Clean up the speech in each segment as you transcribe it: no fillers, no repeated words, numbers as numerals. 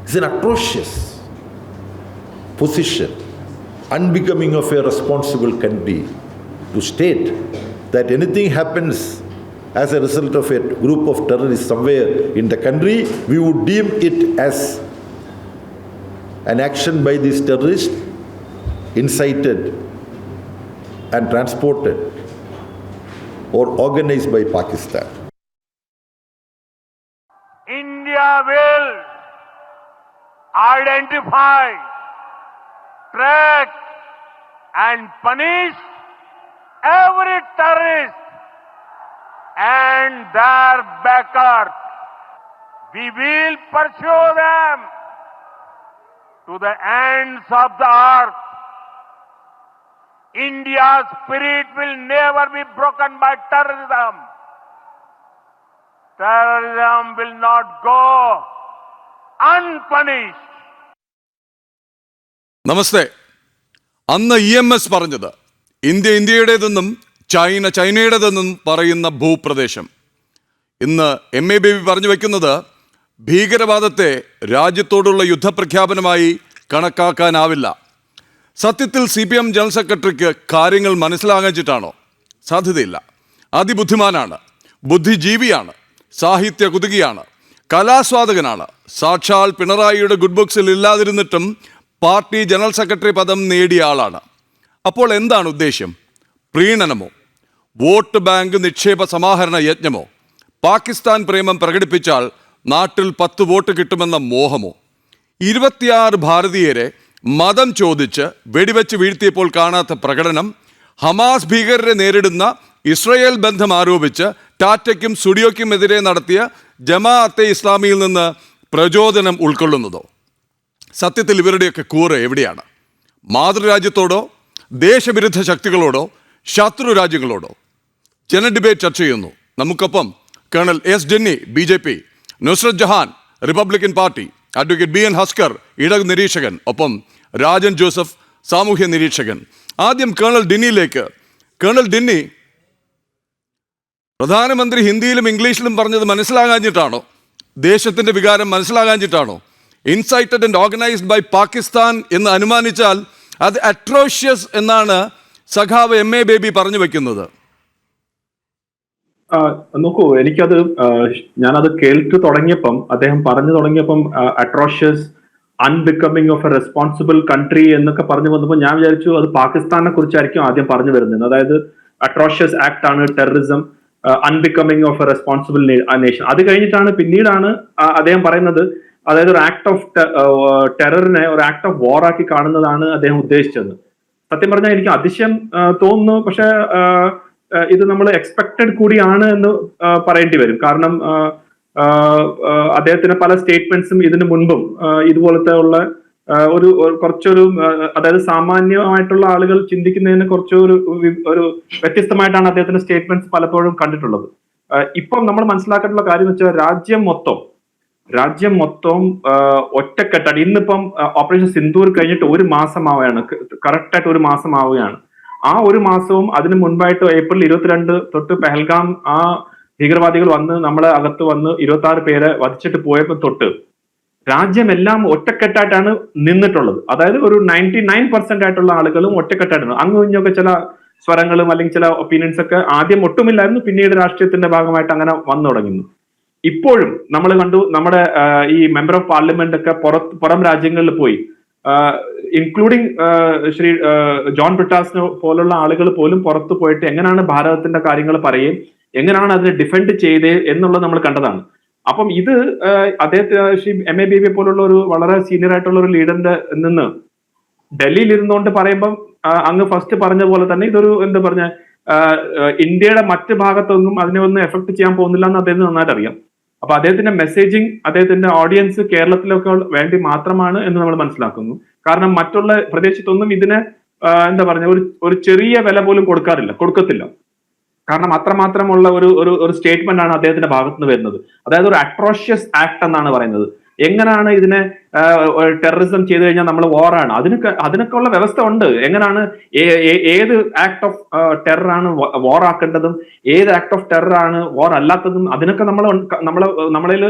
It's an atrocious position, unbecoming of a responsible country, to state that anything happens as a result of a group of terrorists somewhere in the country, we would deem it as an action by these terrorists incited and transported or organized by Pakistan. India will identify, track and punish every terrorist and their backers. We will pursue them to the ends of the earth. India's spirit will never be broken by terrorism. Terrorism will not go unpunished. നമസ്തേ. അന്ന് EMS പറഞ്ഞത് India ഇന്ത്യയുടേതെന്നും China ചൈനയുടേതെന്നും പറയുന്ന ഭൂപ്രദേശം. ഇന്ന് MA baby പറഞ്ഞു വയ്ക്കുന്നത് ഭീകരവാദത്തെ രാജ്യത്തോടുള്ള യുദ്ധപ്രഖ്യാപനമായി കണക്കാക്കാനാവില്ല. സത്യത്തിൽ CPM general സെക്രട്ടറിക്ക് കാര്യങ്ങൾ മനസ്സിലാകാഞ്ഞിട്ടാണോ? സാധ്യതയില്ല. അതിബുദ്ധിമാനാണ്, ബുദ്ധിജീവിയാണ്, സാഹിത്യ കുതുകിയാണ്, കലാസ്വാദകനാണ്. സാക്ഷാൽ പിണറായിയുടെ ഗുഡ് ബുക്സിൽ ഇല്ലാതിരുന്നിട്ടും പാർട്ടി ജനറൽ സെക്രട്ടറി പദം നേടിയ ആളാണ്. അപ്പോൾ എന്താണ് ഉദ്ദേശ്യം? പ്രീണനമോ? വോട്ട് ബാങ്ക് നിക്ഷേപ സമാഹരണ യജ്ഞമോ? പാകിസ്ഥാൻ പ്രേമം പ്രകടിപ്പിച്ചാൽ നാട്ടിൽ 10 വോട്ട് കിട്ടുമെന്ന മോഹമോ? 26 ഭാരതീയരെ മതം ചോദിച്ച് വെടിവെച്ച് വീഴ്ത്തിയപ്പോൾ കാണാത്ത പ്രകടനം, ഹമാസ് ഭീകരരെ നേരിടുന്ന ഇസ്രയേൽ ബന്ധം ആരോപിച്ച് ടാറ്റയ്ക്കും സ്റ്റുഡിയോയ്ക്കും എതിരെ നടത്തിയ ജമാഅത്തെ ഇസ്ലാമിയിൽ നിന്ന് പ്രചോദനം ഉൾക്കൊള്ളുന്നതോ? സത്യത്തിൽ ഇവരുടെയൊക്കെ കൂറ് എവിടെയാണ്? മാതൃരാജ്യത്തോടോ, ദേശവിരുദ്ധ ശക്തികളോടോ, ശത്രു രാജ്യങ്ങളോടോ? ജന ഡിബേറ്റ് ചർച്ച ചെയ്യുന്നു. നമുക്കൊപ്പം colonel S. Denny BJP, Nusrat Jahan Republican party, advocate BN Haskar ഇടത് നിരീക്ഷകൻ, ഒപ്പം രാജൻ ജോസഫ് സാമൂഹ്യ നിരീക്ഷകൻ. ആദ്യം കേണൽ ഡെന്നിയിലേക്ക്. കേണൽ ഡെന്നി, പ്രധാനമന്ത്രി ഹിന്ദിയിലും ഇംഗ്ലീഷിലും പറഞ്ഞത് മനസ്സിലാകാഞ്ഞിട്ടാണോ? ദേശത്തിൻ്റെ വികാരം മനസ്സിലാകാഞ്ഞിട്ടാണോ? Incited and organised by Pakistan എന്ന് അനുമാനിച്ചാൽ അത് അട്രോഷ്യസ് എന്നാണ് സഖാവ് MA ബേബി പറഞ്ഞു വെക്കുന്നത്. നോക്കൂ, ഞാനത് കേട്ടു തുടങ്ങിയപ്പം, അദ്ദേഹം പറഞ്ഞു തുടങ്ങിയപ്പം atrocious, unbecoming of a responsible country എന്നൊക്കെ പറഞ്ഞു വന്നപ്പോൾ ഞാൻ വിചാരിച്ചു അത് പാകിസ്ഥാനെ കുറിച്ചായിരിക്കും ആദ്യം പറഞ്ഞു വരുന്നത്. അതായത് അട്രോഷ്യസ് ആക്ട് ആണ് terrorism, unbecoming of a responsible nation. അത് കഴിഞ്ഞിട്ടാണ് പിന്നീടാണ് അദ്ദേഹം പറയുന്നത്, അതായത് ഒരു ആക്ട് ഓഫ് ടെററിനെ ഒരു ആക്ട് ഓഫ് വാർ ആക്കി കാണുന്നതാണ് അദ്ദേഹം ഉദ്ദേശിച്ചത്. സത്യം പറഞ്ഞാൽ എനിക്ക് അതിശയം തോന്നുന്നു. പക്ഷെ ഇത് നമ്മൾ എക്സ്പെക്റ്റഡ് കൂടിയാണ് എന്ന് പറയേണ്ടി വരും. കാരണം അദ്ദേഹത്തിന് പല സ്റ്റേറ്റ്മെന്റ്സും ഇതിനു മുൻപും ഇതുപോലത്തെ ഉള്ള കുറച്ചൊരു അതായത് സാമാന്യമായിട്ടുള്ള ആളുകൾ ചിന്തിക്കുന്നതിന് കുറച്ചൊരു വ്യത്യസ്തമായിട്ടാണ് അദ്ദേഹത്തിന്റെ സ്റ്റേറ്റ്മെന്റ്സ് പലപ്പോഴും കണ്ടിട്ടുള്ളത്. ഇപ്പം നമ്മൾ മനസ്സിലാക്കേണ്ടുള്ള കാര്യം എന്ന് വെച്ചാൽ രാജ്യം മൊത്തം ഒറ്റക്കെട്ടാണ്. ഇന്നിപ്പം ഓപ്പറേഷൻ സിന്ദൂർ കഴിഞ്ഞിട്ട് 1 മാസമാവുകയാണ്, കറക്റ്റായിട്ട് 1 മാസമാവുകയാണ്. ആ 1 മാസവും അതിന് മുൻപായിട്ട് ഏപ്രിൽ 22 തൊട്ട് പെഹൽഗാം ആ ഭീകരവാദികൾ വന്ന് നമ്മളെ അകത്ത് വന്ന് 26 പേരെ വധിച്ചിട്ട് പോയപ്പോൾ തൊട്ട് രാജ്യമെല്ലാം ഒറ്റക്കെട്ടായിട്ടാണ് നിന്നിട്ടുള്ളത്. അതായത് ഒരു 99% ആയിട്ടുള്ള ആളുകളും ഒറ്റക്കെട്ടായിട്ടാണ്. അങ്ങും ഇങ്ങൊക്കെ ചില സ്വരങ്ങളും അല്ലെങ്കിൽ ചില ഒപ്പീനിയൻസ് ഒക്കെ ആദ്യം ഒട്ടുമില്ലായിരുന്നു, പിന്നീട് രാഷ്ട്രീയത്തിന്റെ ഭാഗമായിട്ട് അങ്ങനെ വന്നു തുടങ്ങുന്നു. ഇപ്പോഴും നമ്മൾ കണ്ടു, നമ്മുടെ ഈ മെമ്പർ ഓഫ് പാർലമെന്റ് ഒക്കെ പുറം രാജ്യങ്ങളിൽ പോയി, ഇൻക്ലൂഡിങ് ശ്രീ ജോൺ ബ്രിട്ടാസിനെ പോലുള്ള ആളുകൾ പോലും പുറത്തു പോയിട്ട് എങ്ങനെയാണ് ഭാരതത്തിന്റെ കാര്യങ്ങൾ പറയുകയും എങ്ങനെയാണ് അതിനെ ഡിഫെൻഡ് ചെയ്തേ എന്നുള്ളത് നമ്മൾ കണ്ടതാണ്. അപ്പം ഇത് അദ്ദേഹത്തെ ശ്രീ MA ബേബി പോലുള്ള ഒരു വളരെ സീനിയർ ആയിട്ടുള്ള ഒരു ലീഡറിന്റെ നിന്ന് ഡൽഹിയിൽ ഇരുന്നുകൊണ്ട് പറയുമ്പം അങ്ങ് ഫസ്റ്റ് പറഞ്ഞ പോലെ തന്നെ ഇതൊരു എന്താ പറഞ്ഞ ഇന്ത്യയുടെ മറ്റ് ഭാഗത്തൊന്നും അതിനെ ഒന്നും എഫക്ട് ചെയ്യാൻ പോകുന്നില്ല എന്ന് അദ്ദേഹത്തിന് നന്നായിട്ട് അറിയാം. അപ്പൊ അദ്ദേഹത്തിന്റെ മെസ്സേജിങ് അദ്ദേഹത്തിന്റെ ഓഡിയൻസ് കേരളത്തിലൊക്കെ വേണ്ടി മാത്രമാണ് എന്ന് നമ്മൾ മനസ്സിലാക്കുന്നു. കാരണം മറ്റുള്ള പ്രദേശത്തൊന്നും ഇതിനെ എന്താ പറഞ്ഞ ഒരു ചെറിയ വില പോലും കൊടുക്കത്തില്ല. കാരണം അത്രമാത്രമുള്ള ഒരു സ്റ്റേറ്റ്മെന്റ് ആണ് അദ്ദേഹത്തിന്റെ ഭാഗത്ത് നിന്ന് വരുന്നത്. അതായത് ഒരു അട്രോഷ്യസ് ആക്ട് എന്നാണ് പറയുന്നത്. എങ്ങനെയാണ് ഇതിനെ ടെററിസം ചെയ്തു കഴിഞ്ഞാൽ നമ്മൾ വാറാണ്, അതിനൊക്കെ ഉള്ള വ്യവസ്ഥ ഉണ്ട്. എങ്ങനെയാണ് ഏത് ആക്ട് ഓഫ് ടെറർ ആണ് വാർ ആക്കേണ്ടതും ഏത് ആക്ട് ഓഫ് ടെറർ ആണ് വാർ അല്ലാത്തതും, അതിനൊക്കെ നമ്മളിൽ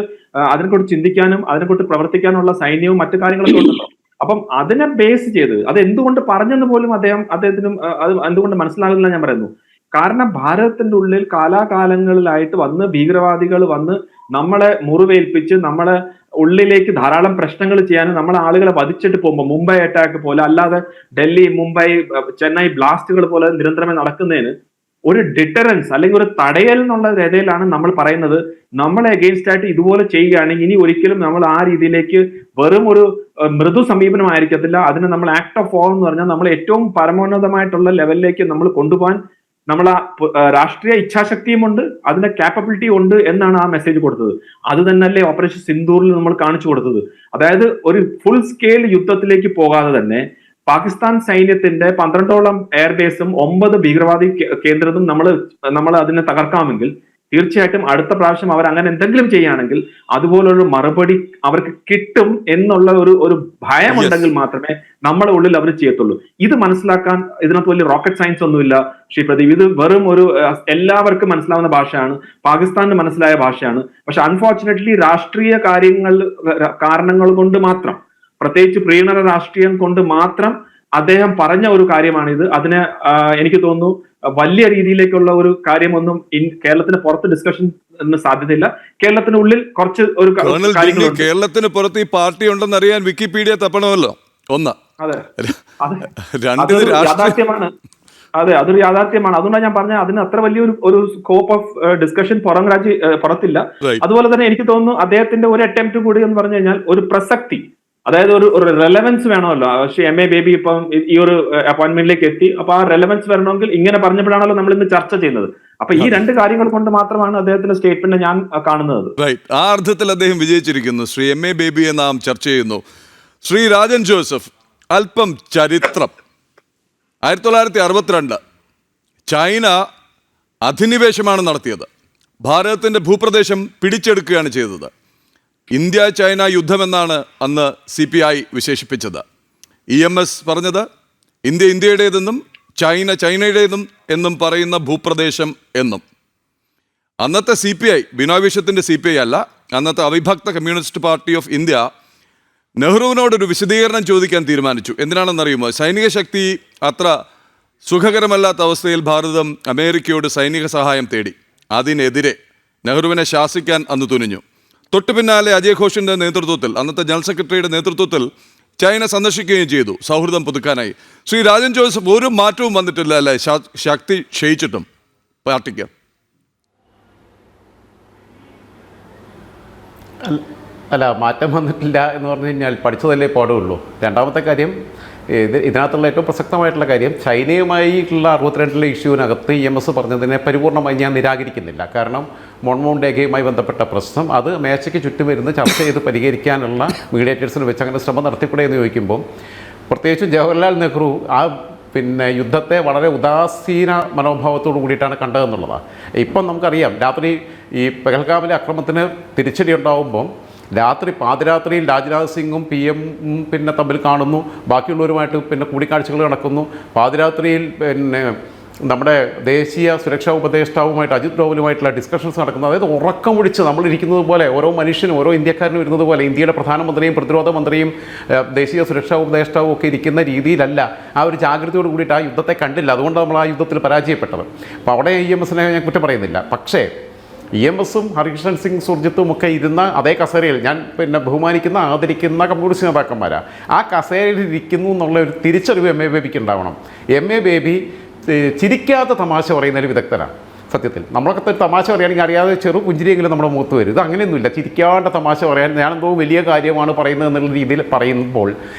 അതിനെക്കുറിച്ച് ചിന്തിക്കാനും അതിനെക്കുറിച്ച് പ്രവർത്തിക്കാനുള്ള സൈന്യവും മറ്റു കാര്യങ്ങളൊക്കെ ഉണ്ടല്ലോ. അപ്പം അതിനെ ബേസ് ചെയ്ത് അത് എന്തുകൊണ്ട് പറഞ്ഞെന്ന് പോലും അദ്ദേഹത്തിനും അത് എന്തുകൊണ്ട് മനസ്സിലാകുന്നില്ല ഞാൻ പറയുന്നു. കാരണം ഭാരതത്തിന്റെ ഉള്ളിൽ കാലാകാലങ്ങളിലായിട്ട് വന്ന് ഭീകരവാദികൾ വന്ന് നമ്മളെ മുറിവേൽപ്പിച്ച് നമ്മളെ ഉള്ളിലേക്ക് ധാരാളം പ്രശ്നങ്ങൾ ചെയ്യാനും നമ്മളെ ആളുകളെ വധിച്ചിട്ട് പോകുമ്പോൾ, മുംബൈ അറ്റാക്ക് പോലെ അല്ലാതെ ഡൽഹി, മുംബൈ, ചെന്നൈ ബ്ലാസ്റ്റുകൾ പോലെ നിരന്തരമായി നടക്കുന്നതിന് ഒരു ഡിറ്ററൻസ് അല്ലെങ്കിൽ ഒരു തടയൽ എന്നുള്ള രഥയിലാണ് നമ്മൾ പറയുന്നത്. നമ്മളെ അഗെയിൻസ്റ്റ് ആയിട്ട് ഇതുപോലെ ചെയ്യുകയാണെങ്കിൽ ഇനി ഒരിക്കലും നമ്മൾ ആ രീതിയിലേക്ക് വെറും ഒരു മൃദു സമീപനമായിരിക്കത്തില്ല. അതിന് നമ്മൾ ആക്ട് ഓഫ് വാർ എന്ന് പറഞ്ഞാൽ നമ്മൾ ഏറ്റവും പരമോന്നതമായിട്ടുള്ള ലെവലിലേക്ക് നമ്മൾ കൊണ്ടുപോകാൻ നമ്മൾ രാഷ്ട്രീയ ഇച്ഛാശക്തിയും ഉണ്ട്, അതിന്റെ കാപ്പബിലിറ്റി ഉണ്ട് എന്നാണ് ആ മെസ്സേജ് കൊടുത്തത്. അത് തന്നെയല്ലേ ഓപ്പറേഷൻ സിന്ദൂറിൽ നമ്മൾ കാണിച്ചു കൊടുത്തത്. അതായത് ഒരു ഫുൾ സ്കെയിൽ യുദ്ധത്തിലേക്ക് പോകാതെ തന്നെ പാകിസ്ഥാൻ സൈന്യത്തിന്റെ 12ഓളം എയർബേസും 9 ഭീകരവാദി കേന്ദ്രവും നമ്മൾ അതിനെ തകർക്കാമെങ്കിൽ തീർച്ചയായിട്ടും അടുത്ത പ്രാവശ്യം അവർ അങ്ങനെ എന്തെങ്കിലും ചെയ്യുകയാണെങ്കിൽ അതുപോലൊരു മറുപടി അവർക്ക് കിട്ടും എന്നുള്ള ഒരു ഭയമുണ്ടെങ്കിൽ മാത്രമേ നമ്മുടെ ഉള്ളിൽ അവർ ചെയ്യത്തുള്ളൂ. ഇത് മനസ്സിലാക്കാൻ ഇതിനകത്ത് വലിയ റോക്കറ്റ് സയൻസ് ഒന്നുമില്ല ശ്രീ പ്രദീപ്. ഇത് വെറും ഒരു എല്ലാവർക്കും മനസ്സിലാവുന്ന ഭാഷയാണ്, പാകിസ്ഥാനിന് മനസ്സിലായ ഭാഷയാണ്. പക്ഷെ അൺഫോർച്ചുനേറ്റ്ലി രാഷ്ട്രീയ കാരണങ്ങൾ കൊണ്ട് മാത്രം, പ്രത്യേകിച്ച് പ്രീണന രാഷ്ട്രീയം കൊണ്ട് മാത്രം അദ്ദേഹം പറഞ്ഞ ഒരു കാര്യമാണിത്. അതിന് എനിക്ക് തോന്നുന്നു വലിയ രീതിയിലേക്കുള്ള ഒരു കാര്യമൊന്നും കേരളത്തിന് പുറത്ത് ഡിസ്കഷൻ സാധ്യതയില്ല. കേരളത്തിനുള്ളിൽ കുറച്ച് ഒരു കേരളത്തിന് പുറത്ത് ഈ പാർട്ടി ഉണ്ടെന്ന് അറിയാൻ വിക്കിപീഡിയ തപ്പണമല്ലോ. ഒന്ന്, അതെ, യാഥാർത്ഥ്യമാണ്. അതെ, അതൊരു യാഥാർത്ഥ്യമാണ്. അതുകൊണ്ടാണ് ഞാൻ പറഞ്ഞത് അതിന് അത്ര വലിയൊരു സ്കോപ്പ് ഓഫ് ഡിസ്കഷൻ പുറത്തില്ല. അതുപോലെ തന്നെ എനിക്ക് തോന്നുന്നു അദ്ദേഹത്തിന്റെ ഒരു അറ്റംപ്റ്റ് കൂടി എന്ന് പറഞ്ഞു കഴിഞ്ഞാൽ ഒരു പ്രസക്തി, അതായത് ഒരു റെലവൻസ് വേണമല്ലോ. പക്ഷേ MA ബേബി ഇപ്പം ഈ ഒരു അപ്പോയിന്റ്മെന്റിലേക്ക് എത്തി. അപ്പൊ ആ റെലവൻസ് വരണമെങ്കിൽ ഇങ്ങനെ പറഞ്ഞപ്പോഴാണല്ലോ നമ്മൾ ഇന്ന് ചർച്ച ചെയ്യുന്നത്. അപ്പൊ ഈ രണ്ട് കാര്യങ്ങൾ കൊണ്ട് മാത്രമാണ് അദ്ദേഹത്തിന്റെ സ്റ്റേറ്റ്മെന്റ് ഞാൻ കാണുന്നത്. ആ അർത്ഥത്തിൽ അദ്ദേഹം വിജയിച്ചിരിക്കുന്നു. ശ്രീ MA ബേബിയെ നാം ചർച്ച ചെയ്യുന്നു. ശ്രീ രാജൻ ജോസഫ്, അല്പം ചരിത്രം. 1962 ചൈന അധിനിവേശമാണ് നടത്തിയത്. ഭാരതത്തിന്റെ ഭൂപ്രദേശം പിടിച്ചെടുക്കുകയാണ് ചെയ്തത്. ഇന്ത്യ ചൈന യുദ്ധമെന്നാണ് അന്ന് CPI വിശേഷിപ്പിച്ചത്. EMS പറഞ്ഞത് ഇന്ത്യ ഇന്ത്യയുടേതെന്നും ചൈന ചൈനയുടേതും എന്നും പറയുന്ന ഭൂപ്രദേശം എന്നും. അന്നത്തെ CPI, ബിനോയ് വിശ്വത്തിൻ്റെ CPI അല്ല, അന്നത്തെ അവിഭക്ത കമ്മ്യൂണിസ്റ്റ് പാർട്ടി ഓഫ് ഇന്ത്യ നെഹ്റുവിനോടൊരു വിശദീകരണം ചോദിക്കാൻ തീരുമാനിച്ചു. എന്തിനാണെന്നറിയുമോ? സൈനിക ശക്തി അത്ര സുഖകരമല്ലാത്ത അവസ്ഥയിൽ ഭാരതം അമേരിക്കയോട് സൈനിക സഹായം തേടി. അതിനെതിരെ നെഹ്റുവിനെ ശാസിക്കാൻ അന്ന് തുനിഞ്ഞു. തൊട്ടു പിന്നാലെ അജയ് ഘോഷിൻ്റെ നേതൃത്വത്തിൽ, അന്നത്തെ ജനറൽ സെക്രട്ടറിയുടെ നേതൃത്വത്തിൽ ചൈന സന്ദർശിക്കുകയും ചെയ്തു സൗഹൃദം പുതുക്കാനായി. ശ്രീ രാജൻ ജോസഫ്, ഒരു മാറ്റവും വന്നിട്ടില്ല അല്ലേ ശക്തി ക്ഷയിച്ചിട്ടും പാർട്ടിക്ക്? അല്ല, മാറ്റം വന്നിട്ടില്ല എന്ന് പറഞ്ഞു കഴിഞ്ഞാൽ പഠിച്ചതല്ലേ പാടുള്ളൂ. രണ്ടാമത്തെ കാര്യം, ഇതിനകത്തുള്ള ഏറ്റവും പ്രസക്തമായിട്ടുള്ള കാര്യം, ചൈനയുമായിട്ടുള്ള 62 ഇഷ്യൂവിനകത്ത് EMS പറഞ്ഞതിനെ പരിപൂർണമായി ഞാൻ നിരാകരിക്കുന്നില്ല. കാരണം മൊൺമോൺ രേഖയുമായി ബന്ധപ്പെട്ട പ്രശ്നം അത് മേശയ്ക്ക് ചുറ്റും വരുന്ന ചർച്ച ചെയ്ത് പരിഹരിക്കാനുള്ള മീഡിയേറ്റേഴ്സിന് വെച്ച് അങ്ങനെ ശ്രമം നടത്തിക്കൂടെ എന്ന് ചോദിക്കുമ്പോൾ, പ്രത്യേകിച്ചും ജവഹർലാൽ നെഹ്റു യുദ്ധത്തെ വളരെ ഉദാസീന മനോഭാവത്തോടു കൂടിയിട്ടാണ് കണ്ടതെന്നുള്ളതാണ്. ഇപ്പം നമുക്കറിയാം, രാത്രി ഈ പെഹൽഗാമിലെ അക്രമത്തിന് തിരിച്ചടി ഉണ്ടാകുമ്പം പാതിരാത്രിയിൽ രാജ്നാഥ് സിംഗും PM തമ്മിൽ കാണുന്നു, ബാക്കിയുള്ളവരുമായിട്ട് കൂടിക്കാഴ്ചകൾ നടക്കുന്നു. പാതിരാത്രിയിൽ നമ്മുടെ ദേശീയ സുരക്ഷാ ഉപദേഷ്ടാവുമായിട്ട് അജിത് ഡോവലുമായിട്ടുള്ള ഡിസ്കഷൻസ് നടക്കുന്നത്. അതായത് ഉറക്കം ഒഴിച്ച് നമ്മളിരിക്കുന്നത് പോലെ, ഓരോ മനുഷ്യനും ഓരോ ഇന്ത്യക്കാരനും ഇരുന്നത് പോലെ ഇന്ത്യയുടെ പ്രധാനമന്ത്രിയും പ്രതിരോധ മന്ത്രിയും ദേശീയ സുരക്ഷാ ഉപദേഷ്ടാവും ഒക്കെ ഇരിക്കുന്ന രീതിയിലല്ല. ആ ഒരു ജാഗ്രതയോട് കൂടിയിട്ട് ആ യുദ്ധത്തെ കണ്ടില്ല. അതുകൊണ്ട് നമ്മൾ ആ യുദ്ധത്തിൽ പരാജയപ്പെട്ടത്. അപ്പോൾ അവിടെ EMSനെ ഞാൻ കുറ്റം പറയുന്നില്ല. പക്ഷേ EMSും ഹരികൃഷ്ണൻ സിംഗ് സുർജിത്തും ഒക്കെ ഇരുന്ന അതേ കസേരയിൽ ഞാൻ ബഹുമാനിക്കുന്ന ആദരിക്കുന്ന കമ്മ്യൂണിസ്റ്റ് നേതാക്കന്മാരാണ്. ആ കസേരയിൽ ഇരിക്കുന്നു എന്നുള്ള ഒരു തിരിച്ചറിവ് MA ബേബിക്ക് ഉണ്ടാവണം. MA ബേബി ചിരിക്കാത്ത തമാശ പറയുന്നൊരു വിദഗ്ധനാണ്. സത്യത്തിൽ നമ്മളൊക്കെ തമാശ പറയുകയാണെങ്കിൽ അറിയാതെ ചെറു പുഞ്ചിരിയെങ്കിലും നമ്മുടെ മുഖത്ത് വരും. ഇത് അങ്ങനെയൊന്നുമില്ല. ചിരിക്കാണ്ട തമാശ പറയാൻ ഞാനെന്തോ വലിയ കാര്യമാണ് പറയുന്നത് എന്നുള്ള രീതിയിൽ പറയുമ്പോൾ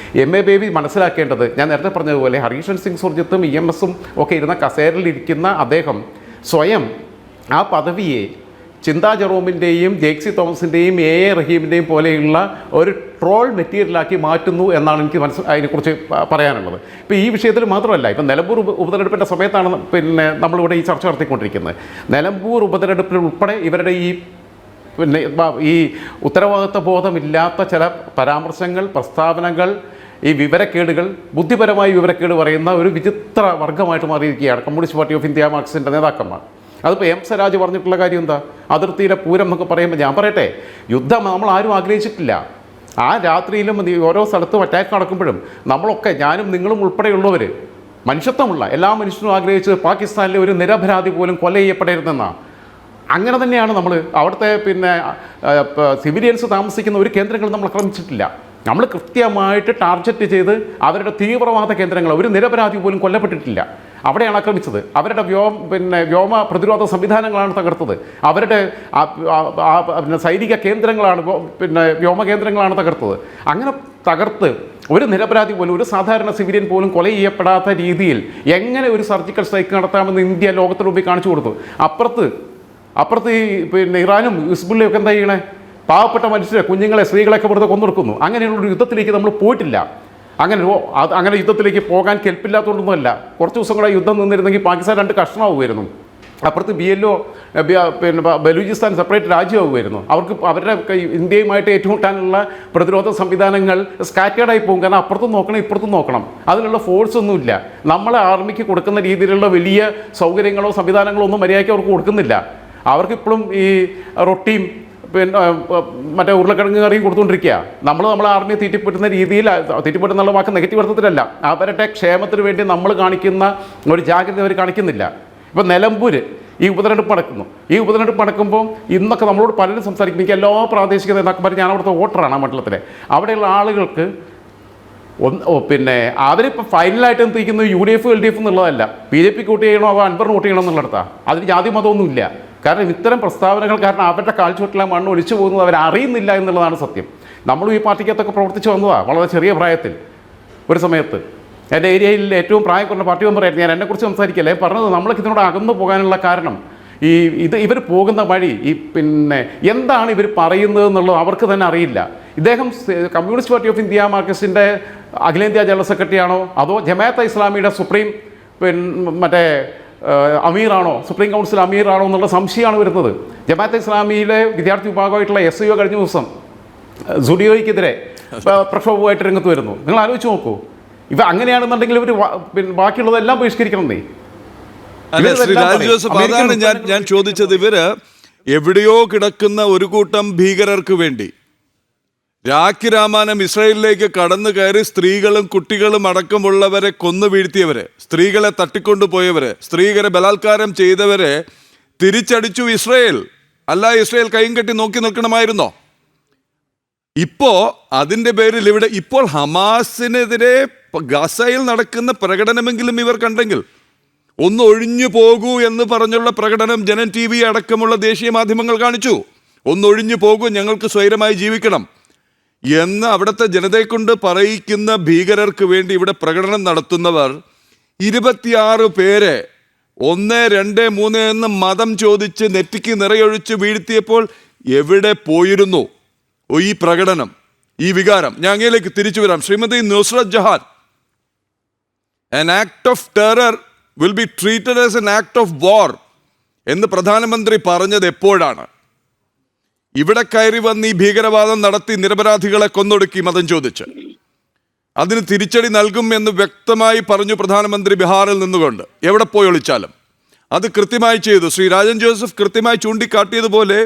MA ബേബി മനസ്സിലാക്കേണ്ടത്, ഞാൻ നേരത്തെ പറഞ്ഞതുപോലെ ഹരികൃഷ്ണൻ സിംഗ് സുർജിത്തും EMSും ഒക്കെ ഇരുന്ന കസേരയിൽ ഇരിക്കുന്ന അദ്ദേഹം സ്വയം ആ പദവിയെ ചിന്താ ജെറോമിൻ്റെയും ജേക്സി തോമസിൻ്റെയും AA റഹീമിൻ്റെയും പോലെയുള്ള ഒരു ട്രോൾ മെറ്റീരിയലാക്കി മാറ്റുന്നു എന്നാണ് എനിക്ക് അതിനെക്കുറിച്ച് പറയാനുള്ളത്. ഇപ്പോൾ ഈ വിഷയത്തിൽ മാത്രമല്ല, ഇപ്പം നിലമ്പൂർ ഉപതെരഞ്ഞെടുപ്പിൻ്റെ സമയത്താണ് നമ്മളിവിടെ ഈ ചർച്ച നടത്തിക്കൊണ്ടിരിക്കുന്നത്. നിലമ്പൂർ ഉപതെരഞ്ഞെടുപ്പിൽ ഉൾപ്പെടെ ഇവരുടെ ഈ പിന്നെ ഈ ഉത്തരവാദിത്വ ബോധമില്ലാത്ത ചില പരാമർശങ്ങൾ, പ്രസ്താവനകൾ, ഈ വിവരക്കേടുകൾ, ബുദ്ധിപരമായി വിവരക്കേട് പറയുന്ന ഒരു വിചിത്ര വർഗമായിട്ട് മാറിയിരിക്കുകയാണ് കമ്മ്യൂണിസ്റ്റ് പാർട്ടി ഓഫ് ഇന്ത്യ മാർക്സിൻ്റെ നേതാക്കന്മാർ. അതിപ്പോൾ എം സ്വരാജ് പറഞ്ഞിട്ടുള്ള കാര്യം എന്താ? അതിർത്തിയിലെ പൂരം എന്നൊക്കെ പറയുമ്പോൾ ഞാൻ പറയട്ടെ, യുദ്ധം നമ്മൾ ആരും ആഗ്രഹിച്ചിട്ടില്ല. ആ രാത്രിയിലും ഓരോ സ്ഥലത്തും അറ്റാക്ക് നടക്കുമ്പോഴും നമ്മളൊക്കെ, ഞാനും നിങ്ങളും ഉൾപ്പെടെയുള്ളവർ, മനുഷ്യത്വമുള്ള എല്ലാ മനുഷ്യനും ആഗ്രഹിച്ചത് പാകിസ്ഥാനിലെ ഒരു നിരപരാധി പോലും കൊല ചെയ്യപ്പെടരുതെന്നാണ്. അങ്ങനെ തന്നെയാണ് നമ്മൾ അവിടുത്തെ സിവിലിയൻസ് താമസിക്കുന്ന ഒരു കേന്ദ്രങ്ങൾ നമ്മൾ ആക്രമിച്ചിട്ടില്ല. നമ്മൾ കൃത്യമായിട്ട് ടാർഗറ്റ് ചെയ്ത് അവരുടെ തീവ്രവാദ കേന്ദ്രങ്ങൾ, ഒരു നിരപരാധി പോലും കൊല്ലപ്പെട്ടിട്ടില്ല, അവിടെയാണ് ആക്രമിച്ചത്. അവരുടെ വ്യോമ പ്രതിരോധ സംവിധാനങ്ങളാണ് തകർത്തത്. അവരുടെ സൈനിക കേന്ദ്രങ്ങളാണ്, വ്യോമ കേന്ദ്രങ്ങളാണ് തകർത്തത്. അങ്ങനെ തകർത്ത് ഒരു നിരപരാധി പോലും, ഒരു സാധാരണ സിവിലിയൻ പോലും കൊല ചെയ്യപ്പെടാത്ത രീതിയിൽ എങ്ങനെ ഒരു സർജിക്കൽ സ്ട്രൈക്ക് നടത്താമെന്ന് ഇന്ത്യ ലോകത്തിന് മുമ്പിൽ കാണിച്ചു കൊടുത്തു. അപ്പുറത്ത് ഈ ഇറാനും ഹിസ്ബുള്ളയൊക്കെ എന്താ ചെയ്യണേ? പാവപ്പെട്ട മനുഷ്യരെ, കുഞ്ഞുങ്ങളെ, സ്ത്രീകളെയൊക്കെ വെറുതെ കൊന്നെടുക്കുന്നു. അങ്ങനെയുള്ളൊരു യുദ്ധത്തിലേക്ക് നമ്മൾ പോയിട്ടില്ല. അങ്ങനെ യുദ്ധത്തിലേക്ക് പോകാൻ കെൽപ്പില്ലാത്തതുകൊണ്ടൊന്നുമല്ല. കുറച്ച് ദിവസം കൂടെ യുദ്ധം നിന്നിരുന്നെങ്കിൽ പാകിസ്ഥാൻ 2 കഷ്ണമാവുമായിരുന്നു. അപ്പുറത്ത് BLO ബലൂചിസ്ഥാൻ സെപ്പറേറ്റ് രാജ്യമാവുമായിരുന്നു. അവരുടെ ഇന്ത്യയുമായിട്ട് ഏറ്റുമുട്ടാനുള്ള പ്രതിരോധ സംവിധാനങ്ങൾ സ്കാറ്റേഡായി പോകും. കാരണം അപ്പുറത്തും നോക്കണം, ഇപ്പുറത്തും നോക്കണം. അതിനുള്ള ഫോഴ്സ് ഒന്നുമില്ല. നമ്മളെ ആർമിക്ക് കൊടുക്കുന്ന രീതിയിലുള്ള വലിയ സൗകര്യങ്ങളോ സംവിധാനങ്ങളോ ഒന്നും മര്യാദയ്ക്ക് അവർക്ക് കൊടുക്കുന്നില്ല. അവർക്കിപ്പോഴും ഈ റൊട്ടിയും മറ്റേ ഉരുളക്കിഴങ്ങ് കറിയും കൊടുത്തുകൊണ്ടിരിക്കുക. നമ്മളെ ആർമിയെ തീറ്റിപ്പെട്ടുന്ന രീതിയിൽ, തീറ്റിപ്പെട്ടുന്നുള്ള വാക്ക് നെഗറ്റീവ് അർത്ഥത്തിലല്ല, അവരുടെ ക്ഷേമത്തിന് വേണ്ടി നമ്മൾ കാണിക്കുന്ന ഒരു ജാഗ്രത അവർ കാണിക്കുന്നില്ല. ഇപ്പോൾ നിലമ്പൂർ ഈ ഉപതെരഞ്ഞെടുപ്പ് നടക്കുന്നു. ഈ ഉപതെരഞ്ഞെടുപ്പ് നടക്കുമ്പോൾ ഇന്നൊക്കെ നമ്മളോട് പലരും സംസാരിക്കും. എനിക്ക് എല്ലാ പ്രാദേശിക നേതാക്കന്മാരും, ഞാൻ അവിടുത്തെ വോട്ടറാണ് ആ മണ്ഡലത്തിലെ, അവിടെയുള്ള ആളുകൾക്ക് അവരിപ്പോൾ ഫൈനലായിട്ട് എത്തിക്കുന്നത് UDF LDF എന്നുള്ളതല്ല, BJP വോട്ട് ചെയ്യണോ അതോ അൻവറിന് വോട്ട് ചെയ്യണോ എന്നുള്ളടത്താണ്. അതിന് ജാതി മതമൊന്നുമില്ല. കാരണം ഇത്തരം പ്രസ്താവനകൾ കാരണം അവരുടെ കാൽച്ചുവട്ടിലെ മണ്ണ് ഒലിച്ചു പോകുന്നത് അവരറിയുന്നില്ല എന്നുള്ളതാണ് സത്യം. നമ്മളും ഈ പാർട്ടിക്കകത്തൊക്കെ പ്രവർത്തിച്ച് വന്നതാണ് വളരെ ചെറിയ പ്രായത്തിൽ. ഒരു സമയത്ത് എൻ്റെ ഏരിയയിൽ ഏറ്റവും പ്രായം കുറഞ്ഞ പാർട്ടി മെമ്പറായിരുന്നു ഞാൻ. എന്നെക്കുറിച്ച് സംസാരിക്കല്ലേ പറഞ്ഞത്. നമ്മൾക്ക് ഇതിനോട് അകന്നു പോകാനുള്ള കാരണം ഇവർ പോകുന്ന വഴി, എന്താണ് ഇവർ പറയുന്നത് എന്നുള്ളത് അവർക്ക് തന്നെ അറിയില്ല. ഇദ്ദേഹം കമ്മ്യൂണിസ്റ്റ് പാർട്ടി ഓഫ് ഇന്ത്യ മാർക്സിൻ്റെ അഖിലേന്ത്യാ ജനറൽ സെക്രട്ടറി ആണോ അതോ ജമാഅത്തെ ഇസ്ലാമിയുടെ സുപ്രീം അമീറാണോ, സുപ്രീം കൗൺസിൽ അമീറാണോ എന്നുള്ള സംശയമാണ് വരുന്നത്. ജമാഅത്തെ ഇസ്ലാമിയിലെ വിദ്യാർത്ഥി വിഭാഗമായിട്ടുള്ള SIO കഴിഞ്ഞ ദിവസം സുഡിയോയ്ക്കെതിരെ പ്രക്ഷോഭമായിട്ട് രംഗത്ത് വരുന്നു. നിങ്ങൾ ആലോചിച്ച് നോക്കൂ. അങ്ങനെയാണെന്നുണ്ടെങ്കിൽ ഇവർ ബാക്കിയുള്ളതെല്ലാം ബഹിഷ്കരിക്കണമെന്നേ. അതാണ് ഞാൻ ചോദിച്ചത്. ഇവര് എവിടെയോ കിടക്കുന്ന ഒരു കൂട്ടം ഭീകരർക്ക് വേണ്ടി രാഖി രാമാനം ഇസ്രായേലിലേക്ക് കടന്നു കയറി സ്ത്രീകളും കുട്ടികളും അടക്കമുള്ളവരെ കൊന്നു വീഴ്ത്തിയവരെ, സ്ത്രീകളെ തട്ടിക്കൊണ്ടുപോയവരെ, സ്ത്രീകളെ ബലാത്കാരം ചെയ്തവരെ തിരിച്ചടിച്ചു ഇസ്രായേൽ. അല്ല ഇസ്രായേൽ കൈയും കെട്ടി നോക്കി നിൽക്കണമായിരുന്നോ? ഇപ്പോ അതിൻ്റെ പേരിൽ ഇവിടെ ഇപ്പോൾ ഹമാസിനെതിരെ ഗസയിൽ നടക്കുന്ന പ്രകടനമെങ്കിലും ഇവർ കണ്ടെങ്കിൽ, ഒന്ന് ഒഴിഞ്ഞു പോകൂ എന്ന് പറഞ്ഞുള്ള പ്രകടനം ജനൻ TV അടക്കമുള്ള ദേശീയ മാധ്യമങ്ങൾ കാണിച്ചു. ഒന്നൊഴിഞ്ഞു പോകൂ, ഞങ്ങൾക്ക് സ്വൈരമായി ജീവിക്കണം എന്ന് അവിടുത്തെ ജനതയെ കൊണ്ട് പറയിക്കുന്ന ഭീകരർക്ക് വേണ്ടി ഇവിടെ പ്രകടനം നടത്തുന്നവർ 26 പേരെ 1, 2, 3 എന്ന് മതം ചോദിച്ച് നെറ്റിക്ക് നിറയൊഴിച്ച് വീഴ്ത്തിയപ്പോൾ എവിടെ പോയിരുന്നു ഈ പ്രകടനം, ഈ വികാരം? ഞാൻ അങ്ങയിലേക്ക് തിരിച്ചു വരാം. Shrimati Nusrat Jahan, an act of terror will be treated as an act of war എന്ന് പ്രധാനമന്ത്രി പറഞ്ഞത് എപ്പോഴാണ്? ഇവിടെ കയറി വന്ന് ഈ ഭീകരവാദം നടത്തി നിരപരാധികളെ കൊന്നൊടുക്കി മതം ചോദിച്ച് അതിന് തിരിച്ചടി നൽകും എന്ന് വ്യക്തമായി പറഞ്ഞു പ്രധാനമന്ത്രി ബീഹാറിൽ നിന്നുകൊണ്ട്. എവിടെ പോയി ഒളിച്ചാലും അത് കൃത്യമായി ചെയ്തു. ശ്രീ രാജൻ ജോസഫ് കൃത്യമായി ചൂണ്ടിക്കാട്ടിയതുപോലെ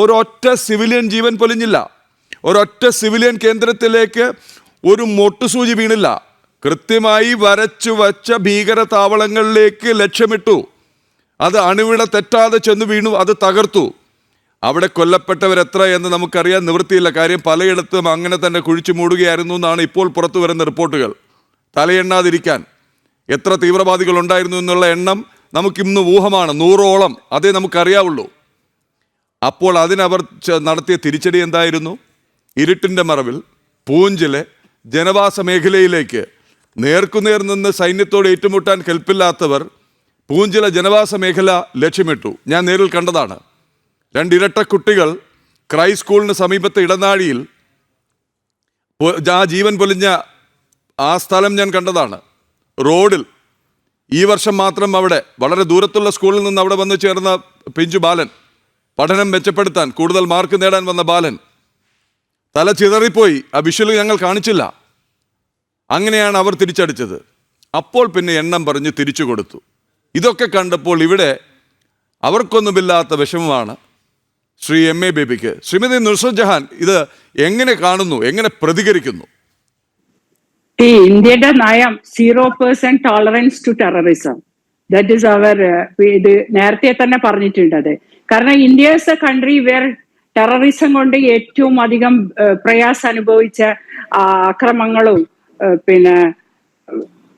ഒരൊറ്റ സിവിലിയൻ ജീവൻ പൊലിഞ്ഞില്ല, ഒരൊറ്റ സിവിലിയൻ കേന്ദ്രത്തിലേക്ക് ഒരു മൊട്ടുസൂചി വീണില്ല. കൃത്യമായി വരച്ചു വച്ച ഭീകര താവളങ്ങളിലേക്ക് ലക്ഷ്യമിട്ടു. അത് അണുവിട തെറ്റാതെ ചെന്ന് വീണു, അത് തകർത്തു. അവിടെ കൊല്ലപ്പെട്ടവരെത്ര എന്ന് നമുക്കറിയാൻ നിവൃത്തിയില്ല. കാര്യം പലയിടത്തും അങ്ങനെ തന്നെ കുഴിച്ചു മൂടുകയായിരുന്നു എന്നാണ് ഇപ്പോൾ പുറത്തു വരുന്ന റിപ്പോർട്ടുകൾ. തലയെണ്ണാതിരിക്കാൻ എത്ര തീവ്രവാദികൾ ഉണ്ടായിരുന്നു എന്നുള്ള എണ്ണം നമുക്കിന്ന് ഊഹമാണ്. 100ഓളം അതേ നമുക്കറിയാവുള്ളൂ. അപ്പോൾ അതിനവർ നടത്തിയ തിരിച്ചടി എന്തായിരുന്നു? ഇരുട്ടിൻ്റെ മറവിൽ പൂഞ്ചിലെ ജനവാസ മേഖലയിലേക്ക് നേർക്കുനേർ നിന്ന് സൈന്യത്തോട് ഏറ്റുമുട്ടാൻ കെൽപ്പില്ലാത്തവർ പൂഞ്ചിലെ ജനവാസ മേഖല ലക്ഷ്യമിട്ടു. ഞാൻ നേരിൽ കണ്ടതാണ്. 2 ഇരട്ട കുട്ടികൾ ക്രൈ സ്കൂളിന് സമീപത്തെ ഇടനാഴിയിൽ ആ ജീവൻ പൊലിഞ്ഞ ആ സ്ഥലം ഞാൻ കണ്ടതാണ്. റോഡിൽ ഈ വർഷം മാത്രം അവിടെ വളരെ ദൂരത്തുള്ള സ്കൂളിൽ നിന്ന് അവിടെ വന്നു ചേർന്ന പിഞ്ചു ബാലൻ പഠനം മെച്ചപ്പെടുത്താൻ കൂടുതൽ മാർക്ക് നേടാൻ വന്ന ബാലൻ തല ചിതറിപ്പോയി. ആ വിഷ്വൽ ഞങ്ങൾ കാണിച്ചില്ല. അങ്ങനെയാണ് അവർ തിരിച്ചടിച്ചത്. അപ്പോൾ പിന്നെ എണ്ണം പറഞ്ഞ് തിരിച്ചു കൊടുത്തു. ഇതൊക്കെ കണ്ടപ്പോൾ ഇവിടെ അവർക്കൊന്നുമില്ലാത്ത വിഷമമാണ് ശ്രീ MA ബേബിക്ക്. ശ്രീമതി നുസ്രത് ജഹാൻ ഇത് എങ്ങനെ കാണുന്നു, എങ്ങനെ പ്രതികരിക്കുന്നു? ഈ ഇന്ത്യയുടെ നയം 0% tolerance to terrorism. That is our, ഇത് നേരത്തെ തന്നെ പറഞ്ഞിട്ടുണ്ട്. കാരണം India is a country where terrorism കൊണ്ട് ഏറ്റവും അധികം പ്രയാസം അനുഭവിച്ച അക്രമങ്ങളും പിന്നെ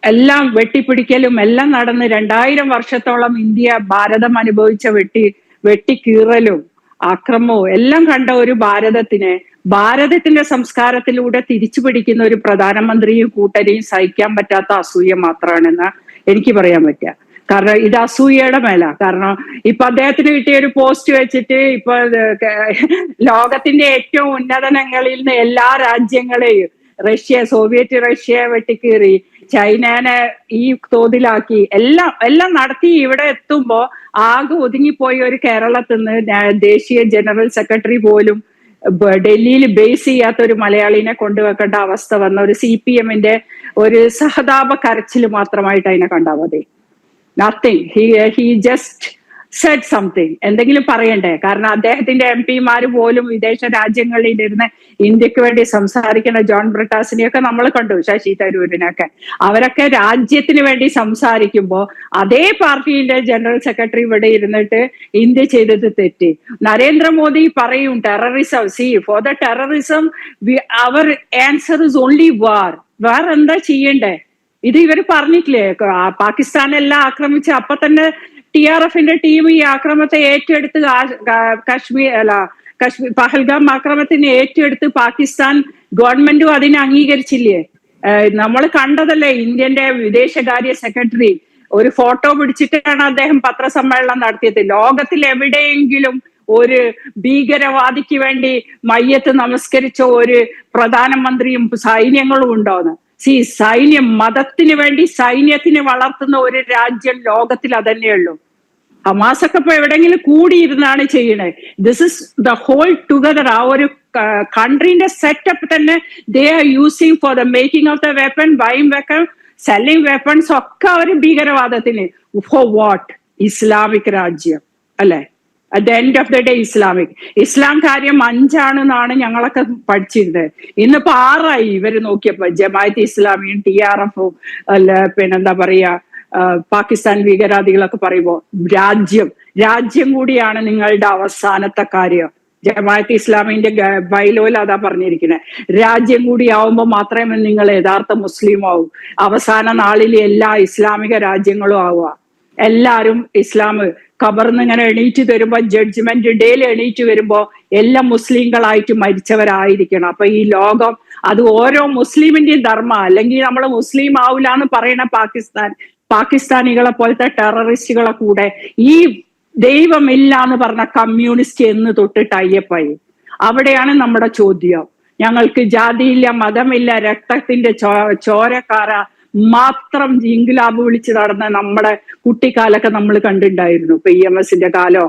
എല്ലാം വെട്ടിപ്പിടിക്കലും എല്ലാം നടന്ന് 2000 വർഷത്തോളം ഭാരതം അനുഭവിച്ച വെട്ടിക്കീറലും അക്രമവും എല്ലാം കണ്ട ഒരു ഭാരതത്തിന്റെ സംസ്കാരത്തിലൂടെ തിരിച്ചു പിടിക്കുന്ന ഒരു പ്രധാനമന്ത്രിയും കൂട്ടരെയും സഹിക്കാൻ പറ്റാത്ത അസൂയ മാത്രമാണെന്ന് എനിക്ക് പറയാൻ പറ്റുക. കാരണം ഇത് അസൂയയുടെ മേല. കാരണം ഇപ്പൊ അദ്ദേഹത്തിന് കിട്ടിയ ഒരു പോസ്റ്റ് വെച്ചിട്ട് ഇപ്പൊ ലോകത്തിന്റെ ഏറ്റവും ഉന്നതങ്ങളിൽ നിന്ന് എല്ലാ രാജ്യങ്ങളെയും സോവിയറ്റ് റഷ്യ വെട്ടിക്കീറി ചൈനനെ ഈ തോതിലാക്കി എല്ലാം നടത്തി ഇവിടെ എത്തുമ്പോ ആകെ ഒതുങ്ങിപ്പോയ ഒരു കേരളത്തിൽ നിന്ന് ദേശീയ ജനറൽ സെക്രട്ടറി പോലും ഡൽഹിയിൽ ബേസ് ചെയ്യാത്ത ഒരു മലയാളിനെ കൊണ്ടുവെക്കേണ്ട അവസ്ഥ വന്ന ഒരു CPM-ന്റെ ഒരു സഹതാപ കരച്ചിൽ മാത്രമായിട്ട് അതിനെ കണ്ടാൽ മതി. Nothing. He just Z something. എന്തെങ്കിലും പറയണ്ടേ? കാരണം അദ്ദേഹത്തിന്റെ MP-മാര് പോലും വിദേശ രാജ്യങ്ങളിൽ ഇരുന്ന് ഇന്ത്യക്ക് വേണ്ടി സംസാരിക്കുന്ന ജോൺ ബ്രിട്ടാസിനെയൊക്കെ നമ്മൾ കണ്ടു, ശശി തരൂരിനൊക്കെ. അവരൊക്കെ രാജ്യത്തിന് വേണ്ടി സംസാരിക്കുമ്പോൾ അതേ പാർട്ടിയുടെ ജനറൽ സെക്രട്ടറി ഇവിടെ ഇരുന്നിട്ട് ഇന്ത്യ ചെയ്തത് തെറ്റ്. നരേന്ദ്രമോദി പറയും terrorism, for the terrorism our answer is only വാർ. വേറെ എന്താ ചെയ്യണ്ടേ? ഇത് ഇവര് പറഞ്ഞിട്ടില്ലേ? പാകിസ്ഥാനെല്ലാം ആക്രമിച്ച് അപ്പൊ തന്നെ TRF-ന്റെ ടീം ഈ ആക്രമണത്തെ ഏറ്റെടുത്ത് കാശ്മീർ പഹൽഗാം ആക്രമണത്തിന് ഏറ്റെടുത്ത് പാകിസ്ഥാൻ ഗവൺമെന്റും അതിനെ അംഗീകരിച്ചില്ലേ? നമ്മൾ കണ്ടതല്ലേ ഇന്ത്യന്റെ വിദേശകാര്യ സെക്രട്ടറി ഒരു ഫോട്ടോ പിടിച്ചിട്ടാണ് അദ്ദേഹം പത്രസമ്മേളനം നടത്തിയത്. ലോകത്തിൽ എവിടെയെങ്കിലും ഒരു ഭീകരവാദിക്ക് വേണ്ടി മയ്യത്ത് നമസ്കരിച്ച ഒരു പ്രധാനമന്ത്രിയും സൈന്യങ്ങളും ഉണ്ടോന്ന്? സൈന്യം, മതത്തിന് വേണ്ടി സൈന്യത്തിന് വളർത്തുന്ന ഒരു രാജ്യം ലോകത്തിൽ അതന്നെയുള്ളൂ. ഹമാസൊക്കെ ഇപ്പൊ എവിടെയെങ്കിലും കൂടിയിരുന്നാണ് ചെയ്യണേ. This is the whole together. ആ ഒരു കൺട്രീന്റെ സെറ്റപ്പ് തന്നെ they are using for the making of the weapon, buying weapon, selling weapons ഒക്കെ അവർ ഭീകരവാദത്തിന്. For what? ഇസ്ലാമിക് രാജ്യം അല്ലെ? At the end of the day ഇസ്ലാം കാര്യം 5 ഞങ്ങളൊക്കെ പഠിച്ചിരുന്നത്. ഇന്നിപ്പോ 6 ഇവര് നോക്കിയപ്പോ ജമാഅത്ത് ഇസ്ലാമിയും TRF-ഉം പിന്നെന്താ പറയാ പാകിസ്ഥാൻ ഭീകരവാദികളൊക്കെ പറയുമ്പോ രാജ്യം കൂടിയാണ് നിങ്ങളുടെ അവസാനത്തെ കാര്യം. ജമാഅത്ത് ഇസ്ലാമിന്റെ ബൈലോയിൽ അതാ പറഞ്ഞിരിക്കുന്നത്. രാജ്യം കൂടി ആവുമ്പോൾ മാത്രമേ നിങ്ങൾ യഥാർത്ഥ മുസ്ലിം ആവൂ. അവസാന നാളിൽ എല്ലാ ഇസ്ലാമിക രാജ്യങ്ങളും ആവുക. എല്ലാരും ഇസ്ലാം ഖബറിന്ന് ഇങ്ങനെ എണീറ്റ് വരുമ്പോ, ജഡ്ജ്മെന്റ് ഡേയിൽ എണീറ്റ് വരുമ്പോ എല്ലാം മുസ്ലിങ്ങളായിട്ട് മരിച്ചവരായിരിക്കണം. അപ്പൊ ഈ ലോകം അത് ഓരോ മുസ്ലിമിന്റെയും ധർമ്മ. അല്ലെങ്കിൽ നമ്മൾ മുസ്ലിം ആവില്ല എന്ന് പറയണ പാകിസ്ഥാനികളെ പോലത്തെ ടെററിസ്റ്റുകളെ കൂടെ ഈ ദൈവമില്ല എന്ന് പറഞ്ഞ കമ്മ്യൂണിസ്റ്റ് എന്ന് തൊട്ടിട്ട് അയ്യപ്പായി. അവിടെയാണ് നമ്മുടെ ചോദ്യം. ഞങ്ങൾക്ക് ജാതിയില്ല, മതമില്ല, രക്തത്തിന്റെ ചോരക്കാര മാത്രം ഇൻക്ലാബ് വിളിച്ച് നടന്ന നമ്മുടെ കുട്ടിക്കാലൊക്കെ നമ്മൾ കണ്ടിട്ടുണ്ടായിരുന്നു. ഇപ്പൊ EMS-ന്റെ കാലോ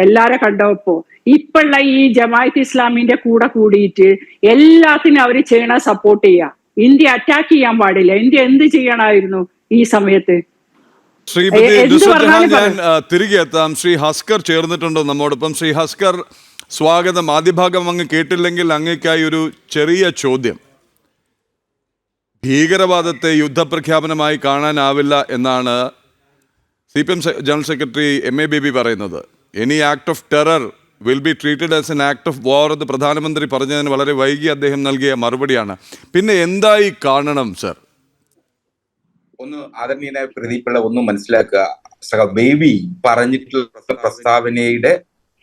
എല്ലാരെ കണ്ടപ്പോ ഇപ്പോഴുള്ള ഈ ജമാഅത്ത് ഇസ്ലാമിന്റെ കൂടെ കൂടിയിട്ട് എല്ലാത്തിനും അവര് ചെയ്യണ സപ്പോർട്ട് ചെയ്യുക. ഇന്ത്യ അറ്റാക്ക് ചെയ്യാൻ പാടില്ല. ഇന്ത്യ എന്ത് ചെയ്യണമായിരുന്നു ഈ സമയത്ത്? ശ്രീമതി ഞാൻ തിരികെ എത്താം. ശ്രീ ഹസ്കർ ചേർന്നിട്ടുണ്ടോ നമ്മോടൊപ്പം? ശ്രീ ഹസ്കർ, സ്വാഗതം. ആദ്യ ഭാഗം അങ്ങ് കേട്ടില്ലെങ്കിൽ അങ്ങേക്കായി ഒരു ചെറിയ ചോദ്യം. ഭീകരവാദത്തെ യുദ്ധപ്രഖ്യാപനമായി കാണാനാവില്ല എന്നാണ് CPM general secretary MA Baby പറയുന്നത്. Any act of terror will be treated as an act of war എന്ന് പ്രധാനമന്ത്രി പറഞ്ഞതിന് വളരെ വൈകി അദ്ദേഹം നൽകിയ മറുപടിയാണ്. പിന്നെ എന്തായി കാണണം സർ? ഒന്ന് ആദരണീയനായ പ്രദീപിള്ള ഒന്ന് മനസ്സിലാക്കുക. ബേബി പറഞ്ഞിട്ടുള്ള പ്രസ്താവനയുടെ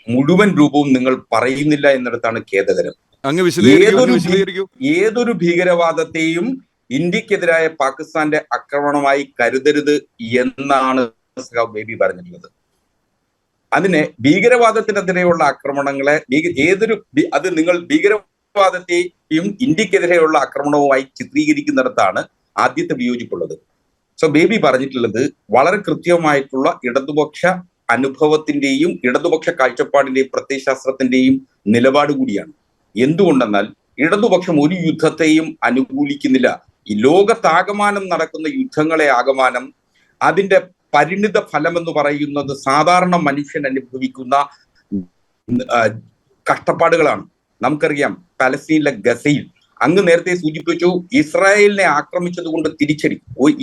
മുഴുവൻ രൂപവും നിങ്ങൾ പറയുന്നില്ല എന്നിടത്താണ് ഖേദകരം. ഏതൊരു ഭീകരവാദത്തെയും ഇന്ത്യക്കെതിരായ പാകിസ്ഥാന്റെ ആക്രമണമായി കരുതരുത് എന്നാണ് ബേബി പറഞ്ഞിട്ടുള്ളത്. അതിനെ ഭീകരവാദത്തിനെതിരെയുള്ള ആക്രമണങ്ങളെ അത് നിങ്ങൾ ഭീകരവാദത്തെയും ഇന്ത്യക്കെതിരെയുള്ള ആക്രമണവുമായി ചിത്രീകരിക്കുന്നിടത്താണ് ആദ്യത്തെ വിയോജിപ്പുള്ളത്. ബേബി പറഞ്ഞിട്ടുള്ളത് വളരെ കൃത്യമായിട്ടുള്ള ഇടതുപക്ഷ അനുഭവത്തിന്റെയും ഇടതുപക്ഷ കാഴ്ചപ്പാടിന്റെയും പ്രത്യയശാസ്ത്രത്തിന്റെയും നിലപാട് കൂടിയാണ്. എന്തുകൊണ്ടെന്നാൽ ഇടതുപക്ഷം ഒരു യുദ്ധത്തെയും അനുകൂലിക്കുന്നില്ല. ഈ ലോകത്താകമാനം നടക്കുന്ന യുദ്ധങ്ങളെ ആകമാനം അതിന്റെ പരിണിത ഫലം എന്ന് പറയുന്നത് സാധാരണ മനുഷ്യൻ അനുഭവിക്കുന്ന കഷ്ടപ്പാടുകളാണ്. നമുക്കറിയാം പലസ്തീനിലെ ഗസയിൽ അങ്ങ് നേരത്തെ സൂചിപ്പിച്ചു, ഇസ്രായേലിനെ ആക്രമിച്ചത് കൊണ്ട് തിരിച്ചടി.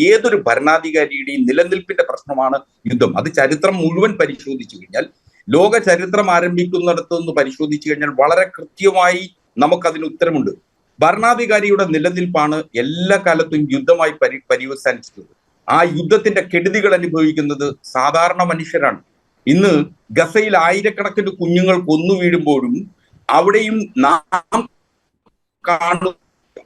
ഏതൊരു ഭരണാധികാരിയുടെയും നിലനിൽപ്പിന്റെ പ്രശ്നമാണ് യുദ്ധം. അത് ചരിത്രം മുഴുവൻ പരിശോധിച്ചു കഴിഞ്ഞാൽ, ലോക ചരിത്രം ആരംഭിക്കുന്നിടത്ത് നിന്ന് പരിശോധിച്ചു കഴിഞ്ഞാൽ വളരെ കൃത്യമായി നമുക്കതിന് ഉത്തരമുണ്ട്. ഭരണാധികാരിയുടെ നിലനിൽപ്പാണ് എല്ലാ കാലത്തും യുദ്ധമായി പര്യവസാനിച്ചിട്ടുള്ളത്. ആ യുദ്ധത്തിന്റെ കെടുതികൾ അനുഭവിക്കുന്നത് സാധാരണ മനുഷ്യരാണ്. ഇന്ന് ഗസയിൽ ആയിരക്കണക്കിന് കുഞ്ഞുങ്ങൾ കൊന്നു വീഴുമ്പോഴും അവിടെയും നാം കാണും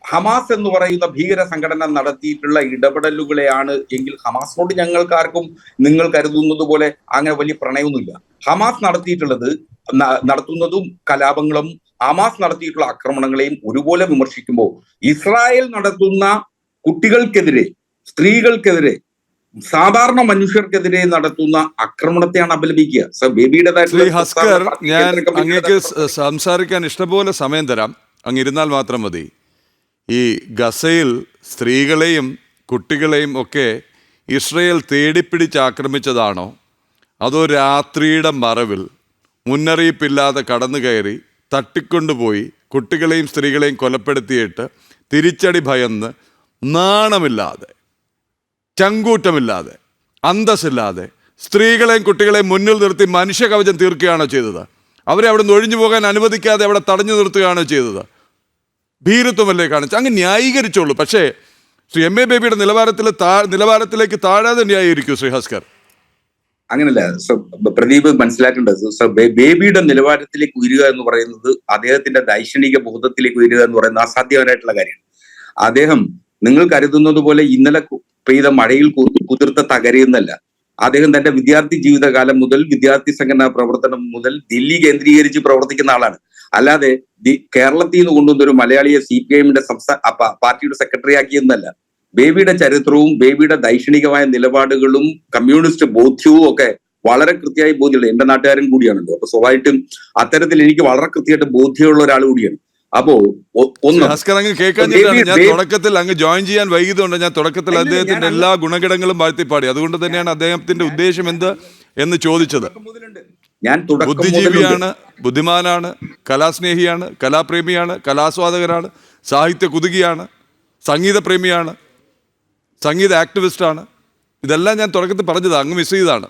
ഹമാസ് എന്ന് പറയുന്ന ഭീകര സംഘടന നടത്തിയിട്ടുള്ള ഇടപെടലുകളെയാണ് എങ്കിൽ ഹമാസിനോട് ഞങ്ങൾക്കാർക്കും നിങ്ങൾ കരുതുന്നത് പോലെ അങ്ങനെ വലിയ പ്രണയമൊന്നുമില്ല. ഹമാസ് നടത്തുന്നതും കലാപങ്ങളും ഹമാസ് നടത്തിയിട്ടുള്ള ആക്രമണങ്ങളെയും ഒരുപോലെ വിമർശിക്കുമ്പോൾ ഇസ്രായേൽ നടത്തുന്ന കുട്ടികൾക്കെതിരെ, സ്ത്രീകൾക്കെതിരെ, സാധാരണ മനുഷ്യർക്കെതിരെ നടത്തുന്ന ആക്രമണത്തെയാണ് അപലപിക്കുക. ശ്രീ ഹസ്കർ, ഞാൻ അങ്ങേക്ക് സംസാരിക്കാൻ ഇഷ്ടംപോലെ സമയം തരാം, അങ്ങിരുന്നാൽ മാത്രം മതി. ഈ ഗസയിൽ സ്ത്രീകളെയും കുട്ടികളെയും ഒക്കെ ഇസ്രയേൽ തേടിപ്പിടിച്ച് ആക്രമിച്ചതാണോ, അതോ രാത്രിയുടെ മറവിൽ മുന്നറിയിപ്പില്ലാതെ കടന്നു കയറി തട്ടിക്കൊണ്ടുപോയി കുട്ടികളെയും സ്ത്രീകളെയും കൊലപ്പെടുത്തിയിട്ട് തിരിച്ചടി ഭയന്ന് നാണമില്ലാതെ, ചങ്കൂറ്റമില്ലാതെ, അന്തസ്സില്ലാതെ സ്ത്രീകളെയും കുട്ടികളെയും മുന്നിൽ നിർത്തി മനുഷ്യകവചം തീർക്കുകയാണോ ചെയ്തത്? അവരെ അവിടെ നിന്ന് ഒഴിഞ്ഞു പോകാൻ അനുവദിക്കാതെ അവിടെ തടഞ്ഞു നിർത്തുകയാണോ ചെയ്തത്? ഭീരുത്വമല്ലേ കാണിച്ചു? അങ്ങ് ന്യായീകരിച്ചോളൂ. പക്ഷേ ശ്രീ എം എ ബേബിയുടെ നിലവാരത്തിലേക്ക് താഴാതെ ന്യായീകരിക്കൂ ശ്രീ ഹസ്കർ. അങ്ങനല്ല പ്രദീപ് മനസ്സിലാക്കേണ്ടത്. ബേബിയുടെ നിലവാരത്തിലേക്ക് ഉയരുക എന്ന് പറയുന്നത് അദ്ദേഹത്തിന്റെ ദൈക്ഷണിക ബോധത്തിലേക്ക് ഉയരുക എന്ന് പറയുന്നത് അസാധ്യമായിട്ടുള്ള കാര്യമാണ്. അദ്ദേഹം നിങ്ങൾ കരുതുന്നത് പോലെ ഇന്നലെ പെയ്ത മഴയിൽ കുതിർത്ത തകരയെന്നല്ല. അദ്ദേഹം തന്റെ വിദ്യാർത്ഥി ജീവിതകാലം മുതൽ, വിദ്യാർത്ഥി സംഘടനാ പ്രവർത്തനം മുതൽ ദില്ലി കേന്ദ്രീകരിച്ച് പ്രവർത്തിക്കുന്ന ആളാണ്. അല്ലാതെ കേരളത്തിൽ നിന്ന് കൊണ്ടുവന്നൊരു മലയാളിയെ CPIMന്റെ പാർട്ടിയുടെ സെക്രട്ടറി ആക്കിയെന്നല്ല. ബേബിയുടെ ചരിത്രവും ബേബിയുടെ ദൈക്ഷണികമായ നിലപാടുകളും കമ്മ്യൂണിസ്റ്റ് ബോധ്യവും ഒക്കെ വളരെ കൃത്യമായി ബോധ്യമുള്ള എന്റെ നാട്ടുകാരൻ കൂടിയാണല്ലോ. അപ്പൊ സ്വാഭാവികമായിട്ടും അത്തരത്തിൽ എനിക്ക് വളരെ കൃത്യമായിട്ട് ബോധ്യമുള്ള ഒരാൾ കൂടിയാണ്. അപ്പോ ഞാൻ തുടക്കത്തിൽ അങ്ങ് ജോയിൻ ചെയ്യാൻ വൈകിയതുകൊണ്ട് ഞാൻ തുടക്കത്തിൽ അദ്ദേഹത്തിന്റെ എല്ലാ ഗുണഗണങ്ങളും വാഴ്ത്തിപ്പാടി. അതുകൊണ്ട് തന്നെയാണ് അദ്ദേഹത്തിന്റെ ഉദ്ദേശം എന്ത് എന്ന് ചോദിച്ചത്. ബുദ്ധിജീവിയാണ്, ബുദ്ധിമാനാണ്, കലാസ്നേഹിയാണ്, കലാപ്രേമിയാണ്, കലാസ്വാദകനാണ്, സാഹിത്യ കുതുകിയാണ്, സംഗീത പ്രേമിയാണ്, സംഗീത ആക്ടിവിസ്റ്റാണ്. ഇതെല്ലാം ഞാൻ തുടക്കത്തിൽ പറഞ്ഞത്, അങ്ങ് മിസ് ചെയ്താണ്.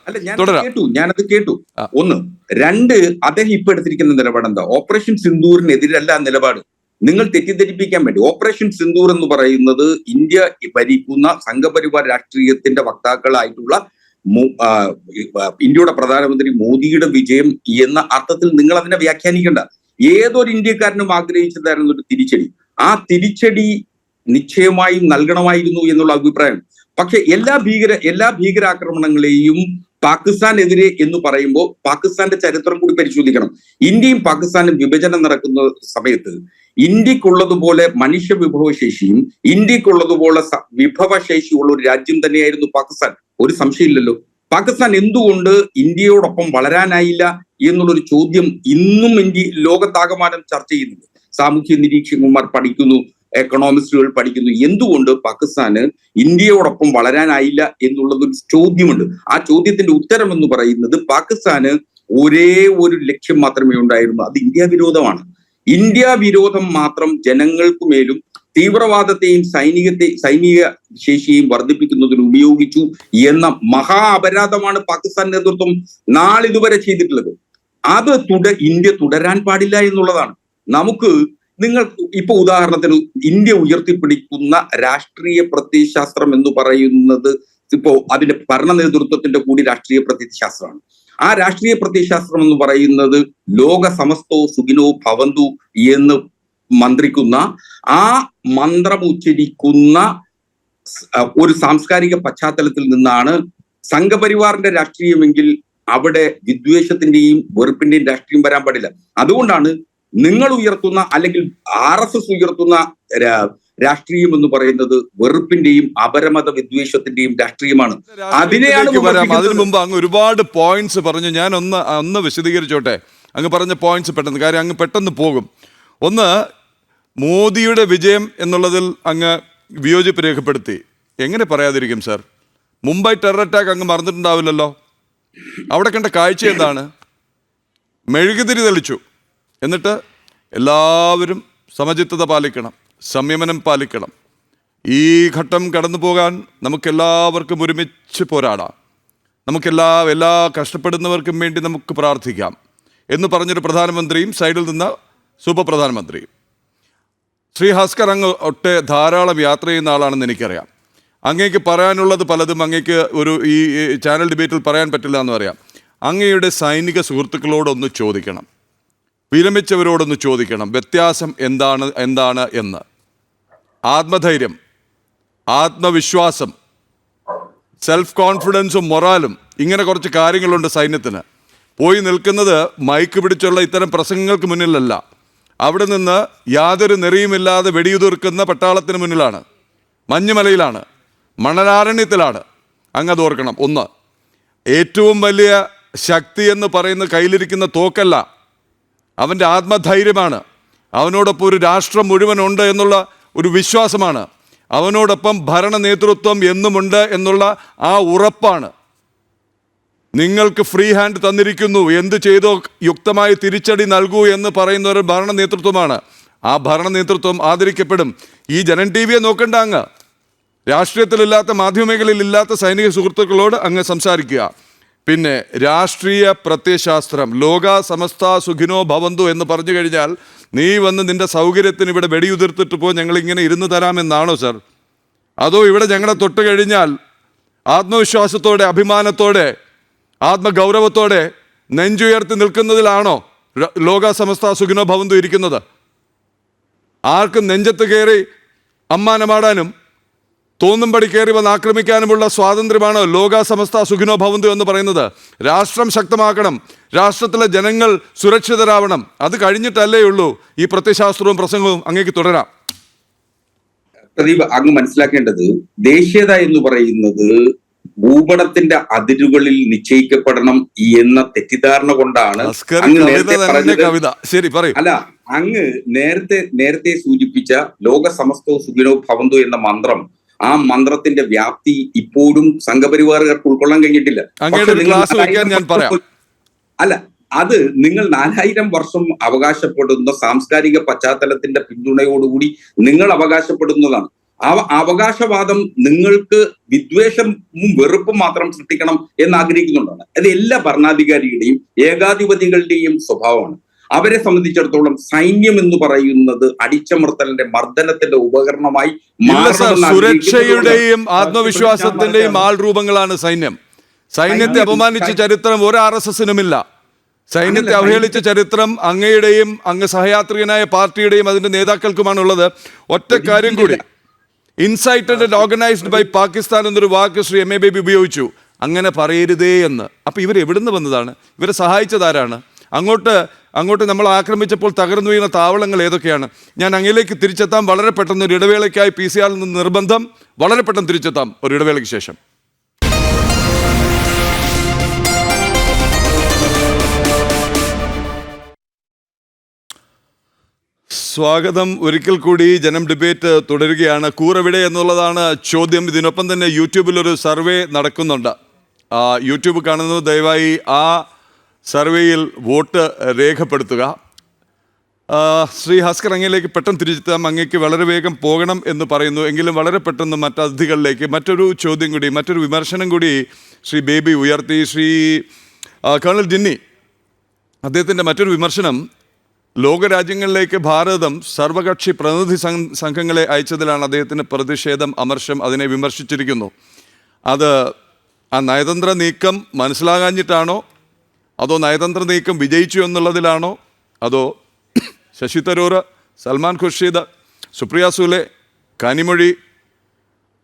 ഞാനത് കേട്ടു. ഒന്ന്. രണ്ട്, അദ്ദേഹം ഇപ്പൊ എടുത്തിരിക്കുന്ന നിലപാട് എന്താ? ഓപ്പറേഷൻ സിന്ദൂറിനെതിരല്ല നിലപാട്. നിങ്ങൾ തെറ്റിദ്ധരിപ്പിക്കാൻ വേണ്ടി ഓപ്പറേഷൻ സിന്ദൂർ എന്ന് പറയുന്നത് ഇന്ത്യ ഭരിക്കുന്ന സംഘപരിവാർ രാഷ്ട്രീയത്തിന്റെ വക്താക്കളായിട്ടുള്ള ഇന്ത്യയുടെ പ്രധാനമന്ത്രി മോദിയുടെ വിജയം എന്ന അർത്ഥത്തിൽ നിങ്ങൾ അതിനെ വ്യാഖ്യാനിക്കേണ്ട. ഏതൊരു ഇന്ത്യക്കാരനും ആഗ്രഹിച്ചതായിരുന്നു ഒരു തിരിച്ചടി. ആ തിരിച്ചടി നിശ്ചയമായും നൽകണമായിരുന്നു എന്നുള്ള അഭിപ്രായം. പക്ഷെ എല്ലാ ഭീകരാക്രമണങ്ങളെയും പാകിസ്ഥാനെതിരെ എന്ന് പറയുമ്പോൾ പാകിസ്ഥാന്റെ ചരിത്രം കൂടി പരിശോധിക്കണം. ഇന്ത്യയും പാകിസ്ഥാനും വിഭജനം നടക്കുന്ന സമയത്ത് ഇന്ത്യക്കുള്ളതുപോലെ മനുഷ്യ വിഭവശേഷിയും ഇന്ത്യക്കുള്ളതുപോലെ വിഭവശേഷിയുള്ള ഒരു രാജ്യം തന്നെയായിരുന്നു പാകിസ്ഥാൻ. ഒരു സംശയമില്ലല്ലോ. പാകിസ്ഥാൻ എന്തുകൊണ്ട് ഇന്ത്യയോടൊപ്പം വളരാനായില്ല എന്നുള്ളൊരു ചോദ്യം ഇന്നും ലോകത്താകമാനം ചർച്ച ചെയ്യുന്നുണ്ട്. സാമൂഹ്യ നിരീക്ഷകന്മാർ പഠിക്കുന്നു, എക്കണോമിസ്റ്റുകൾ പഠിക്കുന്നു. എന്തുകൊണ്ട് പാകിസ്ഥാന് ഇന്ത്യയോടൊപ്പം വളരാനായില്ല എന്നുള്ളതൊരു ചോദ്യമുണ്ട്. ആ ചോദ്യത്തിന്റെ ഉത്തരം എന്ന് പറയുന്നത് പാകിസ്ഥാന് ഒരേ ഒരു ലക്ഷ്യം മാത്രമേ ഉണ്ടായിരുന്നു, അത് ഇന്ത്യ വിരോധമാണ്. ഇന്ത്യ വിരോധം മാത്രം ജനങ്ങൾക്ക് മേലും തീവ്രവാദത്തെയും സൈനിക ശേഷിയെയും വർദ്ധിപ്പിക്കുന്നതിന് ഉപയോഗിച്ചു എന്ന മഹാ അപരാധമാണ് പാകിസ്ഥാൻ നേതൃത്വം നാളിതുവരെ ചെയ്തിട്ടുള്ളത്. അത് ഇന്ത്യ തുടരാൻ പാടില്ല എന്നുള്ളതാണ്. നിങ്ങൾ ഇപ്പൊ ഉദാഹരണത്തിന് ഇന്ത്യ ഉയർത്തിപ്പിടിക്കുന്ന രാഷ്ട്രീയ പ്രത്യയശാസ്ത്രം എന്ന് പറയുന്നത് ഇപ്പോ അതിന്റെ ഭരണ നേതൃത്വത്തിന്റെ കൂടി രാഷ്ട്രീയ പ്രത്യയശാസ്ത്രമാണ്. ആ രാഷ്ട്രീയ പ്രത്യയശാസ്ത്രം എന്ന് പറയുന്നത് ലോക സമസ്തോ സുഖിനോ ഭവന്തു എന്ന് മന്ത്രിക്കുന്ന, ആ മന്ത്രം ഉച്ചരിക്കുന്ന ഒരു സാംസ്കാരിക പശ്ചാത്തലത്തിൽ നിന്നാണ് സംഘപരിവാറിന്റെ രാഷ്ട്രീയമെങ്കിൽ അവിടെ വിദ്വേഷത്തിന്റെയും വെറുപ്പിന്റെയും രാഷ്ട്രീയം വരാൻ പാടില്ല. അതുകൊണ്ടാണ് നിങ്ങൾ ഉയർത്തുന്ന അല്ലെങ്കിൽ RSS ഉയർത്തുന്ന രാഷ്ട്രീയം എന്ന് പറയുന്നത് വെറുപ്പിന്റെയും അപരമത വിദ്വേഷത്തിന്റെയും രാഷ്ട്രീയമാണ്. അതിനെയാണ് അതിനു മുമ്പ് അങ്ങ് ഒരുപാട് പോയിന്റ്സ് പറഞ്ഞു. ഞാൻ ഒന്ന് വിശദീകരിച്ചോട്ടെ. അങ്ങ് പറഞ്ഞ പോയിന്റ്സ് പെട്ടെന്ന്, കാര്യം അങ്ങ് പെട്ടെന്ന് പോകും. ഒന്ന്, മോദിയുടെ വിജയം എന്നുള്ളതിൽ അങ്ങ് വിയോജിപ്പ് രേഖപ്പെടുത്തി. എങ്ങനെ പറയാതിരിക്കും സർ? മുംബൈ ടെറർ അറ്റാക്ക് അങ്ങ് മറന്നിട്ടുണ്ടാവില്ലല്ലോ. അവിടെ കണ്ട കാഴ്ച എന്താണ്? മെഴുകുതിരി തെളിച്ചു. എന്നിട്ട് എല്ലാവരും സമചിത്തത പാലിക്കണം, സംയമനം പാലിക്കണം. ഈ ഘട്ടം കടന്നു പോകാൻ നമുക്കെല്ലാവർക്കും ഒരുമിച്ച് പോരാടാം, എല്ലാ കഷ്ടപ്പെടുന്നവർക്കും വേണ്ടി നമുക്ക് പ്രാർത്ഥിക്കാം എന്ന് പറഞ്ഞൊരു പ്രധാനമന്ത്രിയും സൈഡിൽ നിന്ന് സൂപ്പർ പ്രധാനമന്ത്രിയും. ശ്രീ ഭാസ്കർ, അങ്ങ് ധാരാളം യാത്ര ചെയ്യുന്ന ആളാണെന്ന് എനിക്കറിയാം. അങ്ങേക്ക് പറയാനുള്ളത് പലതും അങ്ങേക്ക് ഈ ചാനൽ ഡിബേറ്റിൽ പറയാൻ പറ്റില്ല എന്ന് പറയാം. അങ്ങയുടെ സൈനിക സുഹൃത്തുക്കളോടൊന്ന് ചോദിക്കണം, വിരമിച്ചവരോടൊന്ന് ചോദിക്കണം വ്യത്യാസം എന്താണ് എന്ന്. ആത്മധൈര്യം, ആത്മവിശ്വാസം, സെൽഫ് കോൺഫിഡൻസും മൊറാലും, ഇങ്ങനെ കുറച്ച് കാര്യങ്ങളുണ്ട് സൈന്യത്തിന്. പോയി നിൽക്കുന്നത് മൈക്ക് പിടിച്ചുള്ള ഇത്തരം പ്രസംഗങ്ങൾക്ക് മുന്നിലല്ല, അവിടെ നിന്ന് യാതൊരു നെറിയുമില്ലാതെ വെടിയുതിർക്കുന്ന പട്ടാളത്തിന് മുന്നിലാണ്, മഞ്ഞുമലയിലാണ്, മണലാരണ്യത്തിലാണ്. അങ്ങത് ഓർക്കണം. ഒന്ന്, ഏറ്റവും വലിയ ശക്തി എന്ന് പറയുന്ന കയ്യിലിരിക്കുന്ന തോക്കല്ല, അവൻ്റെ ആത്മധൈര്യമാണ്. അവനോടൊപ്പം ഒരു രാഷ്ട്രം മുഴുവനുണ്ട് എന്നുള്ള ഒരു വിശ്വാസമാണ്. അവനോടൊപ്പം ഭരണ നേതൃത്വം എന്നുമുണ്ട് എന്നുള്ള ആ ഉറപ്പാണ്. നിങ്ങൾക്ക് ഫ്രീ ഹാൻഡ് തന്നിരിക്കുന്നു, എന്ത് ചെയ്തോ യുക്തമായി തിരിച്ചടി നൽകൂ എന്ന് പറയുന്ന ഒരു ഭരണ നേതൃത്വമാണ്. ആ ഭരണ നേതൃത്വം ആദരിക്കപ്പെടും. ഈ ജനൻ ടി വിയെ നോക്കണ്ട, അങ്ങ് രാഷ്ട്രീയത്തിലില്ലാത്ത, മാധ്യമമേഖലയിലില്ലാത്ത സൈനിക സുഹൃത്തുക്കളോട് അങ്ങ് സംസാരിക്കുക. പിന്നെ രാഷ്ട്രീയ പ്രത്യയശാസ്ത്രം, ലോക സമസ്ത സുഖിനോ ഭവന്തു എന്ന് പറഞ്ഞു കഴിഞ്ഞാൽ നീ വന്ന് നിന്റെ സൗകര്യത്തിന് ഇവിടെ വെടിയുതിർത്തിട്ട് പോ, ഞങ്ങളിങ്ങനെ ഇരുന്ന് തരാമെന്നാണോ സർ? അതോ ഇവിടെ ഞങ്ങളെ തൊട്ട് കഴിഞ്ഞാൽ ആത്മവിശ്വാസത്തോടെ, അഭിമാനത്തോടെ, ആത്മഗൗരവത്തോടെ നെഞ്ചുയർത്തി നിൽക്കുന്നതിലാണോ ലോക സമസ്ത സുഖിനോ ഭവന്തു ഇരിക്കുന്നത്? ആർക്കും നെഞ്ചത്ത് കയറി അമ്മാനമാടാനും തോന്നുംപടി കയറി വന്ന് ആക്രമിക്കാനുമുള്ള സ്വാതന്ത്ര്യമാണ് ലോക സമസ്ത സുഖിനോ ഭവന്തു എന്ന് പറയുന്നത്. രാഷ്ട്രം ശക്തമാക്കണം, രാഷ്ട്രത്തിലെ ജനങ്ങൾ സുരക്ഷിതരാവണം. അത് കഴിഞ്ഞിട്ടല്ലേ ഉള്ളൂ ഈ പ്രത്യയശാസ്ത്രവും പ്രസംഗവും അങ്ങേക്ക് തുടരാം. പ്രദീപ്, അങ്ങ് മനസ്സിലാക്കേണ്ടത് ദേശീയത എന്ന് പറയുന്നത് ഭൂപടത്തിന്റെ അതിരുകളിൽ നിശ്ചയിക്കപ്പെടണം എന്ന തെറ്റിദ്ധാരണ കൊണ്ടാണ് അല്ല അങ്ങ് നേരത്തെ സൂചിപ്പിച്ച ലോക സമസ്തോ സുഖിനോ ഭവന്തു എന്ന മന്ത്രം, ആ മന്ത്രത്തിന്റെ വ്യാപ്തി ഇപ്പോഴും സംഘപരിവാറുകാർക്ക് ഉൾക്കൊള്ളാൻ കഴിഞ്ഞിട്ടില്ല. അല്ല, അത് നിങ്ങൾ 4000 വർഷം അവകാശപ്പെടുന്ന സാംസ്കാരിക പശ്ചാത്തലത്തിന്റെ പിന്തുണയോടുകൂടി നിങ്ങൾ അവകാശപ്പെടുന്നതാണ്. ആ അവകാശവാദം നിങ്ങൾക്ക് വിദ്വേഷവും വെറുപ്പും മാത്രം സൃഷ്ടിക്കണം എന്ന് ആഗ്രഹിക്കുന്നുണ്ടാണ്. അത് എല്ലാ ഭരണാധികാരികളുടെയും ഏകാധിപതികളുടെയും സ്വഭാവമാണ്. അവരെ സംബന്ധിച്ചിടത്തോളം സൈന്യം എന്ന് പറയുന്നത് അടിച്ചമർത്തലിന്റെ, മർദ്ദനത്തിന്റെ ഉപകരണമായി സുരക്ഷയുടെയും ആത്മവിശ്വാസത്തിന്റെയും ആൾരൂപങ്ങളാണ് സൈന്യം. സൈന്യത്തെ അപമാനിച്ച ചരിത്രം ഒരു RSSനുമില്ല. സൈന്യത്തെ അവഹേളിച്ച ചരിത്രം അങ്ങയുടെയും അങ്ങ് സഹയാത്രികനായ പാർട്ടിയുടെയും അതിന്റെ നേതാക്കൾക്കുമാണുള്ളത്. ഒറ്റ കാര്യം കൂടി, incited and organised by Pakistan എന്നൊരു വാക്ക് ശ്രീ MA ബേബി ഉപയോഗിച്ചു. അങ്ങനെ പറയരുതേ എന്ന്. അപ്പൊ ഇവർ എവിടുന്ന് വന്നതാണ്? ഇവരെ സഹായിച്ചതാരാണ്? അങ്ങോട്ട് നമ്മൾ ആക്രമിച്ചപ്പോൾ തകർന്നു വീണ താവളങ്ങൾ ഏതൊക്കെയാണ്? ഞാൻ അങ്ങയിലേക്ക് തിരിച്ചെത്താം വളരെ പെട്ടെന്ന്. ഒരു ഇടവേളയ്ക്കായി PCR നിന്ന് നിർബന്ധം. വളരെ പെട്ടെന്ന് തിരിച്ചെത്താം ഒരു ഇടവേളയ്ക്ക് ശേഷം. സ്വാഗതം ഒരിക്കൽ കൂടി. ജനം ഡിബേറ്റ് തുടരുകയാണ്. കൂറെവിടെ എന്നുള്ളതാണ് ചോദ്യം. ഇതിനൊപ്പം തന്നെ യൂട്യൂബിൽ ഒരു സർവേ നടക്കുന്നുണ്ട്. യൂട്യൂബ് കാണുന്നത് ദയവായി ആ സർവേയിൽ വോട്ട് രേഖപ്പെടുത്തുക. ശ്രീ ഭാസ്കർ, അങ്ങയിലേക്ക് പെട്ടെന്ന് തിരിച്ചെത്താം. അങ്ങേക്ക് വളരെ വേഗം പോകണം എന്ന് പറയുന്നു. എങ്കിലും വളരെ പെട്ടെന്ന് മറ്റതിഥികളിലേക്ക് മറ്റൊരു ചോദ്യം കൂടി, മറ്റൊരു വിമർശനം കൂടി ശ്രീ ബേബി ഉയർത്തി. ശ്രീ കേണൽ ജിന്നി, അദ്ദേഹത്തിൻ്റെ മറ്റൊരു വിമർശനം, ലോകരാജ്യങ്ങളിലേക്ക് ഭാരതം സർവകക്ഷി പ്രതിനിധി സംഘങ്ങളെ അയച്ചതിലാണ് അദ്ദേഹത്തിന് പ്രതിഷേധം, അമർഷം. അതിനെ വിമർശിച്ചിരിക്കുന്നു. അത് ആ നയതന്ത്ര നീക്കം മനസ്സിലാകാഞ്ഞിട്ടാണോ, അതോ നയതന്ത്ര നീക്കം വിജയിച്ചു എന്നുള്ളതിലാണോ, അതോ ശശി തരൂർ, സൽമാൻ ഖുർഷീദ്, സുപ്രിയ സൂലെ, കനിമൊഴി,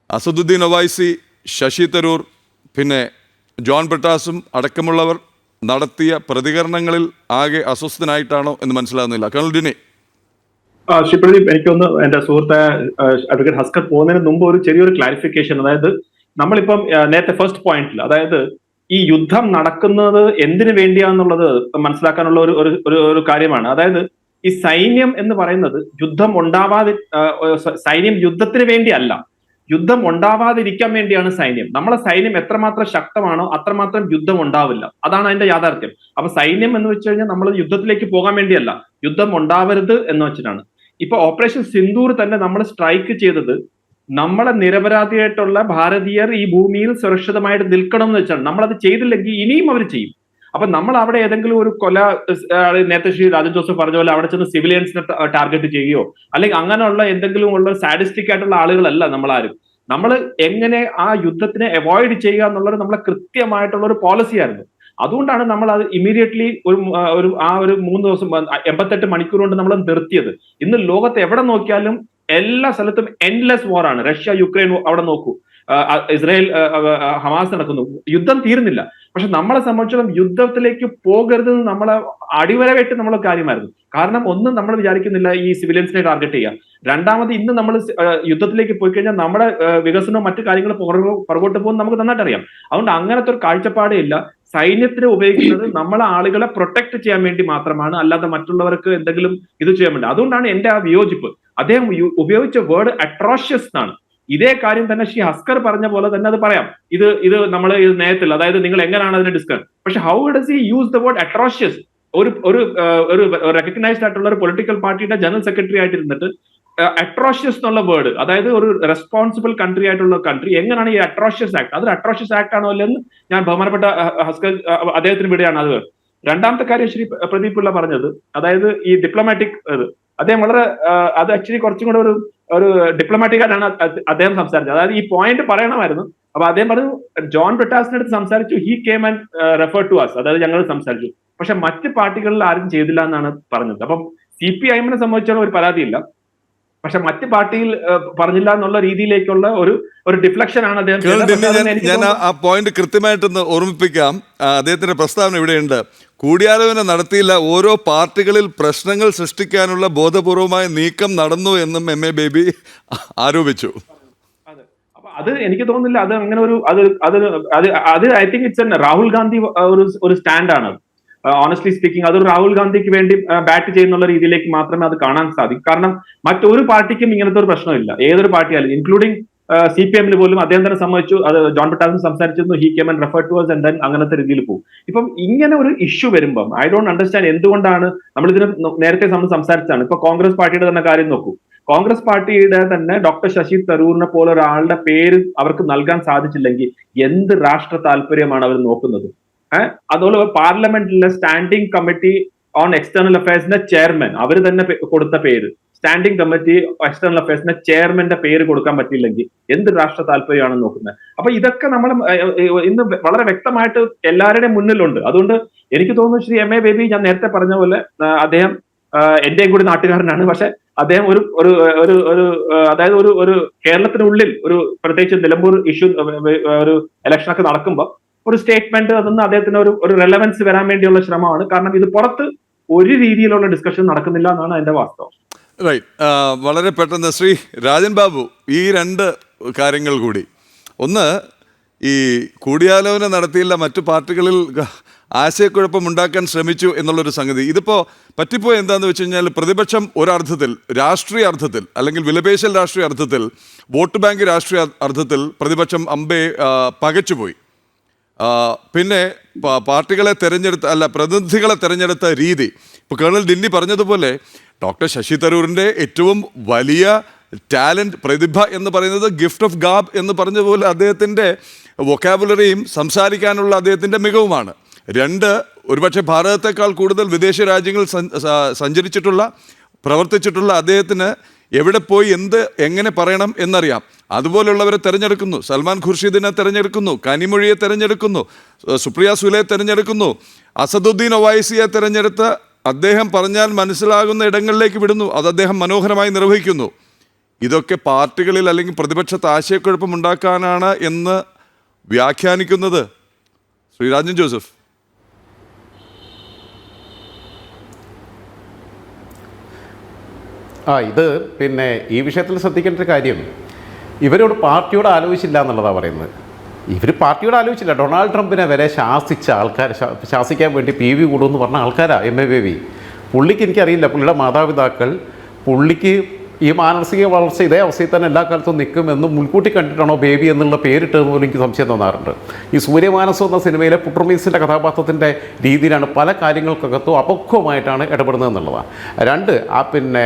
അസദുദ്ദീൻ ഒവൈസി, ശശി തരൂർ, പിന്നെ ജോൺ ബ്രിട്ടാസും അടക്കമുള്ളവർ നടത്തിയ പ്രതികരണങ്ങളിൽ ആകെ അസ്വസ്ഥനായിട്ടാണോ എന്ന് മനസ്സിലാകുന്നില്ല. കേണൽ ഡിനി. ശ്രീ പ്രദീപ്, എനിക്കൊന്ന് എന്റെ സുഹൃത്തെ അഡ്വക്കേറ്റ് ഹസ്കർ പോകുന്നതിന് മുമ്പ് ഒരു ചെറിയൊരു ക്ലാരിഫിക്കേഷൻ. അതായത് നമ്മളിപ്പം നേരത്തെ ഫസ്റ്റ് പോയിന്റിൽ, അതായത് ഈ യുദ്ധം നടക്കുന്നത് എന്തിനു വേണ്ടിയാന്നുള്ളത് മനസ്സിലാക്കാനുള്ള ഒരു കാര്യമാണ്. അതായത് ഈ സൈന്യം എന്ന് പറയുന്നത് സൈന്യം യുദ്ധത്തിന് വേണ്ടിയല്ല, യുദ്ധം ഉണ്ടാവാതിരിക്കാൻ വേണ്ടിയാണ് സൈന്യം. നമ്മളെ സൈന്യം എത്രമാത്രം ശക്തമാണോ അത്രമാത്രം യുദ്ധം ഉണ്ടാവില്ല. അതാണ് അതിന്റെ യാഥാർത്ഥ്യം. അപ്പൊ സൈന്യം എന്ന് വെച്ച് കഴിഞ്ഞാൽ നമ്മൾ യുദ്ധത്തിലേക്ക് പോകാൻ വേണ്ടിയല്ല, യുദ്ധം ഉണ്ടാവരുത് എന്ന് വെച്ചിട്ടാണ്. ഇപ്പൊ ഓപ്പറേഷൻ സിന്ദൂർ തന്നെ നമ്മൾ സ്ട്രൈക്ക് ചെയ്തത് നമ്മളെ നിരപരാധിയായിട്ടുള്ള ഭാരതീയർ ഈ ഭൂമിയിൽ സുരക്ഷിതമായിട്ട് നിൽക്കണം എന്ന് വെച്ചാണ്. നമ്മളത് ചെയ്തില്ലെങ്കിൽ ഇനിയും അവർ ചെയ്യും. അപ്പൊ നമ്മൾ അവിടെ ഏതെങ്കിലും ഒരു കൊല, നേരത്തെ ശ്രീ രാജൻ ജോസഫ് പറഞ്ഞ പോലെ അവിടെ ചെന്ന് സിവിലിയൻസിനെ ടാർഗറ്റ് ചെയ്യുകയോ അല്ലെങ്കിൽ അങ്ങനെയുള്ള എന്തെങ്കിലും ഉള്ള സാഡിസ്റ്റിക് ആയിട്ടുള്ള ആളുകളല്ല നമ്മളാരും. നമ്മൾ എങ്ങനെ ആ യുദ്ധത്തിനെ അവോയ്ഡ് ചെയ്യുക എന്നുള്ളത് നമ്മളെ കൃത്യമായിട്ടുള്ള ഒരു പോളിസി ആയിരുന്നു. അതുകൊണ്ടാണ് നമ്മൾ അത് ഇമ്മീഡിയറ്റ്ലി ഒരു 3 ദിവസം 88 മണിക്കൂർ കൊണ്ട് നമ്മൾ നിർത്തിയത്. ഇന്ന് ലോകത്ത് എവിടെ നോക്കിയാലും എല്ലാ സ്ഥലത്തും എൻഡ്ലെസ് വാർ ആണ്. റഷ്യ യുക്രൈൻ അവിടെ നോക്കൂ, ഇസ്രായേൽ ഹമാസ് നടക്കുന്നു, യുദ്ധം തീരുന്നില്ല. പക്ഷെ നമ്മളെ സംബന്ധിച്ചിടത്തോളം യുദ്ധത്തിലേക്ക് പോകരുതെന്ന് നമ്മളെ അടിവരവേറ്റ് നമ്മളെ കാര്യമായിരുന്നു. കാരണം ഒന്നും നമ്മൾ വിചാരിക്കുന്നില്ല ഈ സിവിലിയൻസിനെ ടാർഗറ്റ് ചെയ്യുക. രണ്ടാമത് ഇന്ന് നമ്മൾ യുദ്ധത്തിലേക്ക് പോയി കഴിഞ്ഞാൽ നമ്മുടെ വികസനവും മറ്റു കാര്യങ്ങളും പുറകോട്ട് പോകും നമുക്ക് നന്നായിട്ട് അറിയാം. അതുകൊണ്ട് അങ്ങനത്തെ ഒരു കാഴ്ചപ്പാടേ ഇല്ല. സൈന്യത്തിനെ ഉപയോഗിക്കുന്നത് നമ്മളെ ആളുകളെ പ്രൊട്ടക്ട് ചെയ്യാൻ വേണ്ടി മാത്രമാണ്, അല്ലാതെ മറ്റുള്ളവർക്ക് എന്തെങ്കിലും ഇത് ചെയ്യാൻ വേണ്ടി. അതുകൊണ്ടാണ് എന്റെ ആ വിയോജിപ്പ്. അദ്ദേഹം ഉപയോഗിച്ച വേർഡ് അട്രോഷ്യസ് എന്നാണ്. ഇതേ കാര്യം തന്നെ ശ്രീ ഹസ്കർ പറഞ്ഞ പോലെ തന്നെ അത് പറയാം. ഇത് നമ്മൾ നേരത്തിൽ, അതായത് നിങ്ങൾ എങ്ങനെയാണ് അതിനെ ഡിസ്കസ്, പക്ഷെ how does he use the word atrocious? ഒരു റെക്കഗ്നൈസ്ഡ് ആയിട്ടുള്ള ഒരു പൊളിറ്റിക്കൽ പാർട്ടിയുടെ ജനറൽ സെക്രട്ടറി ആയിട്ടിരുന്നിട്ട് അട്രോഷ്യസ് എന്നുള്ള വേർഡ്, അതായത് ഒരു റെസ്പോൺസിബിൾ കൺട്രി ആയിട്ടുള്ള കൺട്രി എങ്ങനെയാണ് ഈ അട്രോഷ്യസ് ആക്ട്, അതൊരു അട്രോഷ്യസ് ആക്ട് ആണോ അല്ലെന്ന് ഞാൻ ബഹുമാനപ്പെട്ട ഹസ്കർ അദ്ദേഹത്തിന് വിടെയാണ് അത്. രണ്ടാമത്തെ കാര്യം ശ്രീ പ്രദീപ് പിള്ള പറഞ്ഞത്, അതായത് ഈ ഡിപ്ലോമാറ്റിക് അദ്ദേഹം വളരെ അത് ആക്ച്വലി കുറച്ചും കൂടെ ഒരു ഡിപ്ലോമാറ്റിക് ആയിട്ടാണ് അദ്ദേഹം സംസാരിച്ചത്. അതായത് ഈ പോയിന്റ് പറയണമായിരുന്നു. അപ്പൊ അദ്ദേഹം പറഞ്ഞു ജോൺ ബ്രിട്ടാസിന്റെ അടുത്ത് സംസാരിച്ചു, he came and refer to us, അതായത് ഞങ്ങൾ സംസാരിച്ചു. പക്ഷെ മറ്റ് പാർട്ടികളിൽ ആരും ചെയ്തില്ല എന്നാണ് പറഞ്ഞത്. അപ്പം CPIM സംബന്ധിച്ചോളം ഒരു പരാതിയില്ല, പക്ഷെ മറ്റ് പാർട്ടിയിൽ പറഞ്ഞില്ല എന്നുള്ള രീതിയിലേക്കുള്ള ഒരു ഡിഫ്ലക്ഷൻ ആണ് അദ്ദേഹം. ഞാൻ ആ പോയിന്റ് കൃത്യമായിട്ടൊന്ന് ഓർമ്മിപ്പിക്കാം. അദ്ദേഹത്തിന്റെ പ്രസ്താവന ഇവിടെയുണ്ട്. കൂടിയാലോചന നടത്തിയില്ല, ഓരോ പാർട്ടികളിൽ പ്രശ്നങ്ങൾ സൃഷ്ടിക്കാനുള്ള ബോധപൂർവമായ നീക്കം നടന്നു എന്നും MA ബേബി ആരോപിച്ചു. അത് എനിക്ക് തോന്നുന്നില്ല അത് അങ്ങനെ അത് I think it's Rahul Gandhi ഒരു സ്റ്റാൻഡാണ്. ഓണസ്റ്റ്ലി സ്പീക്കിംഗ് അതൊരു രാഹുൽ ഗാന്ധിക്ക് വേണ്ടി ബാറ്റ് ചെയ്യുന്നുള്ള രീതിയിലേക്ക് മാത്രമേ അത് കാണാൻ സാധിക്കൂ. കാരണം മറ്റൊരു പാർട്ടിക്കും ഇങ്ങനത്തെ ഒരു പ്രശ്നമില്ല. ഏതൊരു പാർട്ടിയായാലും ഇൻക്ലൂഡിംഗ് CPM പോലും അദ്ദേഹം തന്നെ സമ്മതിച്ചു, അത് ജോൺ ബ്രിട്ടാസും സംസാരിച്ചിരുന്നു, he came and refer to us and then അങ്ങനത്തെ രീതിയിൽ പോകും. ഇപ്പം ഇങ്ങനെ ഒരു ഇഷ്യൂ വരുമ്പം ഐ ഡോണ്ട് അണ്ടർസ്റ്റാൻഡ് എന്തുകൊണ്ടാണ് നമ്മളിതിന് നേരത്തെ നമ്മൾ സംസാരിച്ചതാണ്. ഇപ്പൊ കോൺഗ്രസ് പാർട്ടിയുടെ തന്നെ കാര്യം നോക്കൂ. കോൺഗ്രസ് പാർട്ടിയുടെ തന്നെ ഡോക്ടർ ശശി തരൂരിനെ പോലെ ഒരാളുടെ പേര് അവർക്ക് നൽകാൻ സാധിച്ചില്ലെങ്കിൽ എന്ത് രാഷ്ട്ര താല്പര്യമാണ് അവർ നോക്കുന്നത്? അതുപോലെ പാർലമെന്റിലെ സ്റ്റാൻഡിംഗ് കമ്മിറ്റി ഓൺ എക്സ്റ്റേണൽ അഫയേഴ്സിന്റെ ചെയർമാൻ അവർ തന്നെ കൊടുത്ത പേര്, സ്റ്റാൻഡിംഗ് കമ്മിറ്റി എക്സ്റ്റേണൽ അഫയേഴ്സിന്റെ ചെയർമാന്റെ പേര് കൊടുക്കാൻ പറ്റിയില്ലെങ്കിൽ എന്ത് രാഷ്ട്ര താല്പര്യമാണ് നോക്കുന്നത്? അപ്പൊ ഇതൊക്കെ നമ്മൾ ഇന്ന് വളരെ വ്യക്തമായിട്ട് എല്ലാവരുടെയും മുന്നിലുണ്ട്. അതുകൊണ്ട് എനിക്ക് തോന്നുന്നു ശ്രീ MA ബേബി, ഞാൻ നേരത്തെ പറഞ്ഞ പോലെ അദ്ദേഹം എന്റെയും കൂടി നാട്ടുകാരനാണ്. പക്ഷെ അദ്ദേഹം അതായത് ഒരു കേരളത്തിനുള്ളിൽ ഒരു പ്രത്യേകിച്ച് നിലമ്പൂർ ഇഷ്യൂ ഒരു ഇലക്ഷനൊക്കെ നടക്കുമ്പോൾ ഒരു സ്റ്റേറ്റ്മെന്റ് അതൊന്നും അദ്ദേഹത്തിന് ഒരു റെലവൻസ് വരാൻ വേണ്ടിയുള്ള ശ്രമമാണ്. കാരണം ഇത് പുറത്ത് ഒരു രീതിയിലുള്ള ഡിസ്കഷൻ നടക്കുന്നില്ല എന്നാണ് അതിന്റെ വാസ്തവം. റൈറ്റ്. വളരെ പെട്ടെന്ന് ശ്രീ രാജൻ ബാബു, ഈ 2 കാര്യങ്ങൾ കൂടി. ഒന്ന്, ഈ കൂടിയാലോചന നടത്തിയില്ല, മറ്റു പാർട്ടികളിൽ ആശയക്കുഴപ്പമുണ്ടാക്കാൻ ശ്രമിച്ചു എന്നുള്ളൊരു സംഗതി. ഇതിപ്പോൾ പറ്റിപ്പോയി എന്താണെന്ന് വെച്ച് കഴിഞ്ഞാൽ പ്രതിപക്ഷം ഒരർത്ഥത്തിൽ, രാഷ്ട്രീയ അർത്ഥത്തിൽ, അല്ലെങ്കിൽ വിലപേശൽ രാഷ്ട്രീയ അർത്ഥത്തിൽ, വോട്ട് ബാങ്ക് രാഷ്ട്രീയ അർത്ഥത്തിൽ പ്രതിപക്ഷം പകച്ചുപോയി. പിന്നെ പാർട്ടികളെ പ്രതിനിധികളെ തിരഞ്ഞെടുത്ത രീതി, ഇപ്പോൾ കേണൽ ഡിന്നി പറഞ്ഞതുപോലെ ഡോക്ടർ ശശി തരൂരിൻ്റെ ഏറ്റവും വലിയ ടാലൻറ്റ്, പ്രതിഭ എന്ന് പറയുന്നത് ഗിഫ്റ്റ് ഓഫ് ഗാബ് എന്ന് പറഞ്ഞതുപോലെ അദ്ദേഹത്തിൻ്റെ വൊക്കാബുലറിയും സംസാരിക്കാനുള്ള അദ്ദേഹത്തിൻ്റെ മികവുമാണ്. 2, ഒരുപക്ഷെ ഭാരതത്തെക്കാൾ കൂടുതൽ വിദേശ രാജ്യങ്ങളിൽ സഞ്ചരിച്ചിട്ടുള്ള പ്രവർത്തിച്ചിട്ടുള്ള അദ്ദേഹത്തിന് എവിടെ പോയി എങ്ങനെ പറയണം എന്നറിയാം. അതുപോലുള്ളവരെ തിരഞ്ഞെടുക്കുന്നു. സൽമാൻ ഖുർഷീദിനെ തിരഞ്ഞെടുക്കുന്നു, കനിമൊഴിയെ തിരഞ്ഞെടുക്കുന്നു, സുപ്രിയ സുലെ തിരഞ്ഞെടുക്കുന്നു, അസദുദ്ദീൻ ഒവൈസിയെ തിരഞ്ഞെടുത്ത് അദ്ദേഹം പറഞ്ഞാൽ മനസ്സിലാകുന്ന ഇടങ്ങളിലേക്ക് വിടുന്നു. അത് അദ്ദേഹം മനോഹരമായി നിർവഹിക്കുന്നു. ഇതൊക്കെ പാർട്ടികളിൽ അല്ലെങ്കിൽ പ്രതിപക്ഷത്ത് ആശയക്കുഴപ്പമുണ്ടാക്കാനാണ് എന്ന് വ്യാഖ്യാനിക്കുന്നത് ശ്രീ രാജൻ ജോസഫ്. ഇത് പിന്നെ ഈ വിഷയത്തിൽ ശ്രദ്ധിക്കേണ്ട ഒരു കാര്യം, ഇവരോട് പാർട്ടിയോട് ആലോചിച്ചില്ല എന്നുള്ളതാണ് പറയുന്നത്. ഇവർ പാർട്ടിയോട് ആലോചിച്ചില്ല. ഡൊണാൾഡ് ട്രംപിനെ വരെ ശാസിച്ച ആൾക്കാർ, ശാസിക്കാൻ വേണ്ടി PV കൂടുമെന്ന് പറഞ്ഞ ആൾക്കാരാണ് MA ബേബി. പുള്ളിക്ക് എനിക്കറിയില്ല, പുള്ളിയുടെ മാതാപിതാക്കൾ പുള്ളിക്ക് ഈ മാനസിക വളർച്ച ഇതേ അവസ്ഥയിൽ തന്നെ എല്ലാ കാലത്തും നിൽക്കുമെന്ന് മുൻകൂട്ടി കണ്ടിട്ടാണോ ബേബി എന്നുള്ള പേരിട്ടതെന്ന് പോലും എനിക്ക് സംശയം തോന്നാറുണ്ട്. ഈ സൂര്യമാനസം എന്ന സിനിമയിലെ പുട്രമീസിൻ്റെ കഥാപാത്രത്തിൻ്റെ രീതിയിലാണ് പല കാര്യങ്ങൾക്കകത്തും അപക്വമായിട്ടാണ് ഇടപെടുന്നത് എന്നുള്ളതാണ്. രണ്ട്, പിന്നെ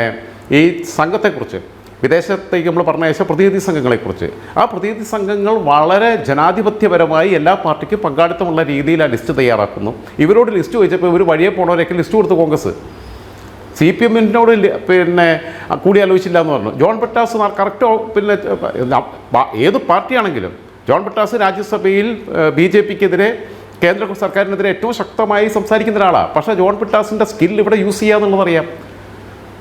ഈ സംഘത്തെക്കുറിച്ച്, വിദേശത്തേക്ക് നമ്മൾ പറഞ്ഞ പ്രതിനിധി സംഘങ്ങളെക്കുറിച്ച്, ആ പ്രതിനിധി സംഘങ്ങൾ വളരെ ജനാധിപത്യപരമായി എല്ലാ പാർട്ടിക്കും പങ്കാളിത്തമുള്ള രീതിയിൽ ആ ലിസ്റ്റ് തയ്യാറാക്കുന്നു. ഇവരോട് ലിസ്റ്റ് ചോദിച്ചപ്പോൾ ഇവർ വഴിയെ പോണവരൊക്കെ ലിസ്റ്റ് കൊടുത്തു കോൺഗ്രസ്. CPM-നോട് പിന്നെ കൂടിയാലോചിച്ചില്ല എന്ന് പറഞ്ഞു. ജോൺ ബ്രിട്ടാസ് കറക്റ്റോ, പിന്നെ ഏത് പാർട്ടിയാണെങ്കിലും ജോൺ ബ്രിട്ടാസ് രാജ്യസഭയിൽ BJP-ക്കെതിരെ, കേന്ദ്ര സർക്കാരിനെതിരെ ഏറ്റവും ശക്തമായി സംസാരിക്കുന്ന ഒരാളാണ്. പക്ഷേ ജോൺ ബ്രിട്ടാസിൻ്റെ സ്കിൽ ഇവിടെ യൂസ് ചെയ്യുക എന്നുള്ളതറിയാം.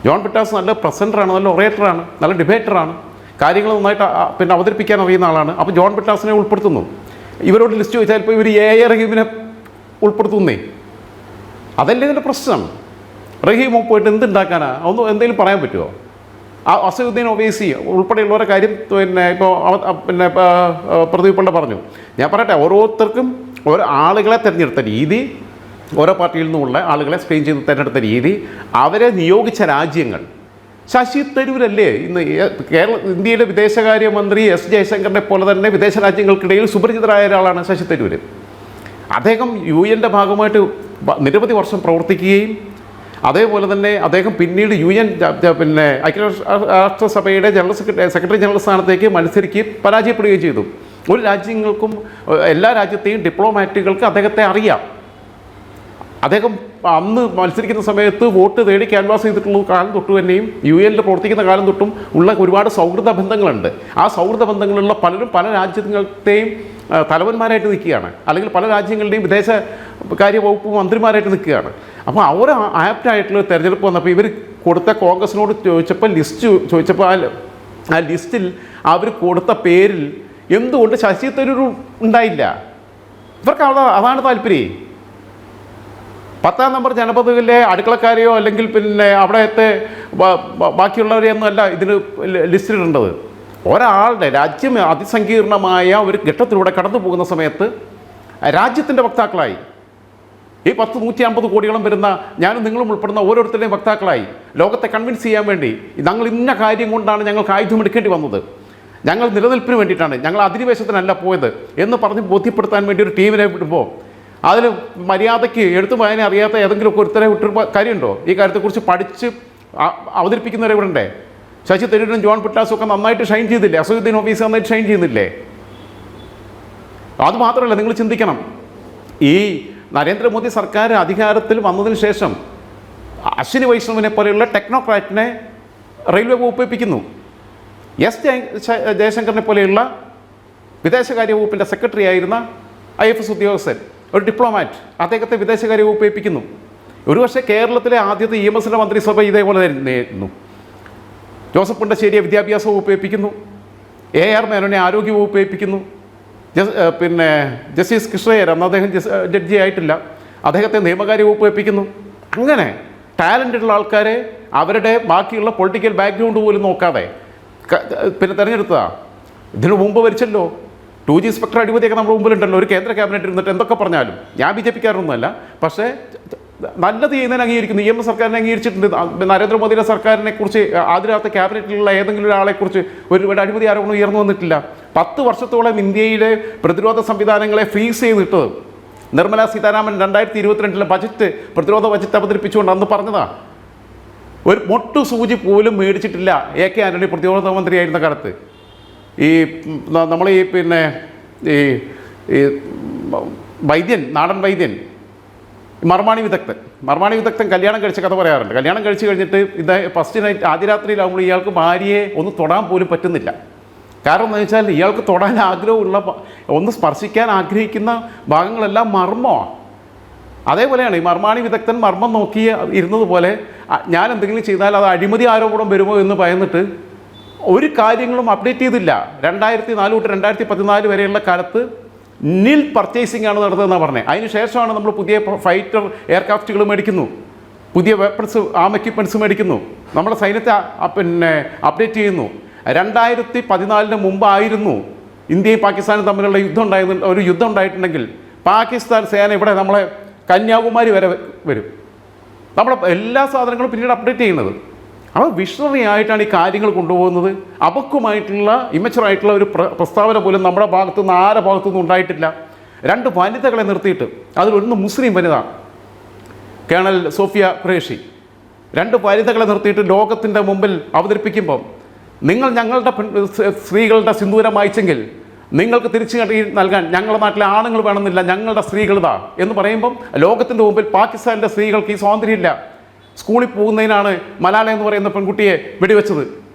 ജോൺ ബ്രിട്ടാസ് നല്ല പ്രസൻറ്ററാണ്, നല്ല ഒറേറ്ററാണ്, നല്ല ഡിബേറ്ററാണ്, കാര്യങ്ങൾ നന്നായിട്ട് പിന്നെ അവതരിപ്പിക്കാൻ അറിയുന്ന ആളാണ്. അപ്പോൾ ജോൺ ബ്രിട്ടാസിനെ ഉൾപ്പെടുത്തുന്നു. ഇവരോട് ലിസ്റ്റ് ചോദിച്ചാൽ ഇപ്പോൾ ഇവർ റഹീമിനെ ഉൾപ്പെടുത്തുന്നേ. അതല്ലേ ഇതിൻ്റെ പ്രശ്നം. റഹീം പോയിട്ട് എന്തുണ്ടാക്കാനാണ്? ഒന്ന് എന്തെങ്കിലും പറയാൻ പറ്റുമോ? അസദുദ്ദീൻ ഒവൈസി ഉൾപ്പെടെയുള്ളവരുടെ കാര്യം പിന്നെ ഇപ്പോൾ പിന്നെ പ്രദീപ് പിള്ള പറഞ്ഞു. ഞാൻ പറയട്ടെ, ഓരോരുത്തർക്കും ഓരോ ആളുകളെ തിരഞ്ഞെടുത്ത രീതി, ഓരോ പാർട്ടിയിൽ നിന്നുമുള്ള ആളുകളെ സ്ക്രീൻ ചെയ്ത് തിരഞ്ഞെടുത്ത രീതി, അവരെ നിയോഗിച്ച രാജ്യങ്ങൾ. ശശി തരൂരല്ലേ ഇന്ന് ഇന്ത്യയിലെ വിദേശകാര്യമന്ത്രി S ജയശങ്കറിനെ പോലെ തന്നെ വിദേശ രാജ്യങ്ങൾക്കിടയിൽ സുപരിചിതരായ ഒരാളാണ് ശശി തരൂർ. അദ്ദേഹം UN-ൻ്റെ ഭാഗമായിട്ട് നിരവധി വർഷം പ്രവർത്തിക്കുകയും അതേപോലെ തന്നെ അദ്ദേഹം പിന്നീട് UN പിന്നെ ഐക്യരാഷ്ട്രസഭയുടെ സെക്രട്ടറി ജനറൽ സ്ഥാനത്തേക്ക് മത്സരിക്കുകയും പരാജയപ്പെടുകയും ചെയ്തു. ഒരു രാജ്യങ്ങൾക്കും എല്ലാ രാജ്യത്തെയും ഡിപ്ലോമാറ്റുകൾക്ക് അദ്ദേഹത്തെ അറിയാം. അദ്ദേഹം അന്ന് മത്സരിക്കുന്ന സമയത്ത് വോട്ട് തേടി ക്യാൻവാസ് ചെയ്തിട്ടുള്ള കാലം തൊട്ട് തന്നെയും UN-ൽ പ്രവർത്തിക്കുന്ന കാലം തൊട്ടും ഉള്ള ഒരുപാട് സൗഹൃദ ബന്ധങ്ങളുണ്ട്. ആ സൗഹൃദ ബന്ധങ്ങളുള്ള പലരും പല രാജ്യങ്ങളെയും തലവന്മാരായിട്ട് നിൽക്കുകയാണ്, അല്ലെങ്കിൽ പല രാജ്യങ്ങളുടെയും വിദേശകാര്യ വകുപ്പ് മന്ത്രിമാരായിട്ട് നിൽക്കുകയാണ്. അപ്പോൾ അവർ ആപ്റ്റായിട്ടുള്ള തെരഞ്ഞെടുപ്പ് വന്നപ്പോൾ ഇവർ കൊടുത്ത കോൺഗ്രസിനോട് ലിസ്റ്റ് ചോദിച്ചപ്പോൾ ആ ലിസ്റ്റിൽ അവർ കൊടുത്ത പേരിൽ എന്തുകൊണ്ട് ശശി തരൂർ ഉണ്ടായില്ല? ഇവർക്ക് അതാണ് താല്പര്യം. 10ാം നമ്പർ ജനപദവിയിലെ അടുക്കളക്കാരെയോ അല്ലെങ്കിൽ പിന്നെ അവിടത്തെ ബാക്കിയുള്ളവരെയൊന്നും അല്ല ഇതിന് ലിസ്റ്റിലിടേണ്ടത്. ഒരാളുടെ രാജ്യം അതിസങ്കീർണമായ ഒരു ഘട്ടത്തിലൂടെ കടന്നു പോകുന്ന സമയത്ത് രാജ്യത്തിൻ്റെ വക്താക്കളായി ഈ 150 കോടിയോളം വരുന്ന ഞാനും നിങ്ങളും ഉൾപ്പെടുന്ന ഓരോരുത്തരുടെയും വക്താക്കളായി ലോകത്തെ കൺവിൻസ് ചെയ്യാൻ വേണ്ടി ഞങ്ങൾ ഇന്ന കാര്യം കൊണ്ടാണ് ഞങ്ങൾക്ക് ആയുധം എടുക്കേണ്ടി വന്നത്, ഞങ്ങൾ നിലനിൽപ്പിന് വേണ്ടിയിട്ടാണ്, ഞങ്ങൾ അധിനിവേശത്തിനല്ല പോയത് എന്ന് പറഞ്ഞ് ബോധ്യപ്പെടുത്താൻ വേണ്ടി ഒരു ടീമിനെ വിടുമ്പോൾ അതിൽ മര്യാദയ്ക്ക് എഴുത്തും വായന അറിയാത്ത ഏതെങ്കിലും ഒരുത്തരെ വിട്ടൊരു കാര്യമുണ്ടോ? ഈ കാര്യത്തെക്കുറിച്ച് പഠിച്ച് അവതരിപ്പിക്കുന്നവരെ വിടണ്ടേ? ശശി തരൂരും ജോൺ ബ്രിട്ടാസും ഒക്കെ നന്നായിട്ട് ഷൈൻ ചെയ്തില്ലേ? അസദുദ്ദീൻ ഒവൈസി നന്നായിട്ട് ഷൈൻ ചെയ്യുന്നില്ലേ? അതുമാത്രമല്ല, നിങ്ങൾ ചിന്തിക്കണം, ഈ നരേന്ദ്രമോദി സർക്കാർ അധികാരത്തിൽ വന്നതിന് ശേഷം അശ്വിനി വൈഷ്ണവിനെ പോലെയുള്ള ടെക്നോക്രാറ്റിനെ റെയിൽവേ വകുപ്പ് ഏൽപ്പിക്കുന്നു. S ജയശങ്കറിനെ പോലെയുള്ള വിദേശകാര്യ വകുപ്പിൻ്റെ സെക്രട്ടറി ആയിരുന്ന IFS ഉദ്യോഗസ്ഥൻ, ഒരു ഡിപ്ലോമാറ്റ്, അദ്ദേഹത്തെ വിദേശകാര്യ വകുപ്പ് ഏൽപ്പിക്കുന്നു. ഒരുപക്ഷെ കേരളത്തിലെ ആദ്യത്തെ EMS-ന്റെ മന്ത്രിസഭ ഇതേപോലെ തന്നെയായിരുന്നു. ജോസഫ് പുണ്ടശ്ശേരിയെ വിദ്യാഭ്യാസ വകുപ്പ് ഏൽപ്പിക്കുന്നു, AR മേനോനെ ആരോഗ്യ വകുപ്പ് ഏൽപ്പിക്കുന്നു, പിന്നെ ജസ്റ്റിസ് കൃഷ്ണയ്യർ, അന്ന് അദ്ദേഹം ജഡ്ജി ആയിട്ടില്ല, അദ്ദേഹത്തെ നിയമകാര്യ വകുപ്പ് ഏൽപ്പിക്കുന്നു. അങ്ങനെ ടാലൻ്റുള്ള ആൾക്കാരെ അവരുടെ ബാക്കിയുള്ള പൊളിറ്റിക്കൽ ബാക്ക്ഗ്രൗണ്ട് പോലും നോക്കാതെ പിന്നെ തിരഞ്ഞെടുത്തതാണ്. ഇതിനു മുമ്പ് ഭരിച്ചല്ലോ 2G സ്പെക്ട്രം അഴിമതിയൊക്കെ നമ്മുടെ മുമ്പിലുണ്ടല്ലോ. ഒരു കേന്ദ്ര ക്യാബിനറ്റ് ഇരുന്നിട്ട് എന്തൊക്കെ പറഞ്ഞാലും, ഞാൻ BJP-ക്കാരൊന്നുമല്ല, പക്ഷേ നല്ലത് ചെയ്യുന്നതിന് അംഗീകരിക്കുന്നു. EMS സർക്കാരിനെ അംഗീകരിച്ചിട്ടുണ്ട്. നരേന്ദ്രമോദിയുടെ സർക്കാരിനെ കുറിച്ച് ആദ്യത്തെ ക്യാബിനറ്റിലുള്ള ഏതെങ്കിലും ഒരാളെക്കുറിച്ച് ഒരു അഴിമതി ആരോപണം ഉയർന്നു വന്നിട്ടില്ല. 10 വർഷത്തോളം ഇന്ത്യയിലെ പ്രതിരോധ സംവിധാനങ്ങളെ ഫ്രീസ് ചെയ്തിട്ട് നിർമ്മല സീതാരാമൻ 2022 ബജറ്റ്, പ്രതിരോധ ബജറ്റ് അവതരിപ്പിച്ചുകൊണ്ട് അന്ന് പറഞ്ഞതാ, ഒരു മൊട്ടു സൂചി പോലും മേടിച്ചിട്ടില്ല AK ആന്റണി പ്രതിരോധ മന്ത്രിയായിരുന്ന കാലത്ത്. ഈ നമ്മൾ ഈ പിന്നെ ഈ വൈദ്യൻ, നാടൻ വൈദ്യൻ, മർമാണി വിദഗ്ധൻ കല്യാണം കഴിച്ച കഥ പറയാറുണ്ട്. കല്യാണം കഴിച്ച് കഴിഞ്ഞിട്ട് ഫസ്റ്റ് നൈറ്റ് ആദ്യ രാത്രിയിലാകുമ്പോൾ ഇയാൾക്ക് ഭാര്യയെ ഒന്ന് തൊടാൻ പോലും പറ്റുന്നില്ല. കാരണം എന്താ വെച്ചാൽ ഇയാൾക്ക് തൊടാൻ ആഗ്രഹമുള്ള, ഒന്ന് സ്പർശിക്കാൻ ആഗ്രഹിക്കുന്ന ഭാഗങ്ങളെല്ലാം മർമ്മമാണ്. അതേപോലെയാണ് ഈ മർമാണി വിദഗ്ധൻ മർമ്മം നോക്കി ഇരുന്നതുപോലെ ഞാൻ എന്തെങ്കിലും ചെയ്താൽ അത് അഴിമതി ആരോപണം വരുമോ എന്ന് ഭയന്നിട്ട് ഒരു കാര്യങ്ങളും അപ്ഡേറ്റ് ചെയ്തില്ല. 2004 തൊട്ട് 2014 വരെയുള്ള കാലത്ത് നിൽ പർച്ചേസിംഗ് ആണ് നടന്നതെന്നാണ് പറഞ്ഞത്. അതിന് ശേഷമാണ് നമ്മൾ പുതിയ ഫൈറ്റർ എയർക്രാഫ്റ്റുകൾ മേടിക്കുന്നു, പുതിയ വെപ്പൺസ്, ആം എക്യുപ്മെൻറ്റ്സ് മേടിക്കുന്നു. നമ്മുടെ സൈന്യത്തെ അപ്ഡേറ്റ് ചെയ്യുന്നു. 2014 മുമ്പായിരുന്നു ഇന്ത്യയും പാകിസ്ഥാനും തമ്മിലുള്ള യുദ്ധം ഉണ്ടായിട്ടുണ്ടെങ്കിൽ പാകിസ്ഥാൻ സേന ഇവിടെ നമ്മളെ കന്യാകുമാരി വരെ വരും. നമ്മളെ എല്ലാ സാധനങ്ങളും പിന്നീട് അപ്ഡേറ്റ് ചെയ്യുന്നത്. അവർ വിഷണറി ആയിട്ടാണ് ഈ കാര്യങ്ങൾ കൊണ്ടുപോകുന്നത്. അപക്വമായിട്ടുള്ള ഇമച്ചുറായിട്ടുള്ള ഒരു പ്രസ്താവന പോലും നമ്മുടെ ഭാഗത്തുനിന്ന് ആരുടെ ഭാഗത്തുനിന്നും ഉണ്ടായിട്ടില്ല. 2 വനിതകളെ നിർത്തിയിട്ട്, അതിലൊന്ന് മുസ്ലിം വനിത കേണൽ സോഫിയ ഖുറേഷി, 2 വനിതകളെ നിർത്തിയിട്ട് ലോകത്തിൻ്റെ മുമ്പിൽ അവതരിപ്പിക്കുമ്പം നിങ്ങൾ ഞങ്ങളുടെ സ്ത്രീകളുടെ സിന്ദൂരം വായിച്ചെങ്കിൽ നിങ്ങൾക്ക് തിരിച്ചു നൽകാൻ ഞങ്ങളുടെ നാട്ടിലെ ആണുങ്ങൾ വേണമെന്നില്ല, ഞങ്ങളുടെ സ്ത്രീകളിതാ എന്ന് പറയുമ്പം ലോകത്തിൻ്റെ മുമ്പിൽ പാകിസ്ഥാനിലെ സ്ത്രീകൾക്ക് ഈ സ്വാതന്ത്ര്യമില്ല. സ്കൂളിൽ പോകുന്നതിനാണ് മലാല എന്ന് പറയുന്ന പെൺകുട്ടിയെ വെടിവെച്ചത്.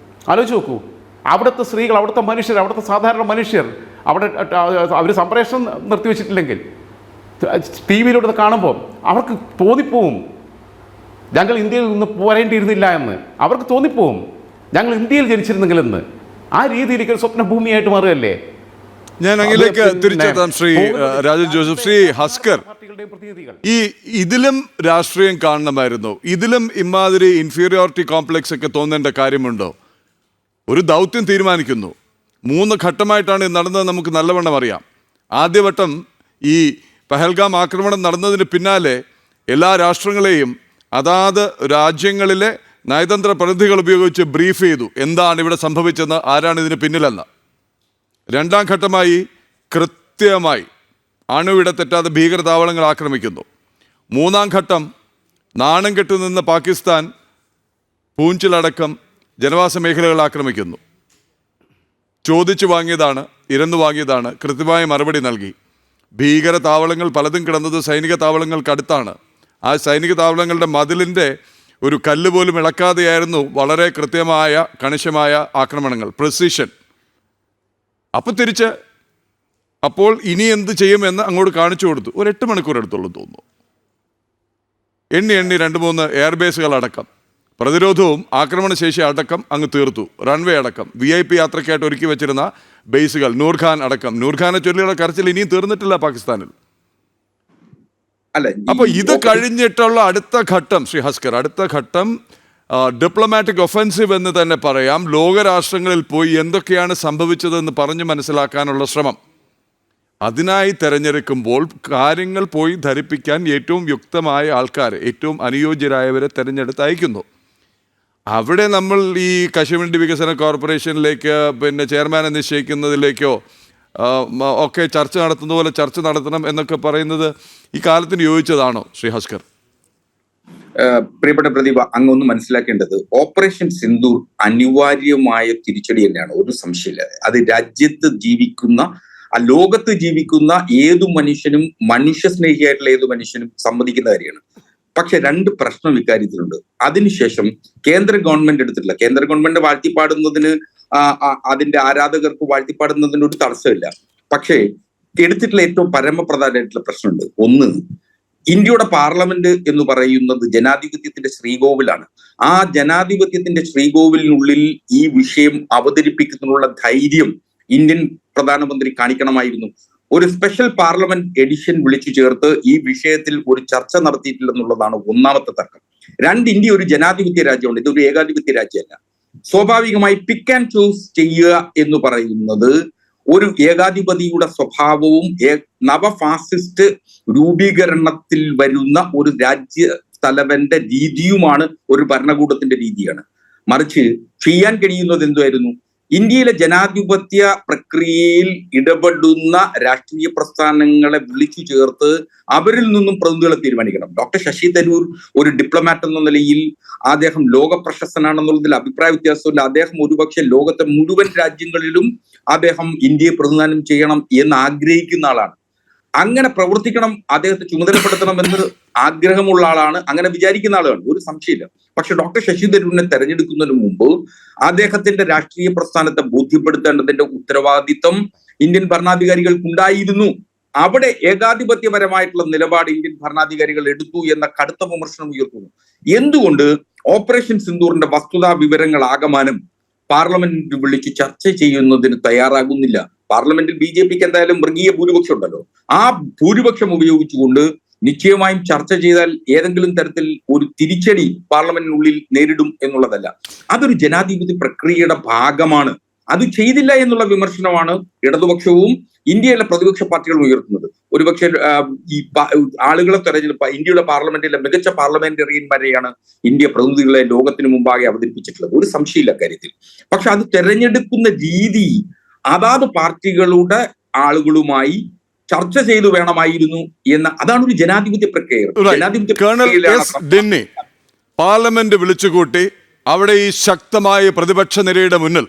ആലോചിച്ച് നോക്കൂ. അവിടുത്തെ സ്ത്രീകൾ, അവിടുത്തെ മനുഷ്യർ, അവിടുത്തെ സാധാരണ മനുഷ്യർ അവിടെ അവർ സംപ്രേഷണം നിർത്തിവെച്ചിട്ടില്ലെങ്കിൽ TV-യിലൂടെ കാണുമ്പോൾ അവർക്ക് തോന്നിപ്പോവും ഞങ്ങൾ ഇന്ത്യയിൽ നിന്ന് പോരേണ്ടിയിരുന്നില്ല എന്ന്. അവർക്ക് തോന്നിപ്പോവും ഞങ്ങൾ ഇന്ത്യയിൽ ജനിച്ചിരുന്നെങ്കിലെന്ന്. ആ രീതിയിലേക്ക് ഒരു സ്വപ്നഭൂമിയായിട്ട് മാറുകയല്ലേ. ഞാൻ അങ്ങിലേക്ക് തിരിച്ചെത്താം ശ്രീ രാജൻ ജോസഫ്. ശ്രീ ഹസ്കർ, ഇതിലും രാഷ്ട്രീയം കാണണമായിരുന്നു? ഇതിലും ഇമാതിരി ഇൻഫീരിയോറിറ്റി കോംപ്ലക്സ് ഒക്കെ തോന്നേണ്ട കാര്യമുണ്ടോ? ഒരു ദൗത്യം തീരുമാനിക്കുന്നു, 3 ഘട്ടമായിട്ടാണ് ഇത് നടന്നത്, നമുക്ക് നല്ലവണ്ണം അറിയാം. ആദ്യവട്ടം ഈ പഹൽഗാം ആക്രമണം നടന്നതിന് പിന്നാലെ എല്ലാ രാഷ്ട്രങ്ങളെയും അതാത് രാജ്യങ്ങളിലെ നയതന്ത്ര പ്രതിനിധികൾ ഉപയോഗിച്ച് ബ്രീഫ് ചെയ്തു, എന്താണ് ഇവിടെ സംഭവിച്ചെന്ന്, ആരാണ് ഇതിന് പിന്നിലെന്ന്. 2ാം ഘട്ടമായി കൃത്യമായി അണുവിട തെറ്റാതെ ഭീകരതാവളങ്ങൾ ആക്രമിക്കുന്നു. 3ാം ഘട്ടം നാണം കെട്ടു നിന്ന് പാകിസ്ഥാൻ പൂഞ്ചിലടക്കം ജനവാസ മേഖലകൾ ആക്രമിക്കുന്നു. ചോദിച്ചു വാങ്ങിയതാണ്, ഇരന്നു വാങ്ങിയതാണ്, കൃത്യമായ മറുപടി നൽകി. ഭീകര താവളങ്ങൾ പലതും കിടന്നത് സൈനിക താവളങ്ങൾക്കടുത്താണ്. ആ സൈനിക താവളങ്ങളുടെ മതിലിൻ്റെ ഒരു കല്ല് പോലും ഇളക്കാതെയായിരുന്നു വളരെ കൃത്യമായ കണിശമായ ആക്രമണങ്ങൾ, പ്രിസിഷൻ. അപ്പോൾ തിരിച്ച് അപ്പോൾ ഇനി എന്ത് ചെയ്യുമെന്ന് അങ്ങോട്ട് കാണിച്ചു കൊടുത്തു. ഒരു 8 മണിക്കൂർ എടുത്തുള്ളൂ തോന്നുന്നു. എണ്ണി 2-3 എയർബേസുകൾ അടക്കം, പ്രതിരോധവും ആക്രമണശേഷി അടക്കം അങ്ങ് തീർത്തു. റൺവേ അടക്കം, VIP യാത്രയ്ക്കായിട്ട് ഒരുക്കി വെച്ചിരുന്ന ബേസുകൾ, നൂർഖാൻ അടക്കം. നൂർഖാനെ ചൊല്ലിയുള്ള കരച്ചിൽ ഇനിയും തീർന്നിട്ടില്ല പാകിസ്ഥാനിൽ. അപ്പോൾ ഇത് കഴിഞ്ഞിട്ടുള്ള അടുത്ത ഘട്ടം, ശ്രീ ഹസ്കർ, അടുത്ത ഘട്ടം ഡിപ്ലോമാറ്റിക് ഒഫൻസീവ് എന്ന് തന്നെ പറയാം. ലോകരാഷ്ട്രങ്ങളിൽ പോയി എന്തൊക്കെയാണ് സംഭവിച്ചതെന്ന് പറഞ്ഞ് മനസ്സിലാക്കാനുള്ള ശ്രമം. അതിനായി തിരഞ്ഞെടുക്കുമ്പോൾ കാര്യങ്ങൾ പോയി ധരിപ്പിക്കാൻ ഏറ്റവും യുക്തമായ ആൾക്കാരെ, ഏറ്റവും അനുയോജ്യരായവരെ തിരഞ്ഞെടുത്ത് അയക്കുന്നു. അവിടെ നമ്മൾ ഈ കശുവണ്ടി വികസന കോർപ്പറേഷനിലേക്ക് ചെയർമാനെ നിശ്ചയിക്കുന്നതിലേക്കോ ഒക്കെ ചർച്ച നടത്തുന്ന പോലെ ചർച്ച നടത്തണം എന്നൊക്കെ പറയുന്നത് ഈ കാലത്തിന് യോജിച്ചതാണോ ശ്രീ ഹസ്കർ? പ്രിയപ്പെട്ട പ്രതിഭ, അങ്ങൊന്ന് മനസ്സിലാക്കേണ്ടത് ഓപ്പറേഷൻ സിന്ദൂർ അനിവാര്യമായ തിരിച്ചടി തന്നെയാണ്, ഒരു സംശയമില്ലാതെ. അത് രാജ്യത്ത് ജീവിക്കുന്ന, ലോകത്ത് ജീവിക്കുന്ന ഏതു മനുഷ്യനും, മനുഷ്യ സ്നേഹിയായിട്ടുള്ള ഏതു മനുഷ്യനും സമ്മതിക്കുന്ന കാര്യമാണ്. പക്ഷെ 2 പ്രശ്നം ഇക്കാര്യത്തിലുണ്ട്. അതിനുശേഷം കേന്ദ്ര ഗവൺമെന്റ് എടുത്തിട്ടില്ല. കേന്ദ്ര ഗവൺമെന്റ് വാഴ്ത്തിപ്പാടുന്നതിന്, അതിന്റെ ആരാധകർക്ക് വാഴ്ത്തിപ്പാടുന്നതിന് ഒരു തടസ്സമില്ല. പക്ഷേ എടുത്തിട്ടുള്ള ഏറ്റവും പരമപ്രധാനമായിട്ടുള്ള പ്രശ്നമുണ്ട്. ഒന്ന്, ഇന്ത്യയുടെ പാർലമെന്റ് എന്ന് പറയുന്നത് ജനാധിപത്യത്തിന്റെ ശ്രീകോവിലാണ്. ആ ജനാധിപത്യത്തിന്റെ ശ്രീകോവിലിനുള്ളിൽ ഈ വിഷയം അവതരിപ്പിക്കുന്നതിനുള്ള ധൈര്യം ഇന്ത്യൻ പ്രധാനമന്ത്രി കാണിക്കണമായിരുന്നു. ഒരു സ്പെഷ്യൽ പാർലമെന്റ് എഡിഷൻ വിളിച്ചു ചേർത്ത് ഈ വിഷയത്തിൽ ഒരു ചർച്ച നടത്തിയിട്ടില്ലെന്നുള്ളതാണ് ഒന്നാമത്തെ തർക്കം. 2, ഇന്ത്യ ഒരു ജനാധിപത്യ രാജ്യമാണ്, ഇതൊരു ഏകാധിപത്യ രാജ്യമല്ല. സ്വാഭാവികമായി പിക്ക് ആൻഡ് ചൂസ് ചെയ്യുക എന്ന് പറയുന്നത് ഒരു ഏകാധിപതിയുടെ സ്വഭാവവും നവഫാസിസ്റ്റ് രൂപീകരണത്തിൽ വരുന്ന ഒരു രാജ്യ തലവന്റെ രീതിയുമാണ്, ഒരു ഭരണകൂടത്തിന്റെ രീതിയാണ്. മറിച്ച് ചെയ്യാൻ കഴിയുന്നത് എന്തായിരുന്നു? ഇന്ത്യയിലെ ജനാധിപത്യ പ്രക്രിയയിൽ ഇടപെടുന്ന രാഷ്ട്രീയ പ്രസ്ഥാനങ്ങളെ വിളിച്ചു ചേർത്ത് അവരിൽ നിന്നും പ്രതിനിധികളെ തീരുമാനിക്കണം. ഡോക്ടർ ശശി തരൂർ ഒരു ഡിപ്ലോമാറ്റ് എന്ന നിലയിൽ അദ്ദേഹം ലോക പ്രശസ്തനാണെന്നുള്ളതിൽ അഭിപ്രായ വ്യത്യാസമില്ല. അദ്ദേഹം ഒരുപക്ഷെ ലോകത്തെ മുഴുവൻ രാജ്യങ്ങളിലും അദ്ദേഹം ഇന്ത്യയെ പ്രതിനിധാനം ചെയ്യണം എന്ന് ആഗ്രഹിക്കുന്ന ആളാണ്. അങ്ങനെ പ്രവർത്തിക്കണം, അദ്ദേഹത്തെ ചുമതലപ്പെടുത്തണമെന്ന് ആഗ്രഹമുള്ള ആളാണ്, അങ്ങനെ വിചാരിക്കുന്ന ആളാണ്, ഒരു സംശയമില്ല. പക്ഷെ ഡോക്ടർ ശശി തരൂരിനെ തെരഞ്ഞെടുക്കുന്നതിന് മുമ്പ് അദ്ദേഹത്തിന്റെ രാഷ്ട്രീയ പ്രസ്ഥാനത്തെ ബോധ്യപ്പെടുത്തേണ്ടതിന്റെ ഉത്തരവാദിത്വം ഇന്ത്യൻ ഭരണാധികാരികൾക്കുണ്ടായിരുന്നു. അവിടെ ഏകാധിപത്യപരമായിട്ടുള്ള നിലപാട് ഇന്ത്യൻ ഭരണാധികാരികൾ എടുത്തു എന്ന കടുത്ത വിമർശനം ഉയർത്തുന്നു. എന്തുകൊണ്ട് ഓപ്പറേഷൻ സിന്ദൂറിന്റെ വസ്തുതാ വിവരങ്ങൾ ആകമാനം പാർലമെന്റ് വിളിച്ച് ചർച്ച ചെയ്യുന്നതിന് തയ്യാറാകുന്നില്ല? പാർലമെന്റിൽ BJPക്ക് എന്തായാലും മൃഗീയ ഭൂരിപക്ഷം ഉണ്ടല്ലോ. ആ ഭൂരിപക്ഷം ഉപയോഗിച്ചുകൊണ്ട് നിശ്ചയമായും ചർച്ച ചെയ്താൽ ഏതെങ്കിലും തരത്തിൽ ഒരു തിരിച്ചടി പാർലമെന്റിനുള്ളിൽ നേരിടും എന്നുള്ളതല്ല. അതൊരു ജനാധിപത്യ പ്രക്രിയയുടെ ഭാഗമാണ്. അത് ചെയ്തില്ല എന്നുള്ള വിമർശനമാണ് ഇടതുപക്ഷവും ഇന്ത്യയിലെ പ്രതിപക്ഷ പാർട്ടികളും ഉയർത്തുന്നത്. ഒരുപക്ഷെ ഈ ആളുകളെ തെരഞ്ഞെടുപ്പ് ഇന്ത്യയുടെ പാർലമെന്റിലെ മികച്ച പാർലമെന്ററിയന്മാരെയാണ് ഇന്ത്യ പ്രതിനിധികളെ ലോകത്തിന് മുമ്പാകെ അവതരിപ്പിച്ചിട്ടുള്ളത്, ഒരു സംശയമില്ല കാര്യത്തിൽ. പക്ഷെ അത് തെരഞ്ഞെടുക്കുന്ന രീതി അതാത് പാർട്ടികളുടെ ആളുകളുമായി ചർച്ച ചെയ്തു വേണമായിരുന്നു അതാണ് ഒരു ജനാധിപത്യ പ്രക്രിയ. പാർലമെന്റ് വിളിച്ചുകൂട്ടി അവിടെ ഈ ശക്തമായ പ്രതിപക്ഷ നിരയുടെ മുന്നിൽ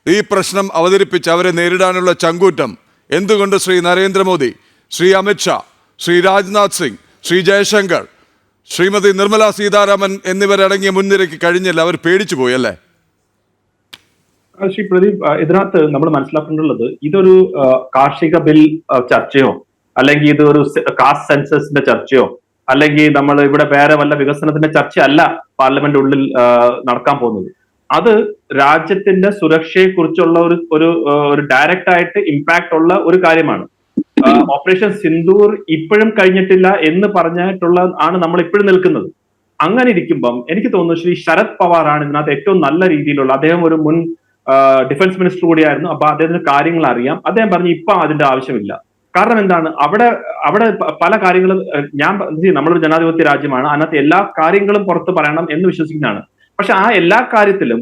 ഈ പ്രശ്നം അവതരിപ്പിച്ച് അവരെ നേരിടാനുള്ള ചങ്കൂറ്റം എന്തുകൊണ്ട് ശ്രീ നരേന്ദ്രമോദി, ശ്രീ അമിത്ഷാ, ശ്രീ രാജ്നാഥ് സിംഗ്, ശ്രീ ജയശങ്കർ, ശ്രീമതി നിർമ്മല സീതാരാമൻ എന്നിവരടങ്ങിയ മുൻനിരയ്ക്ക് കഴിഞ്ഞില്ല? അവർ പേടിച്ചു പോയി അല്ലേ? ശ്രീ പ്രദീപ്, ഇതിനകത്ത് നമ്മൾ മനസ്സിലാക്കേണ്ടുള്ളത് ഇതൊരു കാർഷിക ബിൽ ചർച്ചയോ അല്ലെങ്കിൽ ഇതൊരു കാസ്റ്റ് സെൻസസിന്റെ ചർച്ചയോ അല്ലെങ്കിൽ നമ്മൾ ഇവിടെ വേറെ വല്ല വികസനത്തിന്റെ ചർച്ചയല്ല പാർലമെന്റ് ഉള്ളിൽ നടക്കാൻ പോകുന്നത്. അത് രാജ്യത്തിന്റെ സുരക്ഷയെ കുറിച്ചുള്ള ഒരു ഡയറക്റ്റ് ആയിട്ട് ഇമ്പാക്ട് ഉള്ള ഒരു കാര്യമാണ്. ഓപ്പറേഷൻ സിന്ദൂർ ഇപ്പോഴും കഴിഞ്ഞിട്ടില്ല എന്ന് പറഞ്ഞിട്ടുള്ള ആണ് നമ്മൾ ഇപ്പോഴും നിൽക്കുന്നത്. അങ്ങനെ ഇരിക്കുമ്പം എനിക്ക് തോന്നുന്നു ശ്രീ ശരത് പവാർ ആണ് ഇതിനകത്ത് ഏറ്റവും നല്ല രീതിയിലുള്ള, അദ്ദേഹം ഒരു മുൻ ഡിഫൻസ് മിനിസ്റ്റർ കൂടിയായിരുന്നു. അപ്പൊ അദ്ദേഹത്തിന് കാര്യങ്ങൾ അറിയാം. അദ്ദേഹം പറഞ്ഞു ഇപ്പൊ അതിന്റെ ആവശ്യമില്ല. കാരണം എന്താണ്, അവിടെ പല കാര്യങ്ങളും നമ്മളൊരു ജനാധിപത്യ രാജ്യമാണ്, അതിനകത്ത് എല്ലാ കാര്യങ്ങളും പുറത്ത് പറയണം എന്ന് വിശ്വസിക്കുന്നതാണ്. പക്ഷെ ആ എല്ലാ കാര്യത്തിലും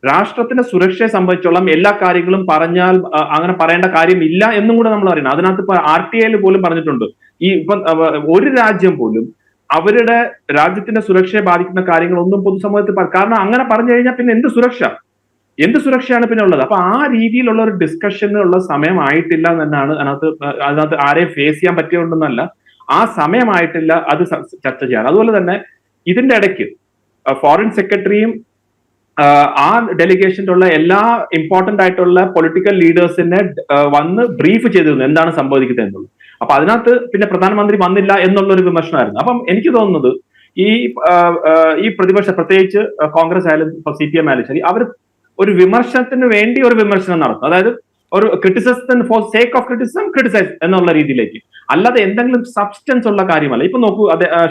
രാഷ്ട്രത്തിന്റെ സുരക്ഷയെ സംബന്ധിച്ചോളം എല്ലാ കാര്യങ്ങളും പറഞ്ഞാൽ അങ്ങനെ പറയേണ്ട കാര്യമില്ല എന്നും കൂടെ നമ്മൾ അറിയണം. അതിനകത്ത് ഇപ്പൊ RTI പോലും പറഞ്ഞിട്ടുണ്ട്, ഇപ്പം ഒരു രാജ്യം പോലും അവരുടെ രാജ്യത്തിന്റെ സുരക്ഷയെ ബാധിക്കുന്ന കാര്യങ്ങളൊന്നും പൊതുസമൂഹത്തിൽ കാരണം അങ്ങനെ പറഞ്ഞു കഴിഞ്ഞാൽ പിന്നെ എന്ത് സുരക്ഷയാണ് പിന്നെ ഉള്ളത്? അപ്പൊ ആ രീതിയിലുള്ള ഒരു ഡിസ്കഷനുള്ള സമയമായിട്ടില്ല എന്നാണ് അതിനകത്ത് ആരെയും ഫേസ് ചെയ്യാൻ പറ്റിയുണ്ടെന്നല്ല, ആ സമയമായിട്ടില്ല അത് ചർച്ച ചെയ്യാൻ. അതുപോലെ തന്നെ ഇതിന്റെ ഇടയ്ക്ക് ഫോറിൻ സെക്രട്ടറിയും ആ ഡെലിഗേഷൻ്റെ ഉള്ള എല്ലാ ഇമ്പോർട്ടന്റ് ആയിട്ടുള്ള പൊളിറ്റിക്കൽ ലീഡേഴ്സിനെ വന്ന് ബ്രീഫ് ചെയ്തിരുന്നു എന്താണ് സംഭവിക്കുന്നത് എന്നുള്ളത്. അപ്പൊ അതിനകത്ത് പിന്നെ പ്രധാനമന്ത്രി വന്നില്ല എന്നുള്ള ഒരു വിമർശനമായിരുന്നു. അപ്പം എനിക്ക് തോന്നുന്നത് ഈ പ്രതിപക്ഷ, പ്രത്യേകിച്ച് കോൺഗ്രസ് ആയാലും CPM ആയാലും ശരി, അവർ ഒരു വിമർശനത്തിന് വേണ്ടി ഒരു വിമർശനം നടത്തും. അതായത് ഒരു criticism for sake of criticise എന്നുള്ള രീതിയിലേക്ക്, അല്ലാതെ എന്തെങ്കിലും സബ്സ്റ്റൻസ് ഉള്ള കാര്യമല്ല. ഇപ്പൊ നോക്കൂ,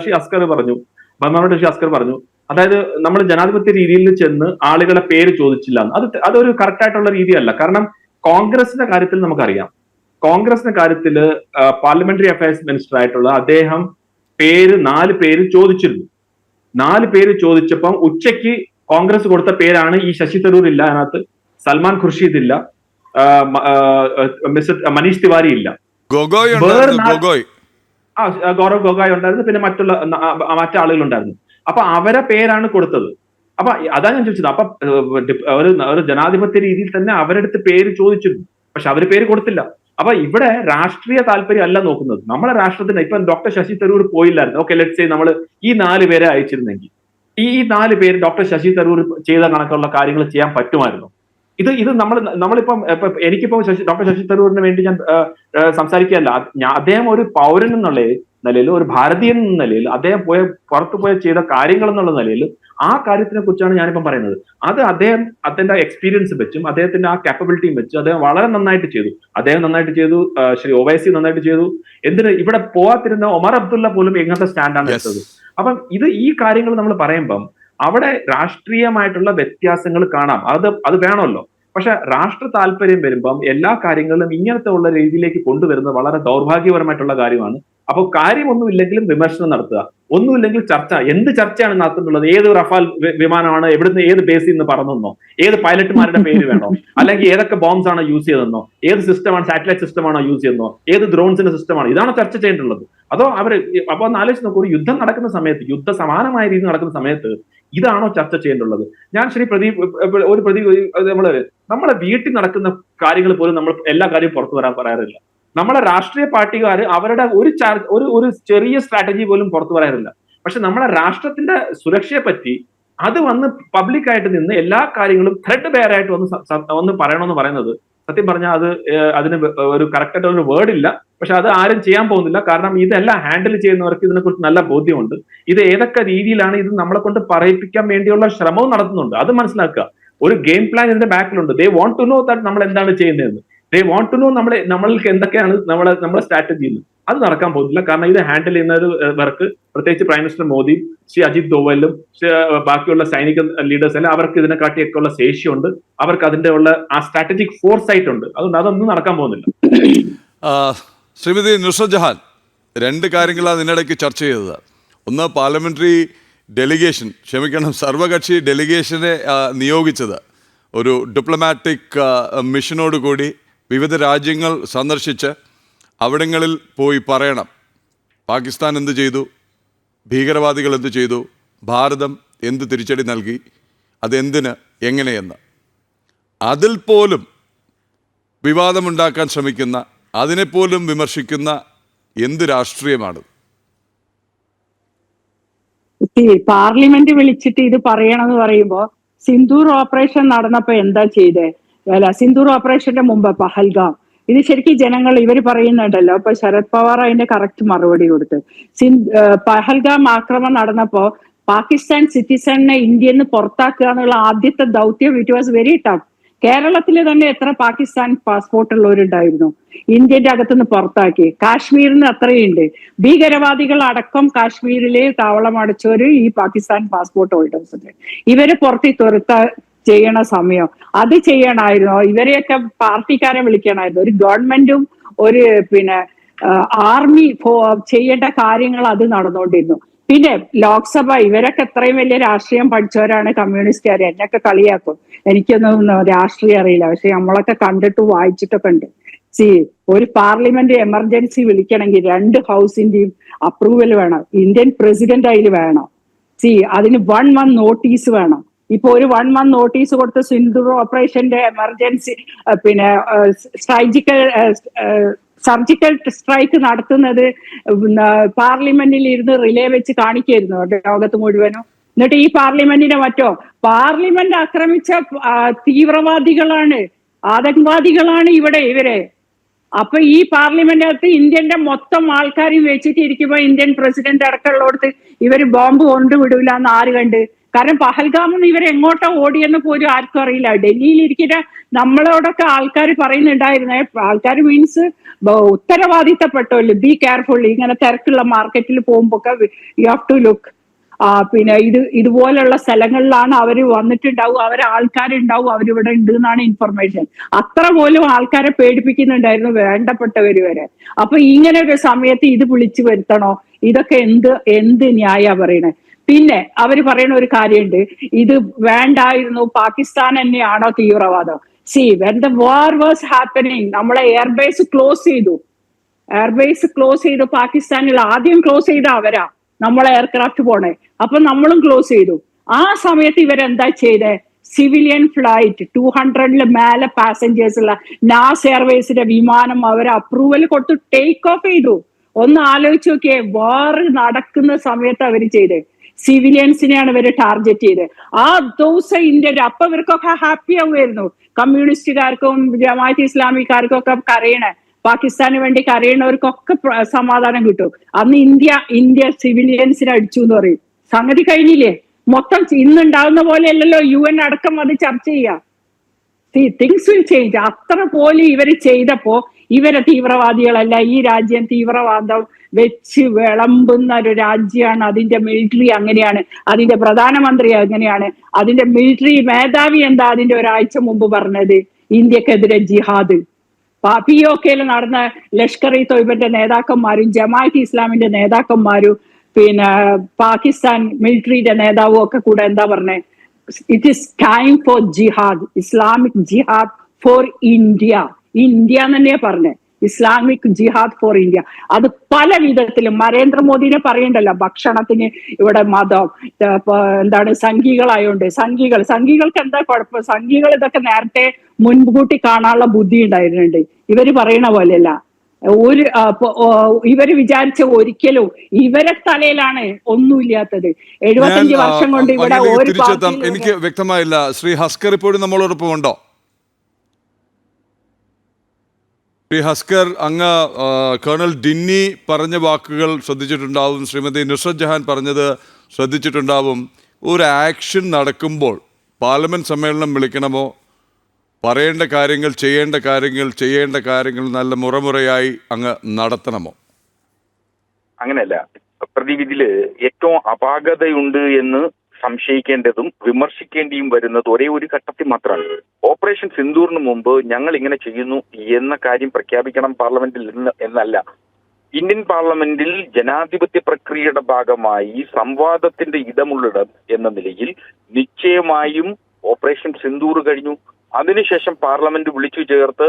ശ്രീ അസ്കർ പറഞ്ഞു, ബഹുമാനപ്പെട്ട ശ്രീ അസ്കർ പറഞ്ഞു, അതായത് നമ്മൾ ജനാധിപത്യ രീതിയിൽ ചെന്ന് ആളുകളെ പേര് ചോദിച്ചില്ല. അതൊരു കറക്റ്റ് ആയിട്ടുള്ള രീതിയല്ല. കാരണം കോൺഗ്രസിന്റെ കാര്യത്തിൽ നമുക്കറിയാം, കോൺഗ്രസിന്റെ കാര്യത്തിൽ പാർലമെന്ററി അഫയേഴ്സ് മിനിസ്റ്റർ ആയിട്ടുള്ള അദ്ദേഹം 4 പേര് ചോദിച്ചിരുന്നു. 4 പേര് ചോദിച്ചപ്പം ഉച്ചയ്ക്ക് കോൺഗ്രസ് കൊടുത്ത പേരാണ് ഈ ശശി തരൂർ ഇല്ല, അതിനകത്ത് സൽമാൻ ഖുർഷീദ് ഇല്ല, മനീഷ് തിവാരി ഇല്ല, ഗൗരവ് ഗൊഗോയ് ഉണ്ടായിരുന്നു, പിന്നെ മറ്റാളുകൾ ഉണ്ടായിരുന്നു. അപ്പൊ അവരെ പേരാണ് കൊടുത്തത്. അപ്പൊ അതാ ഞാൻ ചോദിച്ചത്. അപ്പൊ ഒരു ജനാധിപത്യ രീതിയിൽ തന്നെ അവരെടുത്ത് പേര് ചോദിച്ചിരുന്നു, പക്ഷെ അവര് പേര് കൊടുത്തില്ല. അപ്പൊ ഇവിടെ രാഷ്ട്രീയ താല്പര്യം അല്ല നോക്കുന്നത്. നമ്മളെ രാഷ്ട്രത്തിന് ഇപ്പൊ ഡോക്ടർ ശശി തരൂർ പോയില്ലായിരുന്നു, ഓക്കെ ലെറ്റ്സ് സേ നമ്മൾ ഈ 4 പേരെ അയച്ചിരുന്നെങ്കിൽ ഈ 4 പേര് ഡോക്ടർ ശശി തരൂർ ചെയ്ത കണക്കുള്ള കാര്യങ്ങൾ ചെയ്യാൻ പറ്റുമായിരുന്നു. ഇത് നമ്മളിപ്പം എനിക്കിപ്പോ ഡോക്ടർ ശശി തരൂരിന് വേണ്ടി ഞാൻ സംസാരിക്കുകയല്ല. അദ്ദേഹം ഒരു പൗരൻ എന്നുള്ള നിലയിൽ, ഒരു ഭാരതീയൻ എന്ന നിലയിൽ, അദ്ദേഹം പുറത്തു ചെയ്ത കാര്യങ്ങൾ എന്നുള്ള നിലയിൽ ആ കാര്യത്തിനെ കുറിച്ചാണ് ഞാനിപ്പം പറയുന്നത്. അത് അദ്ദേഹത്തിന്റെ എക്സ്പീരിയൻസ് വെച്ചും അദ്ദേഹത്തിന്റെ ആ കാപ്പബിലിറ്റിയും വെച്ച് അദ്ദേഹം വളരെ നന്നായിട്ട് ചെയ്തു. അദ്ദേഹം നന്നായിട്ട് ചെയ്തു, ശ്രീ OWC നന്നായിട്ട് ചെയ്തു. ഇവിടെ പോവാത്തിരുന്ന ഒമർ അബ്ദുള്ള പോലും എങ്ങനത്തെ സ്റ്റാൻഡാണ് എടുത്തത്. അപ്പം ഈ കാര്യങ്ങൾ നമ്മൾ പറയുമ്പം അവിടെ രാഷ്ട്രീയമായിട്ടുള്ള വ്യത്യാസങ്ങൾ കാണാം, അത് വേണമല്ലോ. പക്ഷെ രാഷ്ട്ര താല്പര്യം വരുമ്പം എല്ലാ കാര്യങ്ങളിലും ഇങ്ങനത്തെ ഉള്ള രീതിയിലേക്ക് കൊണ്ടുവരുന്നത് വളരെ ദൗർഭാഗ്യപരമായിട്ടുള്ള കാര്യമാണ്. അപ്പോൾ കാര്യമൊന്നുമില്ലെങ്കിലും വിമർശനം നടത്തുക, ഒന്നുമില്ലെങ്കിൽ ചർച്ച. എന്ത് ചർച്ചയാണ് നടത്തുന്നുള്ളത്? ഏത് റഫാൽ വിമാനമാണ് എവിടുന്ന് ഏത് ബേസിൽ നിന്ന് പറന്നെന്നോ, ഏത് പൈലറ്റുമാരുടെ പേര് വേണോ, അല്ലെങ്കിൽ ഏതൊക്കെ ബോംബ്സ് ആണോ യൂസ് ചെയ്തെന്നോ, ഏത് സിസ്റ്റമാണ്, സാറ്റലൈറ്റ് സിസ്റ്റമാണോ യൂസ് ചെയ്യുന്നോ, ഏത് ഡ്രോൺസിന്റെ സിസ്റ്റമാണ്, ഇതാണോ ചർച്ച ചെയ്യേണ്ടുള്ളത്? അപ്പൊ ഒന്ന് ആലോചിച്ച് നോക്കൂ, ഒരു യുദ്ധം നടക്കുന്ന സമയത്ത്, യുദ്ധ സമാനമായ രീതി നടക്കുന്ന സമയത്ത് ഇതാണോ ചർച്ച ചെയ്യേണ്ടുള്ളത്? ഞാൻ ശ്രീ പ്രദീപ് നമ്മളെ വീട്ടിൽ നടക്കുന്ന കാര്യങ്ങൾ പോലും നമ്മൾ എല്ലാ കാര്യവും പുറത്തു പറയാറില്ല. നമ്മളെ രാഷ്ട്രീയ പാർട്ടിക്കാർ അവരുടെ ഒരു ചെറിയ സ്ട്രാറ്റജി പോലും പുറത്തു പറയാറില്ല. പക്ഷെ നമ്മളെ രാഷ്ട്രത്തിന്റെ സുരക്ഷയെ പറ്റി അത് വന്ന് പബ്ലിക്കായിട്ട് നിന്ന് എല്ലാ കാര്യങ്ങളും ത്രെഡ് ബെയർ ആയിട്ട് ഒന്ന് പറയണമെന്ന് പറയുന്നത്, സത്യം പറഞ്ഞാൽ അതിന് ഒരു കറക്റ്റ് ആയിട്ട് ഒരു വേർഡ് ഇല്ല. പക്ഷെ അത് ആരും ചെയ്യാൻ പോകുന്നില്ല. കാരണം ഇതെല്ലാം ഹാൻഡിൽ ചെയ്യുന്നവർക്ക് ഇതിനെക്കുറിച്ച് നല്ല ബോധ്യമുണ്ട്. ഇത് ഏതൊക്കെ രീതിയിലാണ് ഇത് നമ്മളെ കൊണ്ട് പറയിപ്പിക്കാൻ വേണ്ടിയുള്ള ശ്രമവും നടത്തുന്നുണ്ട്. അത് മനസ്സിലാക്കുക. ഒരു ഗെയിം പ്ലാൻ ഇതിന്റെ ബാക്കിലുണ്ട്. ദേ വോണ്ട് ടു നോ ദാറ്റ് നമ്മൾ എന്താണ് ചെയ്യുന്നതെന്ന്. ദേ വാണ്ട് ടു നോ നമ്മൾക്ക് എന്തൊക്കെയാണ് നമ്മുടെ സ്ട്രാറ്റജി എന്ന്. അത് നടക്കാൻ പോകുന്നില്ല. കാരണം ഇത് ഹാൻഡിൽ ചെയ്യുന്ന ഒരു വർക്ക് പ്രത്യേകിച്ച് പ്രൈം മിനിസ്റ്റർ മോദിയും ശ്രീ അജിത് ദോവലും ബാക്കിയുള്ള സൈനിക ലീഡേഴ്സ് എല്ലാം അവർക്ക് ഇതിനെക്കാട്ടിയൊക്കെ ഉള്ള ശേഷിയുണ്ട്. അവർക്ക് അതിന്റെ ഉള്ള ആ സ്ട്രാറ്റജിക് ഫോർസൈറ്റ് ഉണ്ട്. അതുകൊണ്ട് അതൊന്നും നടക്കാൻ പോകുന്നില്ല. ശ്രീമതി നുസ്രത്ത് ജഹാൻ, രണ്ട് കാര്യങ്ങളാണ് ഇതിനിടയ്ക്ക് ചർച്ച ചെയ്തത്. ഒന്ന്, പാർലമെൻ്ററി ഡെലിഗേഷൻ, സർവകക്ഷി ഡെലിഗേഷനെ നിയോഗിച്ചത് ഒരു ഡിപ്ലോമാറ്റിക് മിഷനോട് കൂടി വിവിധ രാജ്യങ്ങൾ സന്ദർശിച്ച് അവിടങ്ങളിൽ പോയി പറയണം പാകിസ്ഥാൻ എന്ത് ചെയ്തു, ഭീകരവാദികൾ എന്ത് ചെയ്തു, ഭാരതം എന്ത് തിരിച്ചടി നൽകി, അതെന്തിന്, എങ്ങനെയെന്ന്. അതിൽ പോലും വിവാദമുണ്ടാക്കാൻ ശ്രമിക്കുന്ന, അതിനെപ്പോലും വിമർശിക്കുന്ന എന്ത് രാഷ്ട്രീയമാണ്? പാർലമെന്റ് വിളിച്ചിട്ട് ഇത് പറയണമെന്ന് പറയുമ്പോ സിന്ദൂർ ഓപ്പറേഷൻ നടന്നപ്പോ എന്താ ചെയ്തേ? അല്ല, സിന്ദൂർ ഓപ്പറേഷന്റെ മുമ്പ് പഹൽഗാം, ഇത് ശരിക്കും ജനങ്ങൾ ഇവർ പറയുന്നുണ്ടല്ലോ. അപ്പൊ ശരത് പവാർ അതിന്റെ കറക്റ്റ് മറുപടി കൊടുത്ത്. പഹൽഗാം ആക്രമണം നടന്നപ്പോ പാകിസ്ഥാൻ സിറ്റിസണിനെ ഇന്ത്യയിൽ നിന്ന് പുറത്താക്കുക എന്നുള്ള ആദ്യത്തെ ദൗത്യം ഇറ്റ് വാസ് വെരി ടഫ്. കേരളത്തിൽ തന്നെ എത്ര പാകിസ്ഥാൻ പാസ്പോർട്ട് ഉള്ളവരുണ്ടായിരുന്നു ഇന്ത്യന്റെ അകത്തുനിന്ന് പുറത്താക്കി. കാശ്മീരിന് അത്രയുണ്ട്. ഭീകരവാദികൾ അടക്കം കാശ്മീരിലെ താവളം അടച്ചവര് ഈ പാകിസ്ഥാൻ പാസ്പോർട്ട് ഹോൾഡേഴ്സ് ഉണ്ട്. ഇവര് പുറത്ത് ചെയ്യണ സമയം അത് ചെയ്യണമായിരുന്നു. ഇവരെയൊക്കെ പാർട്ടിക്കാരെ വിളിക്കണമായിരുന്നു. ഒരു ഗവൺമെന്റും ഒരു ആർമി ചെയ്യേണ്ട കാര്യങ്ങൾ അത് നടന്നുകൊണ്ടിരുന്നു. പിന്നെ ലോക്സഭ, ഇവരൊക്കെ എത്രയും വലിയ രാഷ്ട്രീയം പഠിച്ചവരാണ് കമ്മ്യൂണിസ്റ്റുകാർ. എന്നൊക്കെ കളിയാക്കും, എനിക്കൊന്നും രാഷ്ട്രീയം അറിയില്ല, പക്ഷെ നമ്മളൊക്കെ കണ്ടിട്ട് വായിച്ചിട്ടൊക്കെ ഉണ്ട്. ഒരു പാർലമെന്റ് എമർജൻസി വിളിക്കണമെങ്കിൽ 2 ഹൗസിന്റെയും അപ്രൂവൽ വേണം. ഇന്ത്യൻ പ്രസിഡന്റ് അതിൽ വേണം. അതിന് 1 month നോട്ടീസ് വേണം. ഇപ്പൊ ഒരു 1 month നോട്ടീസ് കൊടുത്ത് സിന്ദൂർ ഓപ്പറേഷന്റെ എമർജൻസി സർജിക്കൽ സ്ട്രൈക്ക് നടത്തുന്നത് പാർലമെന്റിൽ ഇരുന്ന് റിലേ വെച്ച് കാണിക്കായിരുന്നു ലോകത്ത് മുഴുവനും. എന്നിട്ട് ഈ പാർലമെന്റിനെ പാർലമെന്റ് ആക്രമിച്ച തീവ്രവാദികളാണ്, ആതങ്കവാദികളാണ് ഇവരെ. അപ്പൊ ഈ പാർലമെന്റിനകത്ത് ഇന്ത്യന്റെ മൊത്തം ആൾക്കാരെയും വെച്ചിട്ട് ഇരിക്കുമ്പോ ഇന്ത്യൻ പ്രസിഡന്റ് അടക്കമുള്ളടത്ത് ഇവര് ബോംബ് കൊണ്ടുവിടൂല എന്ന് ആര് കണ്ട്? കാരണം പഹൽഗാമിന്ന് ഇവരെങ്ങോട്ടാ ഓടിയെന്ന് പോലും ആർക്കും അറിയില്ല. ഡൽഹിയിൽ ഇരിക്കുന്ന നമ്മളോടൊക്കെ ആൾക്കാർ പറയുന്നുണ്ടായിരുന്നേ, ആൾക്കാർ മീൻസ് ഉത്തരവാദിത്തപ്പെട്ടല്ലോ, ബി കെയർഫുൾ, ഇങ്ങനെ തിരക്കുള്ള മാർക്കറ്റിൽ പോകുമ്പോ യു ഹാവ് ടു ലുക്ക്. ഇതുപോലുള്ള സ്ഥലങ്ങളിലാണ് അവർ വന്നിട്ടുണ്ടാവും, ആൾക്കാരുണ്ടാവും, അവരിവിടെ ഉണ്ട് എന്നാണ് ഇൻഫർമേഷൻ. അത്ര പോലും ആൾക്കാരെ പേടിപ്പിക്കുന്നുണ്ടായിരുന്നു, വേണ്ടപ്പെട്ടവര് വരെ. അപ്പൊ ഇങ്ങനെ ഒരു സമയത്ത് ഇത് വിളിച്ചു വരുത്തണോ? ഇതൊക്കെ എന്ത് ന്യായ പറയണേ? പിന്നെ അവര് പറയുന്ന ഒരു കാര്യമുണ്ട്, ഇത് വേണ്ടായിരുന്നു, പാകിസ്ഥാൻ തന്നെയാണോ തീവ്രവാദം? When the war was happening നമ്മളെ എയർബേസ് ക്ലോസ് ചെയ്തു. പാകിസ്ഥാനിൽ ആദ്യം ക്ലോസ് ചെയ്ത അവരാ, നമ്മളെ എയർക്രാഫ്റ്റ് പോണേ. അപ്പൊ നമ്മളും ക്ലോസ് ചെയ്തു. ആ സമയത്ത് ഇവരെന്താ ചെയ്തേ? സിവിലിയൻ ഫ്ലൈറ്റ് 200 മേലെ പാസഞ്ചേഴ്സ് ഉള്ള നാസ് എയർവേസിന്റെ വിമാനം അവർ അപ്രൂവൽ കൊടുത്ത് ടേക്ക് ഓഫ് ചെയ്തു. ഒന്ന് ആലോചിച്ച് നോക്കിയേ, വാർ നടക്കുന്ന സമയത്ത് അവർ ചെയ്തേ. സിവിലിയൻസിനെയാണ് ഇവര് ടാർഗറ്റ് ചെയ്തത്. ആ ദിവസം ഇന്ത്യയുടെ അപ്പൊ ഇവർക്കൊക്കെ ഹാപ്പി ആവുമായിരുന്നു. കമ്മ്യൂണിസ്റ്റുകാർക്കും ജമാഅത്ത് ഇസ്ലാമിക്കാർക്കും ഒക്കെ കരയണേ, പാകിസ്ഥാന് വേണ്ടി കരയണവർക്കൊക്കെ സമാധാനം കിട്ടും. അന്ന് ഇന്ത്യ സിവിലിയൻസിനെ അടിച്ചു എന്ന് പറയും. സംഗതി കഴിഞ്ഞില്ലേ? മൊത്തം ഇന്നുണ്ടാവുന്ന പോലെയല്ലല്ലോ UN അടക്കം അത് ചർച്ച ചെയ്യാം. Things will change. അത്ര പോലും ഇവര് ചെയ്തപ്പോ ഇവരെ തീവ്രവാദികളല്ല, ഈ രാജ്യം തീവ്രവാദം വെച്ച് വിളമ്പുന്ന ഒരു രാജ്യമാണ്. അതിന്റെ മിലിറ്ററി അങ്ങനെയാണ്, അതിന്റെ പ്രധാനമന്ത്രി അങ്ങനെയാണ്, അതിന്റെ മിലിറ്ററി മേധാവി എന്താ അതിന്റെ ഒരാഴ്ച മുമ്പ് പറഞ്ഞത്? ഇന്ത്യക്കെതിരെ ജിഹാദ്. POK നടന്ന ലഷ്കർ ഇ തോയ്ബന്റെ നേതാക്കന്മാരും ജമാഅത്ത് ഇസ്ലാമിന്റെ നേതാക്കന്മാരും പാകിസ്ഥാൻ മിലിറ്ററിയുടെ നേതാവും ഒക്കെ കൂടെ എന്താ പറഞ്ഞേ? It is time for jihad, Islamic jihad for India. India തന്നെയാ പറഞ്ഞേ, ഇസ്ലാമിക് ജിഹാദ് ഫോർ ഇന്ത്യ. അത് പല വിധത്തിലും നരേന്ദ്രമോദിനെ പറയണ്ടല്ലോ, ഭക്ഷണത്തിന് ഇവിടെ മതം, സംഘികളായോണ്ട് സംഘികൾക്ക് എന്താ കുഴപ്പം? സംഘികൾ ഇതൊക്കെ നേരത്തെ മുൻകൂട്ടി കാണാനുള്ള ബുദ്ധി ഉണ്ടായിരുന്നുണ്ട്. ഇവര് പറയണ പോലെയല്ല. ഇവര് വിചാരിച്ച ഒരിക്കലും ഇവരെ തലയിലാണ് ഒന്നുമില്ലാത്തത്. 75 വർഷം കൊണ്ട് ഇവിടെ എനിക്ക് വ്യക്തമായില്ല. ശ്രീ ഹസ്കർ ഇപ്പോഴും നമ്മളോടൊപ്പം ഉണ്ടോ? ശ്രീ ഹസ്കർ, അങ്ങ് കേണൽ ഡിന്നി പറഞ്ഞ വാക്കുകൾ ശ്രദ്ധിച്ചിട്ടുണ്ടാവും, ശ്രീമതി നുസ്രത്ത് ജഹാൻ പറഞ്ഞത് ശ്രദ്ധിച്ചിട്ടുണ്ടാവും. ഒരു ആക്ഷൻ നടക്കുമ്പോൾ പാർലമെന്റ് സമ്മേളനം വിളിക്കണമോ, പറയേണ്ട കാര്യങ്ങൾ ചെയ്യേണ്ട കാര്യങ്ങൾ നല്ല മുറമുറയായി അങ്ങ് നടത്തണമോ? അങ്ങനെയല്ല. പ്രദീപ്, ഇതില് ഏറ്റവും അപാകതയുണ്ട് എന്ന് സംശയിക്കേണ്ടതും വിമർശിക്കേണ്ടിയും വരുന്നത് ഒരേ ഒരു ഘട്ടത്തിൽ മാത്രമാണ്. ഓപ്പറേഷൻ സിന്ദൂറിന് മുമ്പ് ഞങ്ങൾ ഇങ്ങനെ ചെയ്യുന്നു എന്ന കാര്യം പ്രഖ്യാപിക്കണം പാർലമെന്റിൽ എന്നല്ല. ഇന്ത്യൻ പാർലമെന്റിൽ ജനാധിപത്യ പ്രക്രിയയുടെ ഭാഗമായി സംവാദത്തിന്റെ ഇടമുള്ളിടം എന്ന നിലയിൽ നിശ്ചയമായും ഓപ്പറേഷൻ സിന്ദൂർ കഴിഞ്ഞു. അതിനുശേഷം പാർലമെന്റ് വിളിച്ചു ചേർത്ത്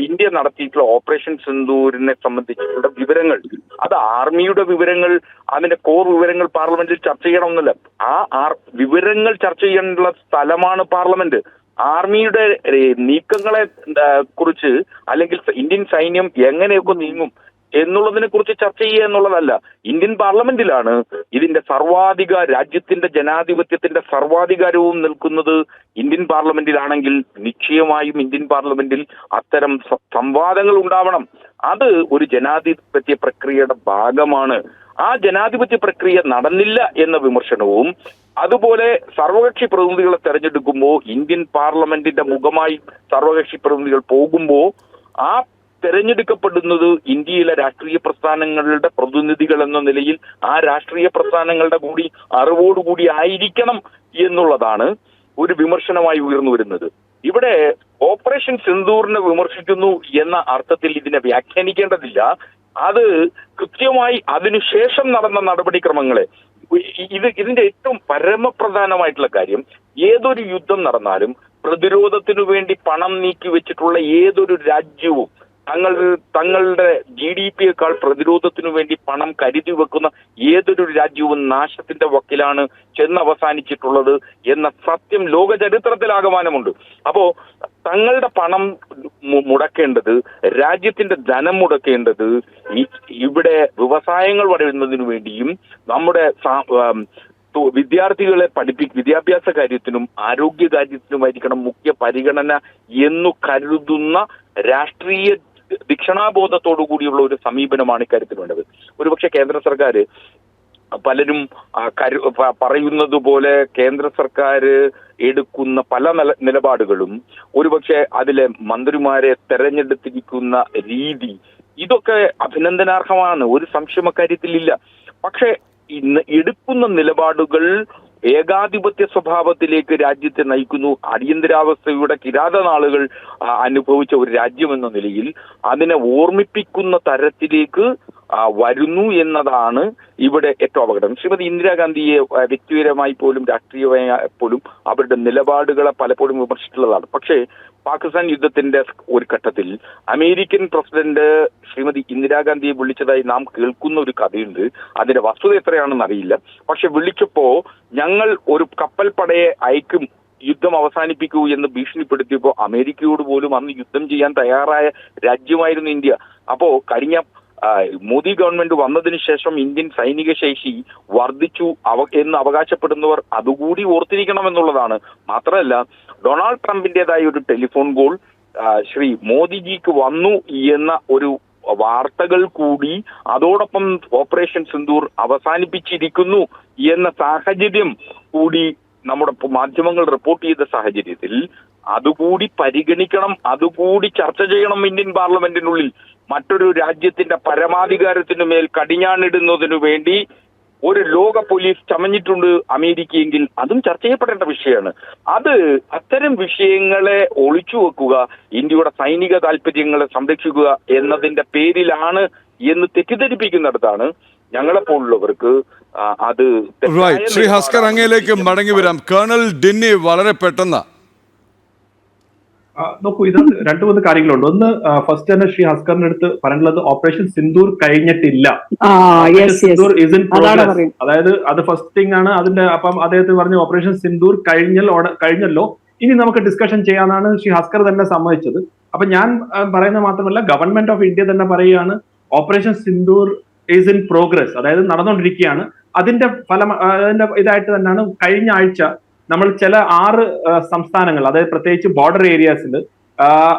ഇന്ത്യ നടത്തിയിട്ടുള്ള ഓപ്പറേഷൻ സിന്ദൂരിനെ സംബന്ധിച്ചിട്ടുള്ള വിവരങ്ങൾ, അത് ആർമിയുടെ വിവരങ്ങൾ, അതിന്റെ കോർ വിവരങ്ങൾ പാർലമെന്റിൽ ചർച്ച ചെയ്യണമെന്നില്ല. ആ വിവരങ്ങൾ ചർച്ച ചെയ്യാനുള്ള സ്ഥലമാണ് പാർലമെന്റ്. ആർമിയുടെ നീക്കങ്ങളെ കുറിച്ച് അല്ലെങ്കിൽ ഇന്ത്യൻ സൈന്യം എങ്ങനെയൊക്കെ നീങ്ങും എന്നുള്ളതിനെ കുറിച്ച് ചർച്ച ചെയ്യുക എന്നുള്ളതല്ല. ഇന്ത്യൻ പാർലമെന്റിലാണ് ഇതിന്റെ രാജ്യത്തിന്റെ ജനാധിപത്യത്തിന്റെ സർവാധികാരവും നിൽക്കുന്നത് ഇന്ത്യൻ പാർലമെന്റിലാണെങ്കിൽ നിശ്ചയമായും ഇന്ത്യൻ പാർലമെന്റിൽ അത്തരം സംവാദങ്ങൾ ഉണ്ടാവണം. അത് ഒരു ജനാധിപത്യ പ്രക്രിയയുടെ ഭാഗമാണ്. ആ ജനാധിപത്യ പ്രക്രിയ നടന്നില്ല എന്ന വിമർശനവും, അതുപോലെ സർവകക്ഷി പ്രതിനിധികളെ തെരഞ്ഞെടുക്കുമ്പോൾ ഇന്ത്യൻ പാർലമെന്റിന്റെ മുഖമായി സർവകക്ഷി പ്രതിനിധികൾ പോകുമ്പോൾ ആ തെരഞ്ഞെടുക്കപ്പെടുന്നത് ഇന്ത്യയിലെ രാഷ്ട്രീയ പ്രസ്ഥാനങ്ങളുടെ പ്രതിനിധികൾ എന്ന നിലയിൽ ആ രാഷ്ട്രീയ പ്രസ്ഥാനങ്ങളുടെ കൂടി അറിവോടുകൂടി ആയിരിക്കണം എന്നുള്ളതാണ് ഒരു വിമർശനമായി ഉയർന്നു വരുന്നത്. ഇവിടെ ഓപ്പറേഷൻ സിന്ദൂറിനെ വിമർശിക്കുന്നു എന്ന അർത്ഥത്തിൽ ഇതിനെ വ്യാഖ്യാനിക്കേണ്ടതില്ല. അത് കൃത്യമായി അതിനുശേഷം നടന്ന നടപടിക്രമങ്ങളെ ഇതിന്റെ ഏറ്റവും പരമപ്രധാനമായിട്ടുള്ള കാര്യം, ഏതൊരു യുദ്ധം നടന്നാലും പ്രതിരോധത്തിനു വേണ്ടി പണം നീക്കി വെച്ചിട്ടുള്ള ഏതൊരു രാജ്യവും തങ്ങളുടെ GDP-യേക്കാൾ പ്രതിരോധത്തിനു വേണ്ടി പണം കരുതി വെക്കുന്ന ഏതൊരു രാജ്യവും നാശത്തിന്റെ വക്കിലാണ് ചെന്നവസാനിച്ചിട്ടുള്ളത് എന്ന സത്യം ലോക ചരിത്രത്തിലാകമാനമുണ്ട്. അപ്പോ തങ്ങളുടെ പണം മുടക്കേണ്ടത്, രാജ്യത്തിന്റെ ധനം മുടക്കേണ്ടത് ഇവിടെ വ്യവസായങ്ങൾ വളരുന്നതിനു വേണ്ടിയും നമ്മുടെ വിദ്യാർത്ഥികളെ വിദ്യാഭ്യാസ കാര്യത്തിനും ആരോഗ്യ കാര്യത്തിനുമായിരിക്കണം മുഖ്യ പരിഗണന എന്നു കരുതുന്ന രാഷ്ട്രീയ വീക്ഷണാബോധത്തോടു കൂടിയുള്ള ഒരു സമീപനമാണ് ഇക്കാര്യത്തിൽ വേണ്ടത്. ഒരുപക്ഷെ കേന്ദ്ര സർക്കാർ പലരും പറയുന്നത് പോലെ കേന്ദ്ര സർക്കാർ എടുക്കുന്ന പല നിലപാടുകളും, ഒരുപക്ഷെ അതിലെ മന്ത്രിമാരെ തെരഞ്ഞെടുത്തിരിക്കുന്ന രീതി, ഇതൊക്കെ അഭിനന്ദനാർഹമാണ്, ഒരു സംശയം അക്കാര്യത്തിലില്ല. പക്ഷെ ഇന്ന് എടുക്കുന്ന നിലപാടുകൾ ഏകാധിപത്യ സ്വഭാവത്തിലേക്ക് രാജ്യത്തെ നയിക്കുന്നു. അടിയന്തരാവസ്ഥയുടെ കിരാത നാളുകൾ അനുഭവിച്ച ഒരു രാജ്യമെന്ന നിലയിൽ അതിനെ ഓർമ്മിപ്പിക്കുന്ന തരത്തിലേക്ക് വരുന്നു എന്നതാണ് ഇവിടെ ഏറ്റവും അപകടം. ശ്രീമതി ഇന്ദിരാഗാന്ധിയെ വ്യക്തിപരമായി പോലും രാഷ്ട്രീയമായി പോലും അവരുടെ നിലപാടുകളെ പലപ്പോഴും വിമർശിച്ചിട്ടുള്ളതാണ്. പക്ഷേ പാകിസ്ഥാൻ യുദ്ധത്തിന്റെ ഒരു ഘട്ടത്തിൽ അമേരിക്കൻ പ്രസിഡന്റ് ശ്രീമതി ഇന്ദിരാഗാന്ധിയെ വിളിച്ചതായി നാം കേൾക്കുന്ന ഒരു കഥയുണ്ട്. അതിന്റെ വസ്തുത എത്രയാണെന്ന് അറിയില്ല. പക്ഷെ വിളിച്ചപ്പോ ഞങ്ങൾ ഒരു കപ്പൽ പടയെ അയക്കും, യുദ്ധം അവസാനിപ്പിക്കൂ എന്ന് ഭീഷണിപ്പെടുത്തിയപ്പോൾ അമേരിക്കയോട് പോലും അന്ന് യുദ്ധം ചെയ്യാൻ തയ്യാറായ രാജ്യമായിരുന്നു ഇന്ത്യ. അപ്പോ കഴിഞ്ഞ മോദി ഗവൺമെന്റ് വന്നതിന് ശേഷം ഇന്ത്യൻ സൈനിക ശേഷി വർദ്ധിച്ചു എന്ന് അവകാശപ്പെടുന്നവർ അതുകൂടി ഓർത്തിരിക്കണമെന്നുള്ളതാണ്. മാത്രമല്ല, ഡൊണാൾഡ് ട്രംപിന്റേതായ ഒരു ടെലിഫോൺ കോൾ ശ്രീ മോദിജിക്ക് വന്നു എന്ന ഒരു വാർത്തകൾ കൂടി, അതോടൊപ്പം ഓപ്പറേഷൻ സിന്ദൂർ അവസാനിപ്പിച്ചിരിക്കുന്നു എന്ന സാഹചര്യം കൂടി നമ്മുടെ മാധ്യമങ്ങൾ റിപ്പോർട്ട് ചെയ്ത സാഹചര്യത്തിൽ അതുകൂടി പരിഗണിക്കണം, അതുകൂടി ചർച്ച ചെയ്യണം ഇന്ത്യൻ പാർലമെന്റിനുള്ളിൽ. മറ്റൊരു രാജ്യത്തിന്റെ പരമാധികാരത്തിനു മേൽ കടിഞ്ഞാണിടുന്നതിനു വേണ്ടി ഒരു ലോക പോലീസ് ചമഞ്ഞിട്ടുണ്ട് അമേരിക്കയെങ്കിൽ അതും ചർച്ച ചെയ്യപ്പെടേണ്ട വിഷയമാണ്. അത്തരം വിഷയങ്ങളെ ഒളിച്ചു വെക്കുക, ഇന്ത്യയുടെ സൈനിക താല്പര്യങ്ങളെ സംരക്ഷിക്കുക എന്നതിന്റെ പേരിലാണ് എന്ന് തെറ്റിദ്ധരിപ്പിക്കുന്നിടത്താണ് ഞങ്ങളെപ്പോലുള്ളവർക്ക് അത്. ശ്രീ ഹസ്കർ, അങ്ങയിലേക്ക് മടങ്ങി വരാം. കേണൽ ഡിന്നി വളരെ പെട്ടെന്ന് നോക്കൂ, ഇത് രണ്ടു മൂന്ന് കാര്യങ്ങളുണ്ട്. ഒന്ന്, ഫസ്റ്റ് തന്നെ ശ്രീ ഹസ്കറിന്റെ അടുത്ത് പറയാനുള്ളത് ഓപ്പറേഷൻ സിന്ദൂർ കഴിഞ്ഞിട്ടില്ല, സിന്ദൂർ ഇസ് ഇൻ പ്രോഗ്രസ്. അതായത് അത് ഫസ്റ്റ് തിങ് ആണ്. അതിന്റെ അപ്പം അദ്ദേഹത്തിന് പറഞ്ഞു ഓപ്പറേഷൻ സിന്ദൂർ കഴിഞ്ഞല്ലോ, ഇനി നമുക്ക് ഡിസ്കഷൻ ചെയ്യാനാണ് ശ്രീ ഹസ്കർ തന്നെ സമ്മതിച്ചത്. അപ്പൊ ഞാൻ പറയുന്നത് മാത്രമല്ല, ഗവൺമെന്റ് ഓഫ് ഇന്ത്യ തന്നെ പറയുകയാണ് operation Sindoor is in progress, അതായത് നടന്നുകൊണ്ടിരിക്കുകയാണ്. അതിന്റെ ഇതായിട്ട് തന്നെയാണ് കഴിഞ്ഞ ആഴ്ച നമ്മൾ ചില 6 സംസ്ഥാനങ്ങൾ, അതായത് പ്രത്യേകിച്ച് ബോർഡർ ഏരിയാസിൽ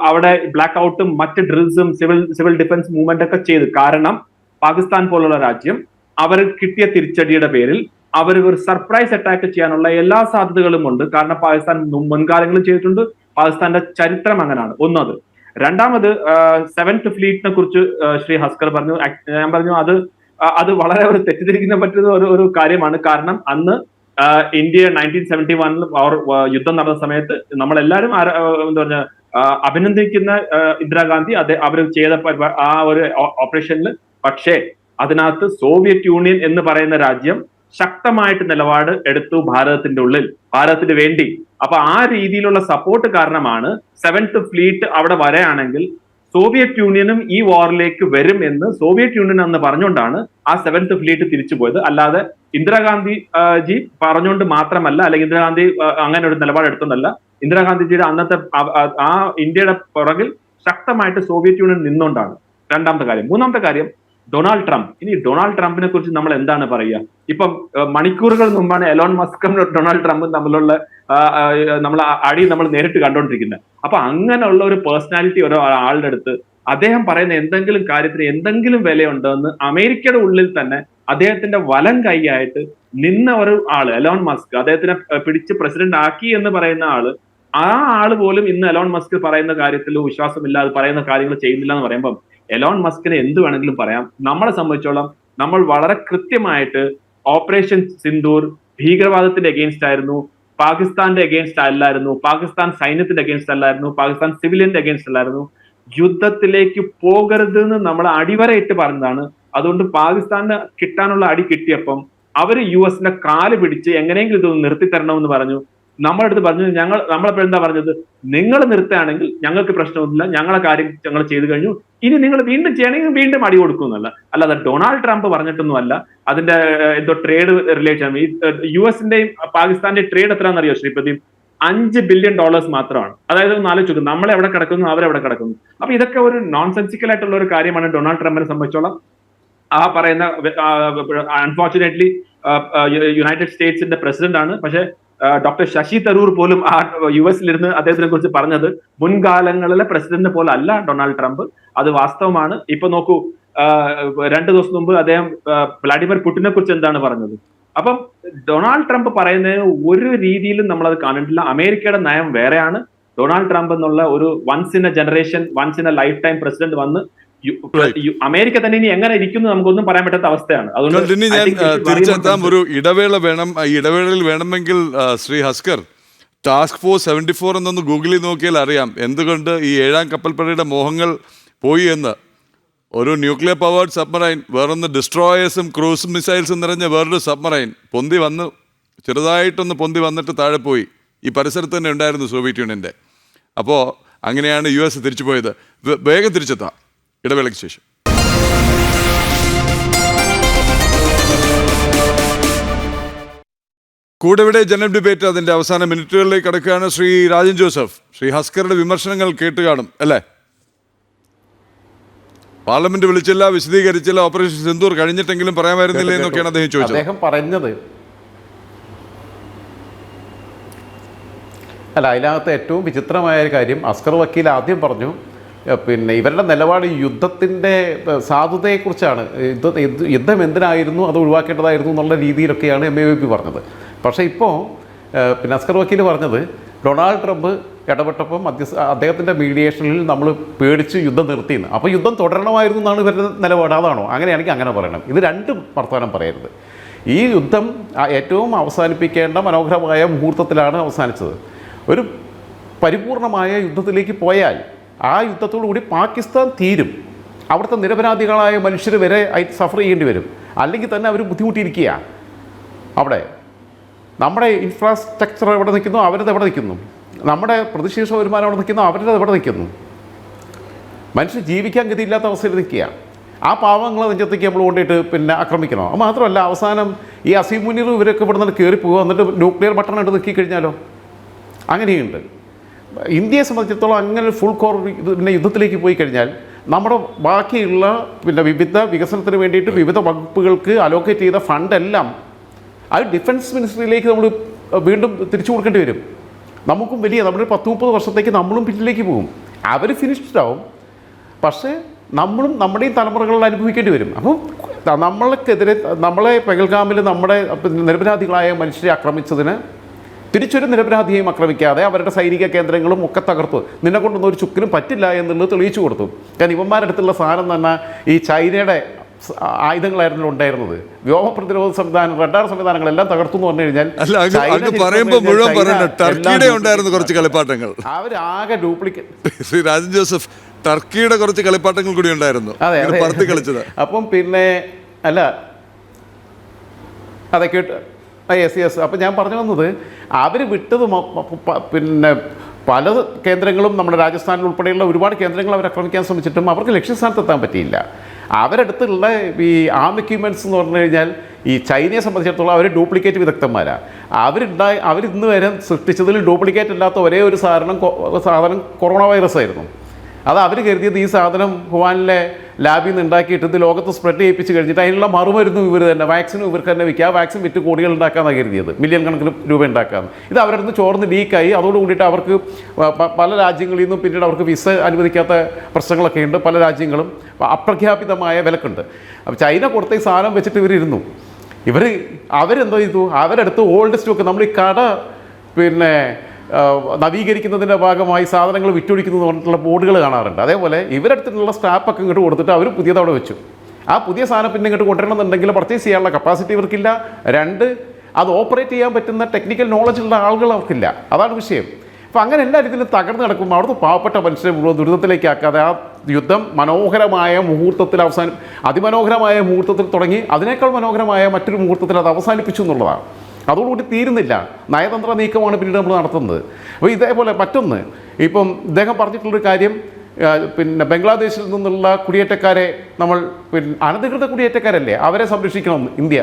അവിടെ ബ്ലാക്ക് ഔട്ടും മറ്റ് ഡ്രിൽസും സിവിൽ ഡിഫൻസ് മൂവ്മെന്റ് ഒക്കെ ചെയ്തു. കാരണം പാകിസ്ഥാൻ പോലുള്ള രാജ്യം അവർ കിട്ടിയ തിരിച്ചടിയുടെ പേരിൽ അവർ ഒരു സർപ്രൈസ് അറ്റാക്ക് ചെയ്യാനുള്ള എല്ലാ സാധ്യതകളും ഉണ്ട്. കാരണം പാകിസ്ഥാൻ മുൻകാലങ്ങളിൽ ചെയ്തിട്ടുണ്ട്, പാകിസ്ഥാന്റെ ചരിത്രം അങ്ങനെയാണ്. ഒന്നത്. രണ്ടാമത് 7th ഫ്ലീറ്റിനെ കുറിച്ച് ശ്രീ ഹസ്കർ പറഞ്ഞു. ഞാൻ പറഞ്ഞു അത് വളരെ ഒരു തെറ്റിദ്ധരിക്കുന്ന പറ്റുന്ന ഒരു കാര്യമാണ്. കാരണം അന്ന് ഇന്ത്യ 1971 യുദ്ധം നടന്ന സമയത്ത് നമ്മളെല്ലാവരും എന്താ പറഞ്ഞ അഭിനന്ദിക്കുന്ന ഇന്ദിരാഗാന്ധി അവർ ചെയ്ത ആ ഒരു ഓപ്പറേഷനിൽ. പക്ഷേ അതിനകത്ത് സോവിയറ്റ് യൂണിയൻ എന്ന് പറയുന്ന രാജ്യം ശക്തമായിട്ട് നിലപാട് എടുത്തു ഭാരതത്തിന്റെ ഉള്ളിൽ, ഭാരതത്തിന് വേണ്ടി. അപ്പൊ ആ രീതിയിലുള്ള സപ്പോർട്ട് കാരണമാണ് 7th ഫ്ലീറ്റ് അവിടെ വരെയാണെങ്കിൽ സോവിയറ്റ് യൂണിയനും ഈ വാറിലേക്ക് വരും എന്ന് സോവിയറ്റ് യൂണിയൻ അന്ന് പറഞ്ഞുകൊണ്ടാണ് ആ 7th ഫ്ലീറ്റ് തിരിച്ചു പോയത്. അല്ലാതെ ഇന്ദിരാഗാന്ധി ജി പറഞ്ഞുകൊണ്ട് മാത്രമല്ല, അല്ലെങ്കിൽ ഇന്ദിരാഗാന്ധി അങ്ങനെ ഒരു നിലപാടെടുത്തെന്നല്ല. ഇന്ദിരാഗാന്ധിജിയുടെ അന്നത്തെ ആ ഇന്ത്യയുടെ പുറകിൽ ശക്തമായിട്ട് സോവിയറ്റ് യൂണിയൻ നിന്നുകൊണ്ടാണ്. രണ്ടാമത്തെ കാര്യം. മൂന്നാമത്തെ കാര്യം, ഡൊണാൾഡ് ട്രംപ്. ഇനി ഡൊണാൾഡ് ട്രംപിനെ കുറിച്ച് നമ്മൾ എന്താണ് പറയുക? ഇപ്പം മണിക്കൂറുകൾ മുമ്പാണ് എലോൺ മസ്കും ഡൊണാൾഡ് ട്രംപും തമ്മിലുള്ള നമ്മൾ നേരിട്ട് കണ്ടുകൊണ്ടിരിക്കുന്നത്. അപ്പൊ അങ്ങനെയുള്ള ഒരു പേഴ്സണാലിറ്റി ഒരാളുടെ അടുത്ത് അദ്ദേഹം പറയുന്ന എന്തെങ്കിലും കാര്യത്തിന് എന്തെങ്കിലും വിലയുണ്ടോ എന്ന് അമേരിക്കയുടെ ഉള്ളിൽ തന്നെ അദ്ദേഹത്തിന്റെ വലം കൈയായിട്ട് നിന്ന ഒരു ആള് എലോൺ മസ്ക്, അദ്ദേഹത്തിനെ പിടിച്ച് പ്രസിഡന്റ് ആക്കി എന്ന് പറയുന്ന ആ ആള് പോലും ഇന്ന് എലോൺ മസ്ക് പറയുന്ന കാര്യത്തിൽ വിശ്വാസമില്ലാതെ പറയുന്ന കാര്യങ്ങൾ ചെയ്യുന്നില്ല എന്ന് പറയുമ്പോൾ എലോൺ മസ്കിനെ എന്ത് വേണമെങ്കിലും പറയാം. നമ്മളെ സംബന്ധിച്ചോളം നമ്മൾ വളരെ കൃത്യമായിട്ട് ഓപ്പറേഷൻ സിന്ദൂർ ഭീകരവാദത്തിന്റെ അഗെയിൻസ്റ്റ് ആയിരുന്നു, പാകിസ്ഥാന്റെ അഗെയിൻസ്റ്റ് അല്ലായിരുന്നു, പാകിസ്ഥാൻ സൈന്യത്തിന്റെ അഗെയിൻസ്റ്റ് അല്ലായിരുന്നു, പാകിസ്ഥാൻ സിവിലിയന്റെ അഗെയിൻസ്റ്റ് അല്ലായിരുന്നു. യുദ്ധത്തിലേക്ക് പോകരുതെന്ന് നമ്മൾ അടിവരയിട്ട് പറഞ്ഞതാണ്. അതുകൊണ്ട് പാകിസ്ഥാന് കിട്ടാനുള്ള അടി കിട്ടിയപ്പം അവര് US കാല് പിടിച്ച് എങ്ങനെയെങ്കിലും ഇതൊന്ന് നിർത്തിത്തരണമെന്ന് പറഞ്ഞു. നമ്മുടെ അടുത്ത് പറഞ്ഞു, നമ്മളെപ്പോഴും എന്താ പറഞ്ഞത്, നിങ്ങൾ നിർത്തുകയാണെങ്കിൽ ഞങ്ങൾക്ക് പ്രശ്നമൊന്നുമില്ല, ഞങ്ങളെ കാര്യം ഞങ്ങൾ ചെയ്തു കഴിഞ്ഞു, ഇനി നിങ്ങൾ വീണ്ടും ചെയ്യണമെങ്കിൽ വീണ്ടും അടി കൊടുക്കുമെന്നല്ല. അല്ലാതെ ഡൊണാൾഡ് ട്രംപ് പറഞ്ഞിട്ടൊന്നുമല്ല. അതിന്റെ എന്തോ ട്രേഡ് റിലേഷൻ ഈ US-ന്റെയും പാകിസ്ഥാന്റെയും ട്രേഡ് എത്രയാണെന്നറിയോ ശ്രീപതി? $5 ബില്യൺ മാത്രമാണ്. അതായത് ഒന്ന് ആലോചിച്ചു, നമ്മൾ എവിടെ കിടക്കുന്നു, അവരെവിടെ കിടക്കുന്നു. അപ്പൊ ഇതൊക്കെ ഒരു നോൺസെൻസിക്കൽ ആയിട്ടുള്ള ഒരു കാര്യമാണ് ഡൊണാൾഡ് ട്രംപിനെ സംബന്ധിച്ചോളം. ആ പറയുന്ന അൺഫോർച്ചുനേറ്റ്ലി യുണൈറ്റഡ് സ്റ്റേറ്റ്സിന്റെ പ്രസിഡന്റ് ആണ്. പക്ഷെ ഡോക്ടർ ശശി തരൂർ പോലും ആ US-ലിരുന്ന് അദ്ദേഹത്തിനെ കുറിച്ച് പറഞ്ഞത് മുൻകാലങ്ങളിലെ പ്രസിഡന്റിനെ പോലെ അല്ല ഡൊണാൾഡ് ട്രംപ്. അത് വാസ്തവമാണ്. ഇപ്പൊ നോക്കൂ, 2 ദിവസം മുമ്പ് അദ്ദേഹം വ്ളാഡിമിർ പുടിനെ കുറിച്ച് എന്താണ് പറഞ്ഞത്? അപ്പം ഡൊണാൾഡ് ട്രംപ് പറയുന്നതിന് ഒരു രീതിയിലും നമ്മളത് കാണുന്നില്ല. അമേരിക്കയുടെ നയം വേറെയാണ്. ഡൊണാൾഡ് ട്രംപ് എന്നുള്ള ഒരു once in a generation, once in a lifetime president വന്ന് അമേരിക്ക തന്നെ ഇനി എങ്ങനെ ഇരിക്കുന്നു നമുക്കൊന്നും പറയാൻ പറ്റാത്ത അവസ്ഥയാണ്. അതുകൊണ്ട് ഇനി ഞാൻ തിരിച്ചെത്താം. ഒരു ഇടവേള വേണം. ഈ ഇടവേളയിൽ വേണമെങ്കിൽ ശ്രീ ഹസ്കർ ടാസ്ക് ഫോഴ്സ് 74 എന്നൊന്ന് ഗൂഗിളിൽ നോക്കിയാൽ അറിയാം എന്തുകൊണ്ട് ഈ 7ാം കപ്പൽപ്പടയുടെ മോഹങ്ങൾ പോയി എന്ന്. ഒരു ന്യൂക്ലിയർ പവേർഡ് സബ്മറൈൻ, വേറൊന്ന് ഡിസ്ട്രോയേഴ്സും ക്രൂസ് മിസൈൽസും നിറഞ്ഞ വേറൊരു സബ്മറൈൻ ചെറുതായിട്ടൊന്ന് പൊന്തി വന്നിട്ട് താഴെ പോയി. ഈ പരിസരത്ത് തന്നെ ഉണ്ടായിരുന്നു സോവിയറ്റ് യൂണിയൻ്റെ. അപ്പോൾ അങ്ങനെയാണ് US തിരിച്ചു പോയത്. വേഗം തിരിച്ചെത്താം ഇടവേളയ്ക്ക് ശേഷം. കൂടെവിടെ ജനറൽ ഡിബേറ്റ് അതിൻ്റെ അവസാന മിനിറ്റുകളിലേക്ക് കടക്കുകയാണ്. ശ്രീ രാജൻ ജോസഫ്, ശ്രീ ഹസ്കറുടെ വിമർശനങ്ങൾ കേട്ട് കാണും അല്ലേ? പാർലമെന്റ് വിളിച്ചില്ല, വിശദീകരിച്ചില്ല, ഓപ്പറേഷൻ സിന്ദൂർ കഴിഞ്ഞിട്ടെങ്കിലും പറയാമായിരുന്നില്ല എന്നൊക്കെയാണ് അദ്ദേഹം ചോദിച്ചത്. അദ്ദേഹം പറഞ്ഞത് അല്ല, അതിനകത്ത് ഏറ്റവും വിചിത്രമായ ഒരു കാര്യം അസ്കർ വക്കീൽ ആദ്യം പറഞ്ഞു, പിന്നെ ഇവരുടെ നിലപാട് യുദ്ധത്തിൻ്റെ സാധുതയെക്കുറിച്ചാണ്. യുദ്ധം എന്തിനായിരുന്നു, അത് ഒഴിവാക്കേണ്ടതായിരുന്നു എന്നുള്ള രീതിയിലൊക്കെയാണ് MAVP പറഞ്ഞത്. പക്ഷേ ഇപ്പോൾ പിന്നെ അസ്കർ വക്കീൽ പറഞ്ഞത് ഡൊണാൾഡ് ട്രംപ് ഇടപെട്ടപ്പം അദ്ദേഹത്തിൻ്റെ മീഡിയേഷനിൽ നമ്മൾ പേടിച്ച് യുദ്ധം നിർത്തിയെന്ന്. അപ്പോൾ യുദ്ധം തുടരണമായിരുന്നു എന്നാണ് ഇവരുടെ നിലപാട്. അതാണോ? അങ്ങനെയാണെങ്കിൽ അങ്ങനെ പറയണം. ഇത് രണ്ടും വർത്തമാനം പറയരുത്. ഈ യുദ്ധം ഏറ്റവും അവസാനിപ്പിക്കേണ്ട മനോഹരമായ മുഹൂർത്തത്തിലാണ് അവസാനിച്ചത്. ഒരു പരിപൂർണമായ യുദ്ധത്തിലേക്ക് പോയാൽ ആ യുദ്ധത്തോടു കൂടി പാകിസ്ഥാൻ തീരും. അവിടുത്തെ നിരപരാധികളായ മനുഷ്യർ വരെ സഫർ ചെയ്യേണ്ടി വരും. അല്ലെങ്കിൽ തന്നെ അവർ ബുദ്ധിമുട്ടിയിരിക്കുക. അവിടെ നമ്മുടെ ഇൻഫ്രാസ്ട്രക്ചർ എവിടെ നിൽക്കുന്നു, അവരത് എവിടെ നിൽക്കുന്നു. നമ്മുടെ പ്രതിശീർഷ വരുമാനം എവിടെ നിൽക്കുന്നു, അവരത് എവിടെ നിൽക്കുന്നു. മനുഷ്യർ ജീവിക്കാൻ ഗതിയില്ലാത്ത അവസ്ഥയിൽ നിൽക്കുക. ആ പാവങ്ങളെ നെഞ്ചത്തേക്ക് നമ്മൾ കൊണ്ടിട്ട് പിന്നെ ആക്രമിക്കണോ? അത് മാത്രമല്ല, അവസാനം ഈ അസീം മുനീർ ഇവരൊക്കെ ഇവിടെ നിന്ന് കയറി പോകുക, എന്നിട്ട് ന്യൂക്ലിയർ ബട്ടൺ എടുത്ത് നിൽക്കിക്കഴിഞ്ഞാലോ? അങ്ങനെയുണ്ട്. ഇന്ത്യയെ സംബന്ധിച്ചിടത്തോളം അങ്ങനെ ഫുൾ കോർ പിന്നെ യുദ്ധത്തിലേക്ക് പോയി കഴിഞ്ഞാൽ നമ്മുടെ ബാക്കിയുള്ള പിന്നെ വിവിധ വികസനത്തിന് വേണ്ടിയിട്ട് വിവിധ വകുപ്പുകൾക്ക് അലോക്കേറ്റ് ചെയ്ത ഫണ്ടെല്ലാം അത് ഡിഫൻസ് മിനിസ്ട്രിയിലേക്ക് നമ്മൾ വീണ്ടും തിരിച്ചു കൊടുക്കേണ്ടി വരും. നമുക്കും വലിയ നമ്മുടെ 10-30 വർഷത്തേക്ക് നമ്മളും പിന്നിലേക്ക് പോകും. അവർ ഫിനിഷ്ഡ് ആവും, പക്ഷേ നമ്മളും നമ്മുടെയും തലമുറകളിൽ അനുഭവിക്കേണ്ടി വരും. അപ്പം നമ്മളെതിരെ നമ്മളെ പെഹൽഗാമിൽ നമ്മുടെ നിരപരാധികളായ മനുഷ്യരെ ആക്രമിച്ചതിന് തിരിച്ചൊരു നിരപരാധിയെയും ആക്രമിക്കാതെ അവരുടെ സൈനിക കേന്ദ്രങ്ങളും ഒക്കെ തകർത്തു. നിന്നെ കൊണ്ടൊന്നും ഒരു ചുക്കിനും പറ്റില്ല എന്നുള്ളത് തെളിയിച്ചു കൊടുത്തു. കാരണം ഇവന്മാരുടെ അടുത്തുള്ള സാധനം തന്നെ ഈ ചൈനയുടെ ആയുധങ്ങളായിരുന്നു ഉണ്ടായിരുന്നത്. വ്യോമ പ്രതിരോധ സംവിധാനം, റഡാർ സംവിധാനങ്ങളെല്ലാം തകർത്തു എന്ന് പറഞ്ഞു കഴിഞ്ഞാൽ പറയുമ്പോൾ മുഴുവൻ പറയണ്ട. ടർക്കിയുടെ ഉണ്ടായിരുന്നു കുറച്ച് കളിപ്പാട്ടങ്ങൾ, അവരാകെ ഡ്യൂപ്ലിക്കേറ്റ്. ശ്രീ രാജൻ ജോസഫ്, ടർക്കിയുടെ കുറച്ച് കളിപ്പാട്ടങ്ങൾ കൂടി ഉണ്ടായിരുന്നു പറത്തി കളിച്ചത്. അപ്പം പിന്നെ അല്ല അതെ കേട്ട് യെസ്. അപ്പം ഞാൻ പറഞ്ഞു വന്നത് അവർ വിട്ടത് പിന്നെ പല കേന്ദ്രങ്ങളും നമ്മുടെ രാജസ്ഥാനിൽ ഉൾപ്പെടെയുള്ള ഒരുപാട് കേന്ദ്രങ്ങൾ അവർ ആക്രമിക്കാൻ ശ്രമിച്ചിട്ടും അവർക്ക് ലക്ഷ്യസ്ഥാനത്തെത്താൻ പറ്റിയില്ല. അവരടുത്തുള്ള ഈ ആം എക്യുപ്മെൻറ്റ്സ് എന്ന് പറഞ്ഞു കഴിഞ്ഞാൽ ഈ ചൈനയെ സംബന്ധിച്ചിടത്തോളം അവർ ഡ്യൂപ്ലിക്കേറ്റ് വിദഗ്ധന്മാരാണ്. അവരിന്ന് വരെ സൃഷ്ടിച്ചതിൽ ഡ്യൂപ്ലിക്കേറ്റ് ഇല്ലാത്ത ഒരേ ഒരു സാധനം കൊറോണ വൈറസ് ആയിരുന്നു. അത് അവർ കരുതിയത് ഈ സാധനം ഹുവാനിലെ ലാബിൽ നിന്ന് ഉണ്ടാക്കിയിട്ട് ഇത് ലോകത്ത് സ്പ്രെഡ് ചെയ്യിപ്പിച്ച് കഴിഞ്ഞിട്ട് അതിനുള്ള മറുമരുന്നും ഇവർ തന്നെ, വാക്സിനും ഇവർക്ക് തന്നെ വിൽക്കുക, വാക്സിൻ വിറ്റ് കോടികൾ ഉണ്ടാക്കാമെന്നാണ് കരുതിയത്, മില്യൺ കണക്കിന് രൂപ ഉണ്ടാക്കാമെന്ന്. ഇത് അവരുടെ നിന്ന് ചോർന്ന് ലീക്കായി. അതോടുകൂടിയിട്ട് അവർക്ക് പല രാജ്യങ്ങളിൽ നിന്നും പിന്നീട് അവർക്ക് വിസ അനുവദിക്കാത്ത പ്രശ്നങ്ങളൊക്കെ ഉണ്ട്. പല രാജ്യങ്ങളും അപ്രഖ്യാപിതമായ വിലക്കുണ്ട്. അപ്പോൾ ചൈന കൊടുത്ത ഈ സാധനം വെച്ചിട്ട് ഇവരിരുന്നു. അവരെന്തോ ചെയ്തു, അവരെടുത്ത് ഓൾഡ് സ്റ്റോക്ക്, നമ്മൾ ഈ കട പിന്നെ നവീകരിക്കുന്നതിൻ്റെ ഭാഗമായി സാധനങ്ങൾ വിറ്റൊഴിക്കുന്നത് പറഞ്ഞിട്ടുള്ള ബോർഡുകൾ കാണാറുണ്ട്. അതേപോലെ ഇവരടുത്തുള്ള സ്റ്റാപ്പൊക്കെ ഇങ്ങോട്ട് കൊടുത്തിട്ട് അവർ പുതിയതവിടെ വെച്ചു. ആ പുതിയ സാധനം പിന്നെ ഇങ്ങോട്ട് കൊണ്ടുവരണമെന്നുണ്ടെങ്കിൽ പർച്ചേസ് ചെയ്യാനുള്ള കപ്പാസിറ്റി ഇവർക്കില്ല. 2, അത് ഓപ്പറേറ്റ് ചെയ്യാൻ പറ്റുന്ന ടെക്നിക്കൽ നോളജുള്ള ആളുകൾ അവർക്കില്ല. അതാണ് വിഷയം. അപ്പോൾ അങ്ങനെ എല്ലാവരും ഇതിൽ തകർന്ന് കിടക്കുമ്പോൾ അവിടുത്തെ പാവപ്പെട്ട മനുഷ്യരെ മുഴുവൻ ദുരിതത്തിലേക്ക് ആക്കാതെ ആ യുദ്ധം മനോഹരമായ മുഹൂർത്തത്തിൽ അതിമനോഹരമായ മുഹൂർത്തത്തിൽ തുടങ്ങി അതിനേക്കാൾ മനോഹരമായ മറ്റൊരു മുഹൂർത്തത്തിൽ അത് അവസാനിപ്പിച്ചു എന്നുള്ളതാണ്. അതോടുകൂടി തീരുന്നില്ല, നയതന്ത്ര നീക്കമാണ് പിന്നീട് നമ്മൾ നടത്തുന്നത്. അപ്പോൾ ഇതേപോലെ മറ്റൊന്ന്, ഇപ്പം ഇദ്ദേഹം പറഞ്ഞിട്ടുള്ളൊരു കാര്യം, പിന്നെ ബംഗ്ലാദേശിൽ നിന്നുള്ള കുടിയേറ്റക്കാരെ നമ്മൾ അനധികൃത കുടിയേറ്റക്കാരല്ലേ, അവരെ സംരക്ഷിക്കണം ഇന്ത്യ.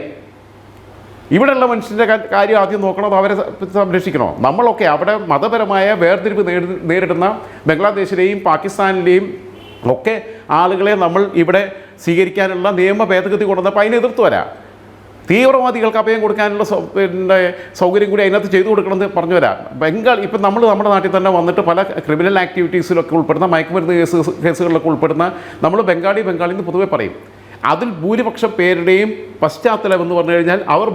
ഇവിടെയുള്ള മനുഷ്യൻ്റെ കാര്യം ആദ്യം നോക്കണോ, അവരെ സംരക്ഷിക്കണോ? നമ്മളൊക്കെ അവിടെ മതപരമായ വേർതിരിവ് നേരിടുന്ന ബംഗ്ലാദേശിലെയും പാകിസ്ഥാനിലെയും ഒക്കെ ആളുകളെ നമ്മൾ ഇവിടെ സ്വീകരിക്കാനുള്ള നിയമ ഭേദഗതി കൊണ്ടുവന്നപ്പോൾ അതിനെ എതിർത്ത് വരാം. തീവ്രവാദികൾക്ക് അഭയം കൊടുക്കാനുള്ള സൗകര്യം കൂടി അതിനകത്ത് ചെയ്തു കൊടുക്കണമെന്ന് പറഞ്ഞു വരാം. ഇപ്പം നമ്മുടെ നാട്ടിൽ തന്നെ വന്നിട്ട് പല ക്രിമിനൽ ആക്ടിവിറ്റീസിലൊക്കെ ഉൾപ്പെടുന്ന മയക്കുമരുന്ന് കേസുകളിലൊക്കെ ഉൾപ്പെടുന്ന നമ്മൾ ബംഗാളി എന്ന് പൊതുവെ പറയും. അതിൽ ഭൂരിപക്ഷം പേരുടെയും പശ്ചാത്തലം എന്ന് പറഞ്ഞു കഴിഞ്ഞാൽ അവർ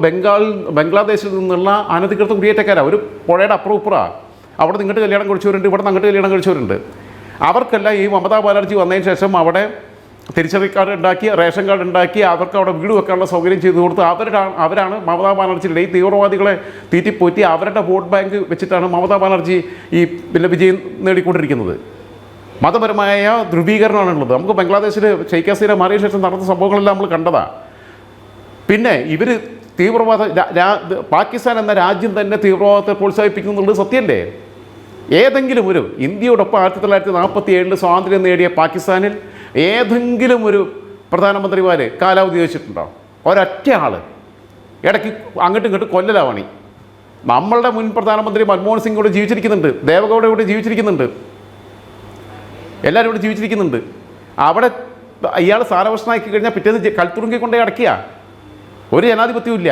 ബംഗ്ലാദേശിൽ നിന്നുള്ള അനധികൃത കുടിയേറ്റക്കാരാണ്. ഒരു പുഴയുടെ അപ്പുറം ഇപ്പുറമാണ്. അവിടെ നിങ്ങോട്ട് കല്യാണം കഴിച്ചവരുണ്ട്, ഇവിടെ നിന്ന് അങ്ങോട്ട് കല്യാണം കഴിച്ചവരുണ്ട്. അവർക്കെല്ലാം ഈ മമതാ ബാനർജി വന്നതിന് ശേഷം അവിടെ തിരിച്ചറിയൽ കാർഡ് ഉണ്ടാക്കി, റേഷൻ കാർഡ് ഉണ്ടാക്കി, അവർക്ക് അവിടെ വീട് വെക്കാനുള്ള സൗകര്യം ചെയ്തു കൊടുത്ത് അവരാണ് മമതാ ബാനർജിയുടെ ഈ തീവ്രവാദികളെ തീറ്റിപ്പോറ്റി അവരുടെ വോട്ട് ബാങ്ക് വെച്ചിട്ടാണ് മമതാ ബാനർജി ഈ വിജയം നേടിക്കൊണ്ടിരിക്കുന്നത്. മതപരമായ ധ്രുവീകരണമാണുള്ളത്. നമുക്ക് ബംഗ്ലാദേശിൽ ഷെയ്ഖ് ഹസീന മാറിയ ശേഷം നടന്ന സംഭവങ്ങളെല്ലാം നമ്മൾ കണ്ടതാണ്. പിന്നെ ഇവർ പാകിസ്ഥാൻ എന്ന രാജ്യം തന്നെ തീവ്രവാദത്തെ പ്രോത്സാഹിപ്പിക്കുന്നുള്ളത് സത്യമല്ലേ? ഏതെങ്കിലും ഒരു ഇന്ത്യയോടൊപ്പം 1947 സ്വാതന്ത്ര്യം നേടിയ പാകിസ്ഥാനിൽ ഏതെങ്കിലും ഒരു പ്രധാനമന്ത്രിമാർ കാലാവധി വെച്ചിട്ടുണ്ടോ? ഒരൊറ്റ ആൾ. ഇടയ്ക്ക് അങ്ങോട്ടും ഇങ്ങോട്ടും കൊല്ലലാവണി. നമ്മളുടെ മുൻ പ്രധാനമന്ത്രി മൻമോഹൻ സിംഗ് ഇവിടെ ജീവിച്ചിരിക്കുന്നുണ്ട്, ദേവഗൗഡ ഇവിടെ ജീവിച്ചിരിക്കുന്നുണ്ട്, എല്ലാവരും ഇവിടെ ജീവിച്ചിരിക്കുന്നുണ്ട്. അവിടെ ഇയാൾ സ്ഥാനഭ്രഷ്ടനാക്കി കഴിഞ്ഞാൽ പിറ്റേന്ന് കൽത്തുറുങ്കി കൊണ്ടേ അടക്കിയ ഒരു ജനാധിപത്യവും ഇല്ല.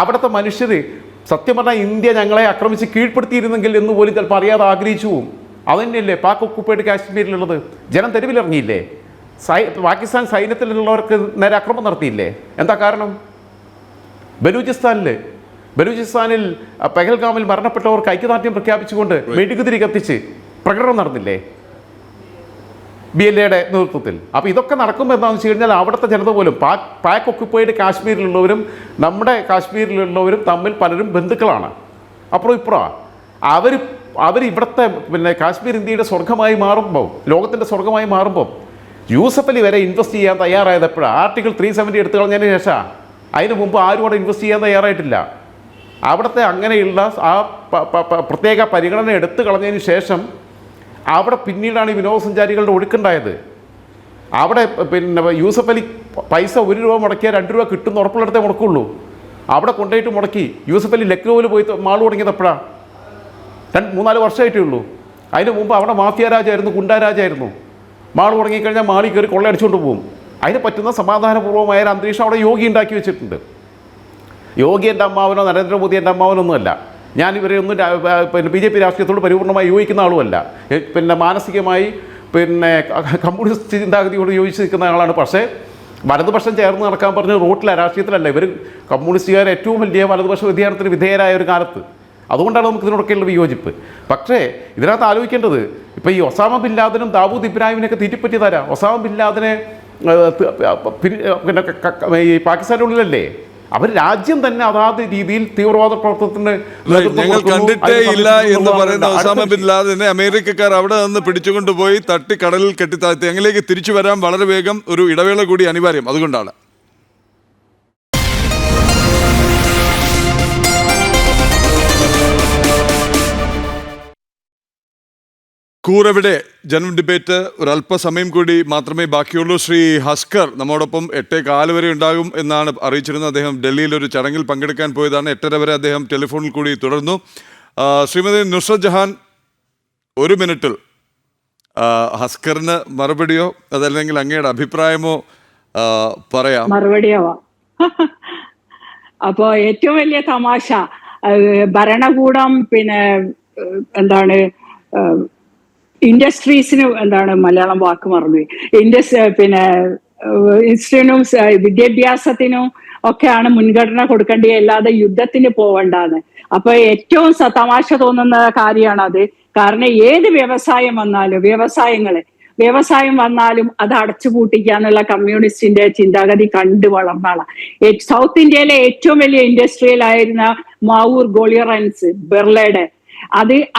അവിടുത്തെ മനുഷ്യർ സത്യം പറഞ്ഞാൽ ഇന്ത്യ ഞങ്ങളെ ആക്രമിച്ച് കീഴ്പ്പെടുത്തിയിരുന്നെങ്കിൽ എന്ന് പോലും ചിലപ്പോൾ അറിയാതെ ആഗ്രഹിച്ചു പോവും. അതുതന്നെയല്ലേ പാക് ഒക്കുപ്പൈഡ് കാശ്മീരിലുള്ളത്? ജനം തെരുവിലിറങ്ങിയില്ലേ? പാകിസ്ഥാൻ സൈന്യത്തിലുള്ളവർക്ക് നേരെ ആക്രമണം നടത്തിയില്ലേ? എന്താ കാരണം? ബലൂചിസ്ഥാനിൽ പെഹൽഗാമിൽ മരണപ്പെട്ടവർക്ക് ഐക്യദാർഢ്യം പ്രഖ്യാപിച്ചുകൊണ്ട് മെഴുകുതിരി കത്തിച്ച് പ്രകടനം നടന്നില്ലേ BLA നേതൃത്വത്തിൽ? അപ്പോൾ ഇതൊക്കെ നടക്കുമ്പോൾ എന്താണെന്ന് വെച്ച് കഴിഞ്ഞാൽ അവിടുത്തെ ജനത പോലും പാക് ഒക്കുപ്പൈഡ് കാശ്മീരിലുള്ളവരും നമ്മുടെ കാശ്മീരിലുള്ളവരും തമ്മിൽ പലരും ബന്ധുക്കളാണ്, അപ്പുറം ഇപ്പുറമാണ്. അവർ ഇവിടുത്തെ കാശ്മീർ ഇന്ത്യയുടെ സ്വർഗമായി മാറുമ്പോൾ, ലോകത്തിൻ്റെ സ്വർഗമായി മാറുമ്പോൾ യൂസഫ് അലി വരെ ഇൻവെസ്റ്റ് ചെയ്യാൻ തയ്യാറായത് എപ്പോഴാണ്? ആർട്ടിക്കിൾ 370 എടുത്തു കളഞ്ഞതിന് ശേഷം. അതിന് മുമ്പ് ആരും അവിടെ ഇൻവെസ്റ്റ് ചെയ്യാൻ തയ്യാറായിട്ടില്ല. അവിടുത്തെ അങ്ങനെയുള്ള ആ പ്രത്യേക പരിഗണന എടുത്തു കളഞ്ഞതിന് ശേഷം അവിടെ പിന്നീടാണ് ഈ വിനോദസഞ്ചാരികളുടെ ഒഴുക്കുണ്ടായത്. അവിടെ യൂസഫ് അലി പൈസ 1 രൂപ മുടക്കിയാൽ 2 രൂപ കിട്ടുന്ന ഉറപ്പുള്ളിടത്തേ മുടക്കുള്ളൂ. അവിടെ കൊണ്ടുപോയിട്ട് മുടക്കി. യൂസഫ് അലി ലക്നൌവിൽ പോയി മാൾ തുടങ്ങിയത് എപ്പോഴാണ്? 3-4 വർഷമായിട്ടേ ഉള്ളൂ. അതിന് മുമ്പ് അവിടെ മാഫിയ രാജായിരുന്നു, ഗുണ്ടാരാജായിരുന്നു. മാൾ തുടങ്ങിക്കഴിഞ്ഞാൽ മാളിൽ കയറി കൊള്ളയടിച്ചുകൊണ്ട് പോകും. അതിന് പറ്റുന്ന സമാധാനപൂർവ്വമായ ഒരു അന്തരീക്ഷം അവിടെ യോഗി ഉണ്ടാക്കി വെച്ചിട്ടുണ്ട്. യോഗി എൻ്റെ അമ്മാവനോ നരേന്ദ്രമോദി എൻ്റെ അമ്മാവനൊന്നുമല്ല. ഞാൻ ഇവരെ ഒന്നും BJP രാഷ്ട്രീയത്തോട് പരിപൂർണമായി യോജിക്കുന്ന ആളുമല്ല. മാനസികമായി കമ്മ്യൂണിസ്റ്റ് ചിന്താഗതിയോട് യോജിച്ച് നിൽക്കുന്ന ആളാണ്. പക്ഷേ വലതുപക്ഷം ചേർന്ന് നടക്കാൻ പറഞ്ഞ് റോട്ടിലെ രാഷ്ട്രീയത്തിലല്ല. ഇവർ കമ്മ്യൂണിസ്റ്റുകാർ ഏറ്റവും വലിയ വലതുപക്ഷ വ്യതിയാനത്തിന് വിധേയരായ ഒരു കാലത്ത് അതുകൊണ്ടാണ് നമുക്ക് ഇതിനോടൊക്കെയുള്ള വിയോജിപ്പ്. പക്ഷേ ഇതിനകത്ത് ആലോചിക്കേണ്ടത് ഇപ്പോൾ ഈ ഒസാമ ബിൻ ലാദനും ദാവൂദ് ഇബ്രാഹിമിനെയൊക്കെ തീറ്റിപ്പറ്റിയതാരാ? ഒസാമ ബിൻ ലാദനെ പിന്നെ ഈ പാകിസ്ഥാൻ്റെ ഉള്ളിലല്ലേ? അവർ രാജ്യം തന്നെ അതാത് രീതിയിൽ തീവ്രവാദ പ്രവർത്തനത്തിന് ഞങ്ങൾ കണ്ടിട്ടേ ഇല്ല എന്ന് പറയുന്ന ഒസാമ ബിൻ ലാദനെ അമേരിക്കക്കാർ അവിടെ നിന്ന് പിടിച്ചുകൊണ്ടുപോയി തട്ടി കടലിൽ കെട്ടിത്താഴ്ത്തി. അങ്ങനെയൊക്കെ തിരിച്ചു വരാൻ വളരെ വേഗം ഒരു ഇടവേള കൂടി അനിവാര്യം. അതുകൊണ്ടാണ് കൂറെവിടെ ജനം ഡിബേറ്റ് ഒരല്പസമയം കൂടി മാത്രമേ ബാക്കിയുള്ളൂ. ശ്രീ ഹസ്കർ നമ്മോടൊപ്പം 8:15 വരെ ഉണ്ടാകും എന്നാണ് അറിയിച്ചിരുന്നത്. അദ്ദേഹം ഡൽഹിയിൽ ഒരു ചടങ്ങിൽ പങ്കെടുക്കാൻ പോയതാണ്. 8:30 വരെ അദ്ദേഹം ടെലിഫോണിൽ കൂടി തുടർന്നു. ശ്രീമതി നുസ്രത് ജഹാൻ, 1 മിനിറ്റിൽ ഹസ്കറിന് മറുപടിയോ അതല്ലെങ്കിൽ അങ്ങയുടെ അഭിപ്രായമോ പറയാം. മറുപടിയാവാം. അപ്പോ ഏറ്റവും വലിയ തമാശ ഭരണകൂടം പിന്നെ എന്താണ് ഇൻഡസ്ട്രീസിന് എന്താണ് മലയാളം വാക്ക് മറന്നു പിന്നെ ഇൻസ്റ്റിറ്റ്യൂട്ടിനും വിദ്യാഭ്യാസത്തിനും ഒക്കെയാണ് മുൻഗണന കൊടുക്കേണ്ടത്, അല്ലാതെ യുദ്ധത്തിന് പോവണ്ടാന്ന്. അപ്പൊ ഏറ്റവും തമാശ തോന്നുന്ന കാര്യമാണത്. കാരണം ഏത് വ്യവസായം വന്നാലും അത് അടച്ചുപൂട്ടിക്കാന്നുള്ള കമ്മ്യൂണിസ്റ്റിന്റെ ചിന്താഗതി കണ്ടു വളർന്ന ആളാണ്. സൗത്ത് ഇന്ത്യയിലെ ഏറ്റവും വലിയ ഇൻഡസ്ട്രിയൽ ആയിരുന്ന മാവൂർ ഗോളിയറൻസ് ബിർളയുടെ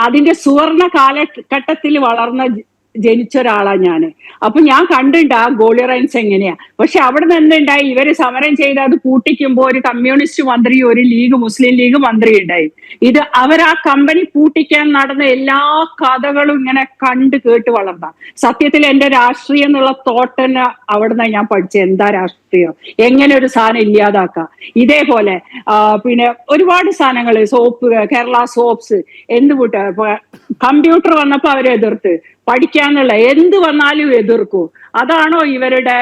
അതിന്റെ സുവർണ കാലഘട്ടത്തിൽ ജനിച്ച ഒരാളാണ് ഞാന്. അപ്പൊ ഞാൻ കണ്ടിട്ടുണ്ട് ആ ഗോളിയറൻസ് എങ്ങനെയാ. പക്ഷെ അവിടെ നിന്ന് ഉണ്ടായി ഇവര് സമരം ചെയ്ത് അത് പൂട്ടിക്കുമ്പോ ഒരു കമ്മ്യൂണിസ്റ്റ് മന്ത്രി, ഒരു മുസ്ലിം ലീഗ് മന്ത്രി ഉണ്ടായി. അവർ ആ കമ്പനി പൂട്ടിക്കാൻ നടന്ന എല്ലാ കഥകളും ഇങ്ങനെ കേട്ട് വളർന്ന. സത്യത്തിൽ എന്റെ രാഷ്ട്രീയം എന്നുള്ള തോട്ട് തന്നെ അവിടുന്ന് ഞാൻ പഠിച്ചത്. എന്താ രാഷ്ട്രീയം, എങ്ങനെ ഒരു സാധനം ഇല്ലാതാക്കാം. ഇതേപോലെ പിന്നെ ഒരുപാട് സാധനങ്ങൾ, സോപ്പ്, കേരള സോപ്സ്, കമ്പ്യൂട്ടർ വന്നപ്പോ അവരെ എതിർത്ത്, പഠിക്കാന്നുള്ള എന്ത് വന്നാലും എതിർക്കും. അതാണോ ഇവരുടെ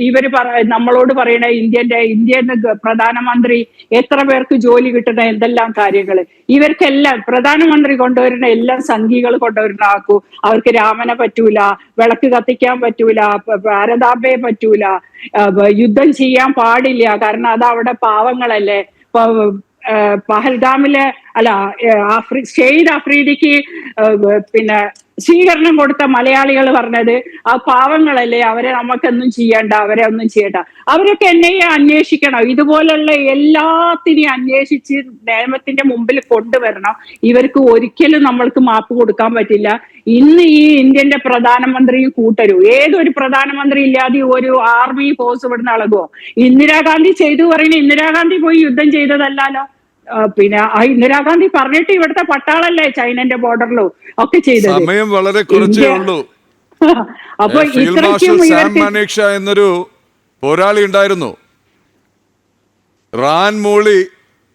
ഇവര് നമ്മളോട് പറയണ ഇന്ത്യൻ പ്രധാനമന്ത്രി എത്ര പേർക്ക് ജോലി കിട്ടണ എന്തെല്ലാം കാര്യങ്ങള്. ഇവർക്കെല്ലാം പ്രധാനമന്ത്രി കൊണ്ടുവരുന്ന എല്ലാം സംഘികൾ കൊണ്ടുവരുന്ന ആക്കൂ. അവർക്ക് രാമനെ പറ്റൂല, വിളക്ക് കത്തിക്കാൻ പറ്റൂല, ഭാരതാംബയെ പറ്റൂല, യുദ്ധം ചെയ്യാൻ പാടില്ല, കാരണം അത് അവിടെ പാവങ്ങളല്ലേ. പഹൽഗാമിലെ ഷെയ്ദ് അഫ്രീദിക്ക് സ്വീകരണം കൊടുത്ത മലയാളികൾ പറഞ്ഞത് ആ പാവങ്ങളല്ലേ, അവരെ നമുക്കൊന്നും ചെയ്യണ്ട, അവരെ ഒന്നും ചെയ്യണ്ട. അവരൊക്കെ എന്നെയും അന്വേഷിക്കണം. ഇതുപോലുള്ള എല്ലാത്തിനെയും അന്വേഷിച്ച് നിയമത്തിന്റെ മുമ്പിൽ കൊണ്ടുവരണം. ഇവർക്ക് ഒരിക്കലും നമ്മൾക്ക് മാപ്പ് കൊടുക്കാൻ പറ്റില്ല. ഇന്ന് ഈ ഇന്ത്യന്റെ പ്രധാനമന്ത്രിയും കൂട്ടരും, ഏതൊരു പ്രധാനമന്ത്രി ഇല്ലാതെ ഒരു ആർമി ഫോഴ്സ് ഇവിടുന്ന് അളകുമോ? ഇന്ദിരാഗാന്ധി ചെയ്തു പറയുന്നത്, ഇന്ദിരാഗാന്ധി പോയി യുദ്ധം ചെയ്തതല്ലാലോ. ഇന്ദിരാഗാന്ധി പറഞ്ഞിട്ട് ഇവിടുത്തെ പട്ടാളല്ലേ ചൈനന്റെ ബോർഡറിലോ ഒക്കെ ചെയ്തത്. സമയം വളരെ കുറച്ചേ ഉള്ളൂ. അപ്പൊ എന്നൊരു പോരാളി ഉണ്ടായിരുന്നു. റാൻ മോളി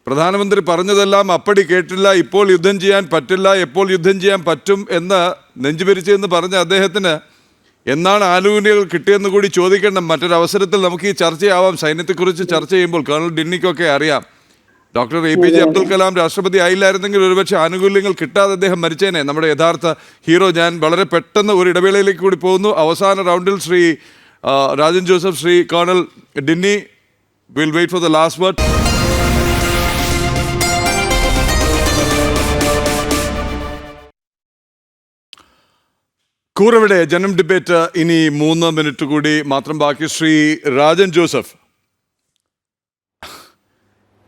പ്രധാനമന്ത്രി പറഞ്ഞതെല്ലാം അപ്പടി കേട്ടില്ല. ഇപ്പോൾ യുദ്ധം ചെയ്യാൻ പറ്റില്ല, എപ്പോൾ യുദ്ധം ചെയ്യാൻ പറ്റും എന്ന് നെഞ്ചുപരിച്ചെന്ന് പറഞ്ഞ അദ്ദേഹത്തിന് എന്നാണ് ആനുകൂല്യങ്ങൾ കിട്ടിയെന്ന് കൂടി ചോദിക്കണം. മറ്റൊരവസരത്തിൽ നമുക്ക് ഈ ചർച്ചയാവാം. സൈന്യത്തെക്കുറിച്ച് ചർച്ച ചെയ്യുമ്പോൾ കേണൽ ഡിന്നിക്കൊക്കെ അറിയാം. ഡോക്ടർ APJ അബ്ദുൽ കലാം രാഷ്ട്രപതി ആയില്ലായിരുന്നെങ്കിൽ ഒരുപക്ഷെ ആനുകൂല്യങ്ങൾ കിട്ടാതെ അദ്ദേഹം മരിച്ചേനെ. നമ്മുടെ യഥാർത്ഥ ഹീറോ. ഞാൻ വളരെ പെട്ടെന്ന് ഒരു ഇടവേളയിലേക്ക് കൂടി പോകുന്നു. അവസാന റൗണ്ടിൽ Shri Rajan Joseph, Shri colonel Dinny, will wait for the last word. കൂറെവിടെ ജനം ഡിബേറ്റ് ഇനി 3 മിനിറ്റ് കൂടി മാത്രം ബാക്കി. ശ്രീ രാജൻ ജോസഫ്,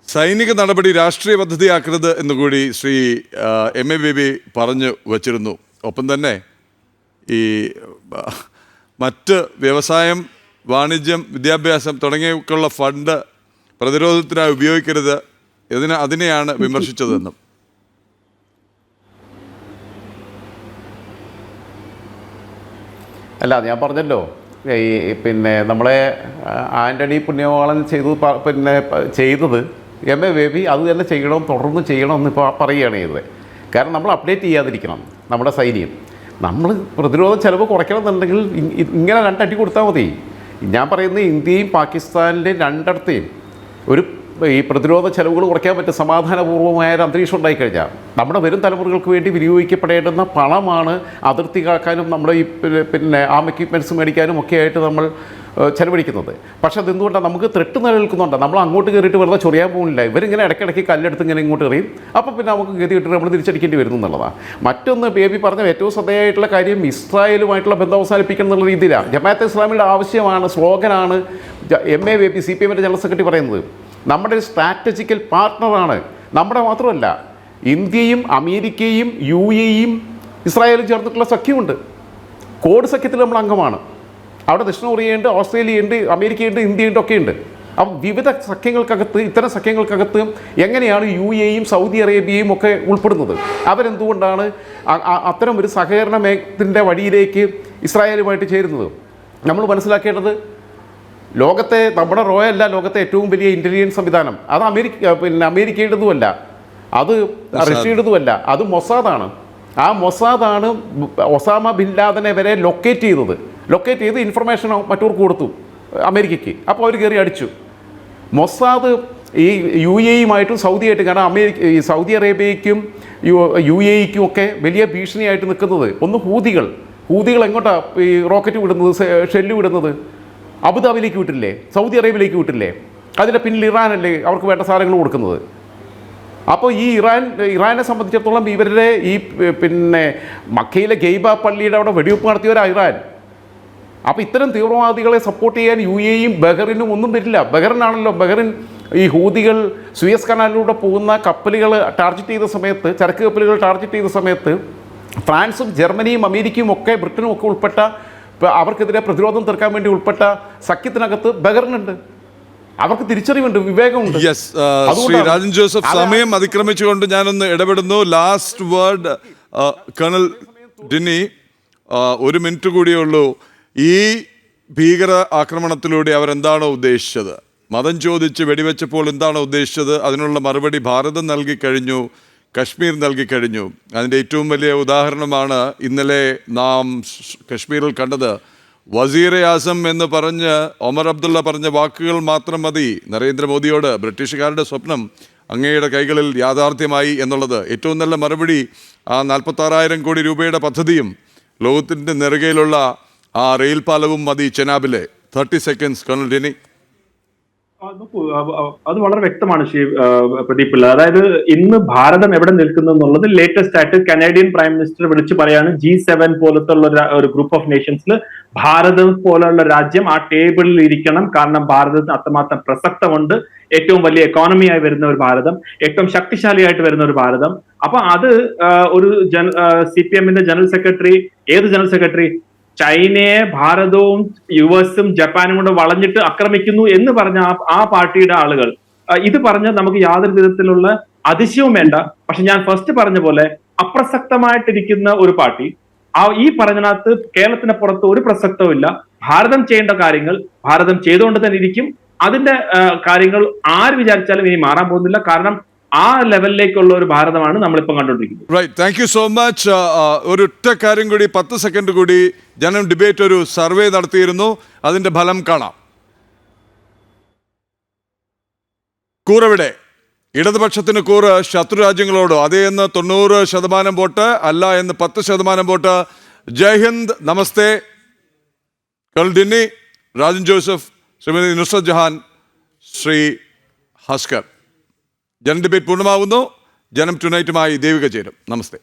സൈനിക നടപടി രാഷ്ട്രീയ പദ്ധതിയാക്കരുത് എന്നുകൂടി ശ്രീ MA ബേബി പറഞ്ഞു വച്ചിരുന്നു. ഒപ്പം തന്നെ ഈ മറ്റ് വ്യവസായം, വാണിജ്യം, വിദ്യാഭ്യാസം തുടങ്ങിയവയ്ക്കുള്ള ഫണ്ട് പ്രതിരോധത്തിനായി ഉപയോഗിക്കരുത്, അതിനെയാണ് വിമർശിച്ചതെന്നും. അല്ല, ഞാൻ പറഞ്ഞല്ലോ, നമ്മളെ ആൻ്റണി പുണ്യവാളൻ ചെയ്തത് MA ബേബി അത് തന്നെ ചെയ്യണം, തുടർന്ന് ചെയ്യണമെന്ന് ഇപ്പോൾ പറയുകയാണ് ചെയ്തത്. കാരണം നമ്മൾ അപ്ഡേറ്റ് ചെയ്യാതിരിക്കണം നമ്മുടെ സൈന്യം. നമ്മൾ പ്രതിരോധ ചെലവ് കുറയ്ക്കണം എന്നുണ്ടെങ്കിൽ ഇങ്ങനെ 2 അടി കൊടുത്താൽ മതി. ഞാൻ പറയുന്നത് ഇന്ത്യയും പാകിസ്ഥാനിലെ 2 ഒരു ഈ പ്രതിരോധ ചെലവുകൾ കുറയ്ക്കാൻ പറ്റും. സമാധാനപൂർവ്വമായ ഒരു അന്തരീക്ഷം ഉണ്ടായിക്കഴിഞ്ഞാൽ നമ്മുടെ വരും തലമുറകൾക്ക് വേണ്ടി വിനിയോഗിക്കപ്പെടേണ്ടുന്ന പണമാണ് അതിർത്തി കാക്കാനും നമ്മുടെ ഈ പിന്നെ ആം എക്യുപ്മെൻറ്റ്സ് മേടിക്കാനും ഒക്കെ ആയിട്ട് നമ്മൾ ചെലവഴിക്കുന്നത്. പക്ഷേ അതെന്തുകൊണ്ടാണ് നമുക്ക് ത്രെട്ട് നിലനിൽക്കുന്നുണ്ട്. നമ്മൾ അങ്ങോട്ട് കയറിയിട്ട് വെറുതെ ചൊറിയാൻ പോകുന്നില്ല. ഇവരിങ്ങനെ ഇടയ്ക്കിടയ്ക്ക് കല്ലെടുത്ത് ഇങ്ങനെ ഇങ്ങോട്ട് എറിയും. അപ്പോൾ പിന്നെ നമുക്ക് ഗതി കിട്ടി നമ്മൾ തിരിച്ചടിക്കേണ്ടി വരുന്നു എന്നുള്ളതാണ്. മറ്റൊന്ന് ബേബി പറഞ്ഞ ഏറ്റവും ശ്രദ്ധേയമായിട്ടുള്ള കാര്യം ഇസ്രായേലുമായിട്ടുള്ള ബന്ധം അവസാനിപ്പിക്കണം എന്നുള്ള രീതിയിലാണ്. ജമാഅത്തെ ഇസ്ലാമിയുടെ ആവശ്യമാണ്, സ്ലോഗനാണ് MAVP CPM-ൻ്റെ ജനറൽ സെക്രട്ടറി പറയുന്നത്. നമ്മുടെ ഒരു സ്ട്രാറ്റജിക്കൽ പാർട്ട്ണറാണ്. നമ്മുടെ മാത്രമല്ല, ഇന്ത്യയും അമേരിക്കയും UAE-യും ഇസ്രായേലും ചേർന്നിട്ടുള്ള സഖ്യമുണ്ട്. കോഡ് സഖ്യത്തിൽ നമ്മൾ അംഗമാണ്. അവിടെ ദക്ഷിണ കൊറിയയുണ്ട്, ഓസ്ട്രേലിയയുണ്ട്, അമേരിക്കയുണ്ട്, ഇന്ത്യയുണ്ട്, ഒക്കെ ഉണ്ട്. അപ്പം വിവിധ സഖ്യങ്ങൾക്കകത്ത്, ഇത്തരം സഖ്യങ്ങൾക്കകത്ത് എങ്ങനെയാണ് UAE-യും സൗദി അറേബ്യയും ഒക്കെ ഉൾപ്പെടുന്നത്? അവരെന്തുകൊണ്ടാണ് അത്തരം ഒരു സഹകരണത്തിൻ്റെ വഴിയിലേക്ക് ഇസ്രായേലുമായിട്ട് ചേരുന്നത്? നമ്മൾ മനസ്സിലാക്കേണ്ടത്, ലോകത്തെ നമ്മുടെ റോയല്ല, ലോകത്തെ ഏറ്റവും വലിയ ഇൻ്റലിജൻസ് സംവിധാനം അത് അമേരിക്കയുടേതുമല്ല, അത് റഷ്യയുടേതുമല്ല, അത് മൊസാദാണ്. ആ മൊസാദാണ് ഒസാമ ബിൻ ലാദനെ വരെ ലൊക്കേറ്റ് ചെയ്ത് ഇൻഫർമേഷൻ മറ്റവർക്ക് കൊടുത്തു, അമേരിക്കയ്ക്ക്. അപ്പോൾ അവർ കയറി അടിച്ചു. മൊസാദ് ഈ UAE-യുമായിട്ടും സൗദിയായിട്ടും, കാരണം ഈ സൗദി അറേബ്യയ്ക്കും UAE-ക്കും ഒക്കെ വലിയ ഭീഷണിയായിട്ട് നിൽക്കുന്നത് ഒന്ന് ഹൂതികൾ എങ്ങോട്ടാണ് ഈ റോക്കറ്റ് വിടുന്നത്, ഷെല്ല് വിടുന്നത്? അബുദാബിയിലേക്ക് വിട്ടില്ലേ, സൗദി അറേബ്യയിലേക്ക് വിട്ടില്ലേ? അതിൻ്റെ പിന്നിൽ ഇറാനല്ലേ അവർക്ക് വേണ്ട സാധനങ്ങൾ കൊടുക്കുന്നത്. അപ്പോൾ ഈ ഇറാനെ സംബന്ധിച്ചിടത്തോളം ഇവരുടെ ഈ പിന്നെ മക്കയിലെ ഗെയ്ബ പള്ളിയുടെ അവിടെ വെടിവെപ്പ് നടത്തിയവരാ ഇറാൻ. അപ്പോൾ ഇത്തരം തീവ്രവാദികളെ സപ്പോർട്ട് ചെയ്യാൻ UAE-യും ബഹറിനും ഒന്നും വരില്ല. ബഹറിൻ ഈ ഹൂതികൾ സുയസ് കനാലിലൂടെ പോകുന്ന കപ്പലുകൾ ടാർഗറ്റ് ചെയ്ത സമയത്ത്, ചരക്ക് കപ്പലുകൾ ടാർഗറ്റ് ചെയ്ത സമയത്ത് ഫ്രാൻസും ജർമ്മനിയും അമേരിക്കയും ഒക്കെ ബ്രിട്ടനും ഒക്കെ ഉൾപ്പെട്ട, അവർക്കെതിരെ പ്രതിരോധം തീർക്കാൻ വേണ്ടി ഉൾപ്പെട്ട സഖ്യത്തിനകത്ത് ബഹറിനുണ്ട്. അവർക്ക് തിരിച്ചറിവുണ്ട്, വിവേകമുണ്ട്. ശ്രീ രാജൻ ജോസഫ്, സമയം അതിക്രമിച്ചുകൊണ്ട് ഞാനൊന്ന് ഇടപെടുന്നു. ലാസ്റ്റ് വേർഡ് കേണൽ ഡിന്നി, 1 മിനിറ്റ് കൂടിയേ ഉള്ളൂ. ഈ ഭീകര ആക്രമണത്തിലൂടെ അവരെന്താണോ ഉദ്ദേശിച്ചത്, മതം ചോദിച്ച് വെടിവെച്ചപ്പോൾ എന്താണോ ഉദ്ദേശിച്ചത്, അതിനുള്ള മറുപടി ഭാരതം നൽകിക്കഴിഞ്ഞു, കശ്മീർ നൽകിക്കഴിഞ്ഞു. അതിൻ്റെ ഏറ്റവും വലിയ ഉദാഹരണമാണ് ഇന്നലെ നാം കശ്മീരിൽ കണ്ടത്. വസീറെ ആസം എന്ന് പറഞ്ഞ് ഒമർ അബ്ദുള്ള പറഞ്ഞ വാക്കുകൾ മാത്രം മതി നരേന്ദ്രമോദിയോട് ബ്രിട്ടീഷുകാരുടെ സ്വപ്നം അങ്ങയുടെ കൈകളിൽ യാഥാർത്ഥ്യമായി എന്നുള്ളത്. ഏറ്റവും നല്ല മറുപടി ആ 46,000 കോടി രൂപയുടെ പദ്ധതിയും ലോകത്തിൻ്റെ നെറുകയിലുള്ള ആ റെയിൽ പാലവും മതി ചെനാബിലെ. 30 സെക്കൻഡ്സ് കേണൽ ഡിനി. അത് വളരെ വ്യക്തമാണ് പ്രദീപ് പിള്ള. അതായത് ഇന്ന് ഭാരതം എവിടെ നിൽക്കുന്നു എന്നുള്ളത് ലേറ്റസ്റ്റ് ആയിട്ട് കനേഡിയൻ പ്രൈം മിനിസ്റ്റർ വിളിച്ചു പറയാണ്. G7 പോലത്തെ ഉള്ള ഒരു ഗ്രൂപ്പ് ഓഫ് നേഷൻസിൽ ഭാരതം പോലുള്ള രാജ്യം ആ ടേബിളിൽ ഇരിക്കണം. കാരണം ഭാരതത്തിന് അത്രമാത്രം പ്രസക്തമുണ്ട്. ഏറ്റവും വലിയ എക്കോണമിയായി വരുന്ന ഒരു ഭാരതം, ഏറ്റവും ശക്തിശാലിയായിട്ട് വരുന്ന ഒരു ഭാരതം. അപ്പൊ അത് ഒരു CPM-ന്റെ ജനറൽ സെക്രട്ടറി, ഏത് ജനറൽ സെക്രട്ടറി, ചൈനയെ ഭാരതവും US-ഉം ജപ്പാനും കൂടെ വളഞ്ഞിട്ട് ആക്രമിക്കുന്നു എന്ന് പറഞ്ഞ ആ പാർട്ടിയുടെ ആളുകൾ ഇത് പറഞ്ഞ നമുക്ക് യാതൊരു വിധത്തിലുള്ള അതിശയവും വേണ്ട. പക്ഷെ ഞാൻ ഫസ്റ്റ് പറഞ്ഞ പോലെ അപ്രസക്തമായിട്ടിരിക്കുന്ന ഒരു പാർട്ടി ഈ പറഞ്ഞതിനകത്ത് കേരളത്തിന് പുറത്ത് ഒരു പ്രസക്തവും ഇല്ല. ഭാരതം ചെയ്യേണ്ട കാര്യങ്ങൾ ഭാരതം ചെയ്തുകൊണ്ട് തന്നെ ഇരിക്കും. അതിന്റെ കാര്യങ്ങൾ ആര് വിചാരിച്ചാലും ഇനി മാറാൻ പോകുന്നില്ല. കാരണം ആ ലെവലിലേക്കുള്ള ഒരു ഭാരതമാണ് നമ്മളിപ്പം കണ്ടുകൊണ്ടിരിക്കുന്നത്. Right, thank you so much. ഒരു ഒറ്റ കാര്യം കൂടി, 10 സെക്കൻഡ് കൂടി. ജനം ഡിബേറ്റ് ഒരു സർവേ നടത്തിയിരുന്നു, അതിന്റെ ഫലം കാണാം. കൂറെവിടെ? ഇടതുപക്ഷത്തിന് കൂറ് ശത്രുരാജ്യങ്ങളോടോ? അതേ എന്ന് 90% വോട്ട്, അല്ല എന്ന് 10% വോട്ട്. ജയ് ഹിന്ദ്, നമസ്തേ. Colonel ഡിന്നി, Rajan Joseph, Shrimati Nusrat Jahan, Shri Haskar. ജനം ഡിബേറ്റ് പൂർണ്ണമാകുന്നു. ജനം ടുനൈറ്റുമായി ദേവിക ചേരും. നമസ്തേ.